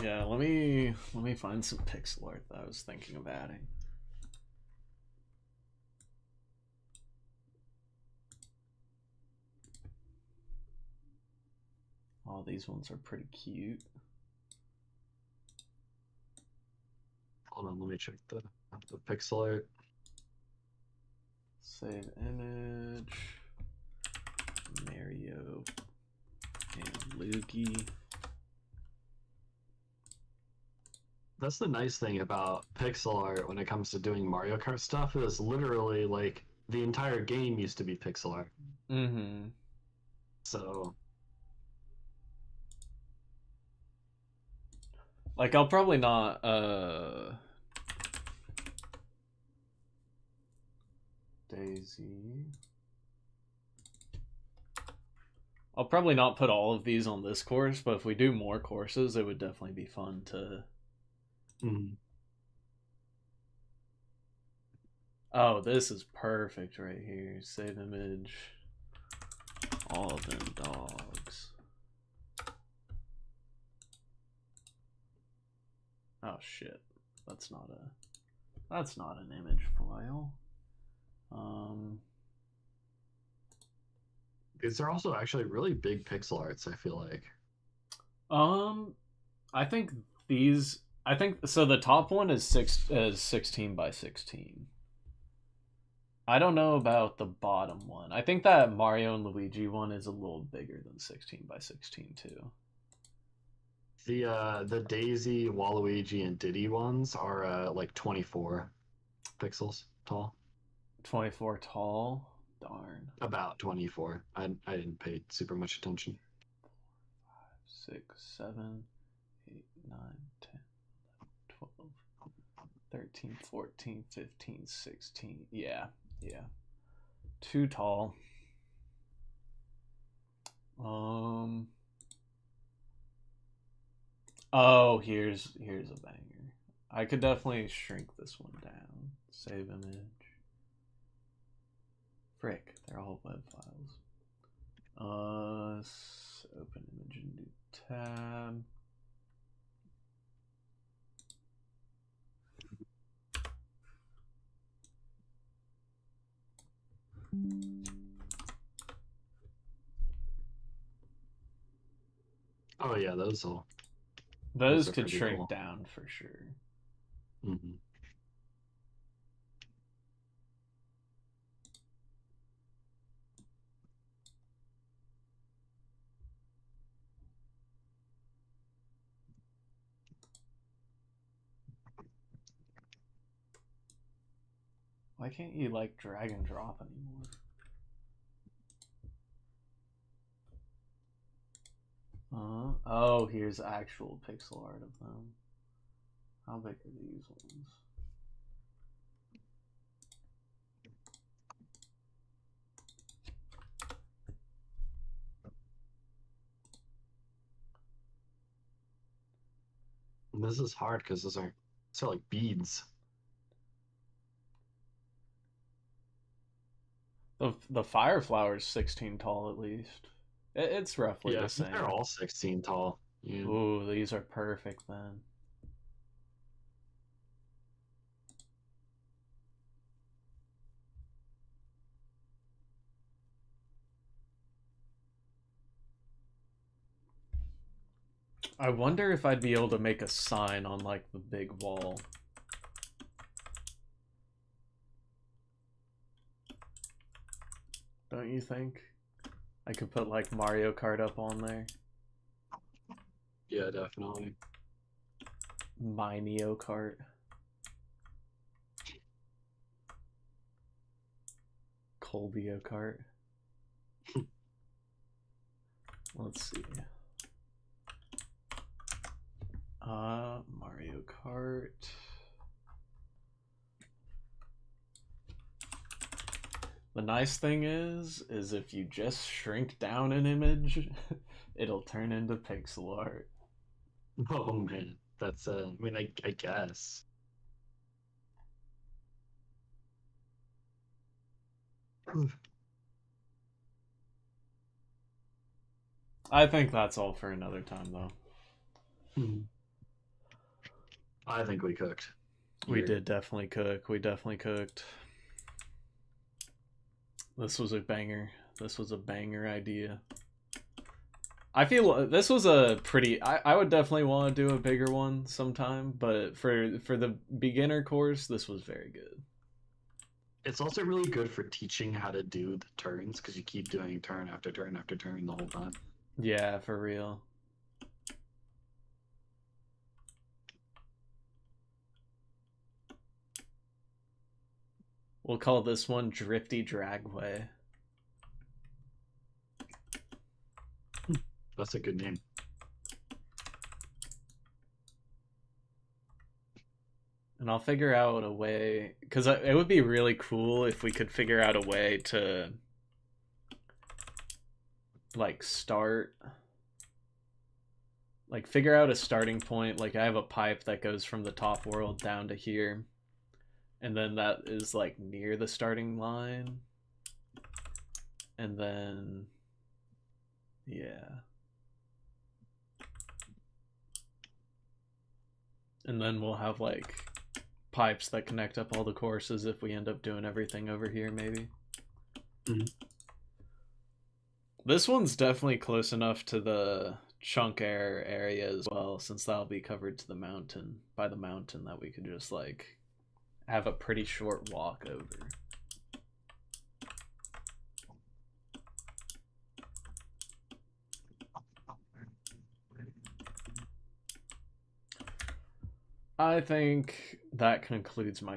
Yeah, let me find some pixel art that I was thinking of adding. Oh, these ones are pretty cute. Hold on, let me check the pixel art. Save image. Mario and Luigi. That's the nice thing about pixel art when it comes to doing Mario Kart stuff is literally like the entire game used to be pixel art. Mm-hmm. So Like I'll probably not Daisy. I'll probably not put all of these on this course, but if we do more courses, it would definitely be fun to. mm. Oh, this is perfect right here. Save image. All of them dogs. Oh shit. That's not an image file. These are also actually really big pixel arts, I feel like. I think I think so the top one is 16 by 16. I don't know about the bottom one. I think that Mario and Luigi one is a little bigger than 16 by 16 too. The Daisy, Waluigi, and Diddy ones are like 24 pixels tall. 24 tall. Darn. About 24. I didn't pay super much attention. 6, 7, 8, 9, 10, 12, 13, 14, 15, 16. Yeah. Too tall. Oh, here's a banger. I could definitely shrink this one down. Save image. Frick, they're all web files. Open image in new tab. Oh yeah, those Those are could pretty shrink cool. down for sure. Mm-hmm. Why can't you like drag and drop anymore? Oh, here's actual pixel art of them. How big are these ones? This is hard because those are like beads. The fire flower's 16 tall at least. It's roughly Yeah, the same. they're all 16 tall. Yeah. Ooh, these are perfect then. I wonder if I'd be able to make a sign on like the big wall. Don't you think? I could put like Mario Kart up on there. Yeah, definitely. My Neo Kart. Colbio Kart. Let's see. Mario Kart. The nice thing is if you just shrink down an image, it'll turn into pixel art. Oh man, that's I mean, I guess. I think that's all for another time, though. I think we cooked. We Here. did definitely cook. We definitely cooked. This was a banger. This was a banger idea. I feel this was a pretty... I would definitely want to do a bigger one sometime, but for the beginner course, this was very good. It's also really good for teaching how to do the turns because you keep doing turn after turn after turn the whole time. Yeah, for real. We'll call this one Drifty Dragway. That's a good name. And I'll figure out a way, because it would be really cool if we could figure out a way to like figure out a starting point. Like I have a pipe that goes from the top world down to here, and then that is like near the starting line, and then yeah, and then we'll have like pipes that connect up all the courses if we end up doing everything over here, maybe. Mm-hmm. This one's definitely close enough to the chunk air area as well, since that'll be covered to the mountain, by the mountain, that we could just like have a pretty short walk over. I think that concludes my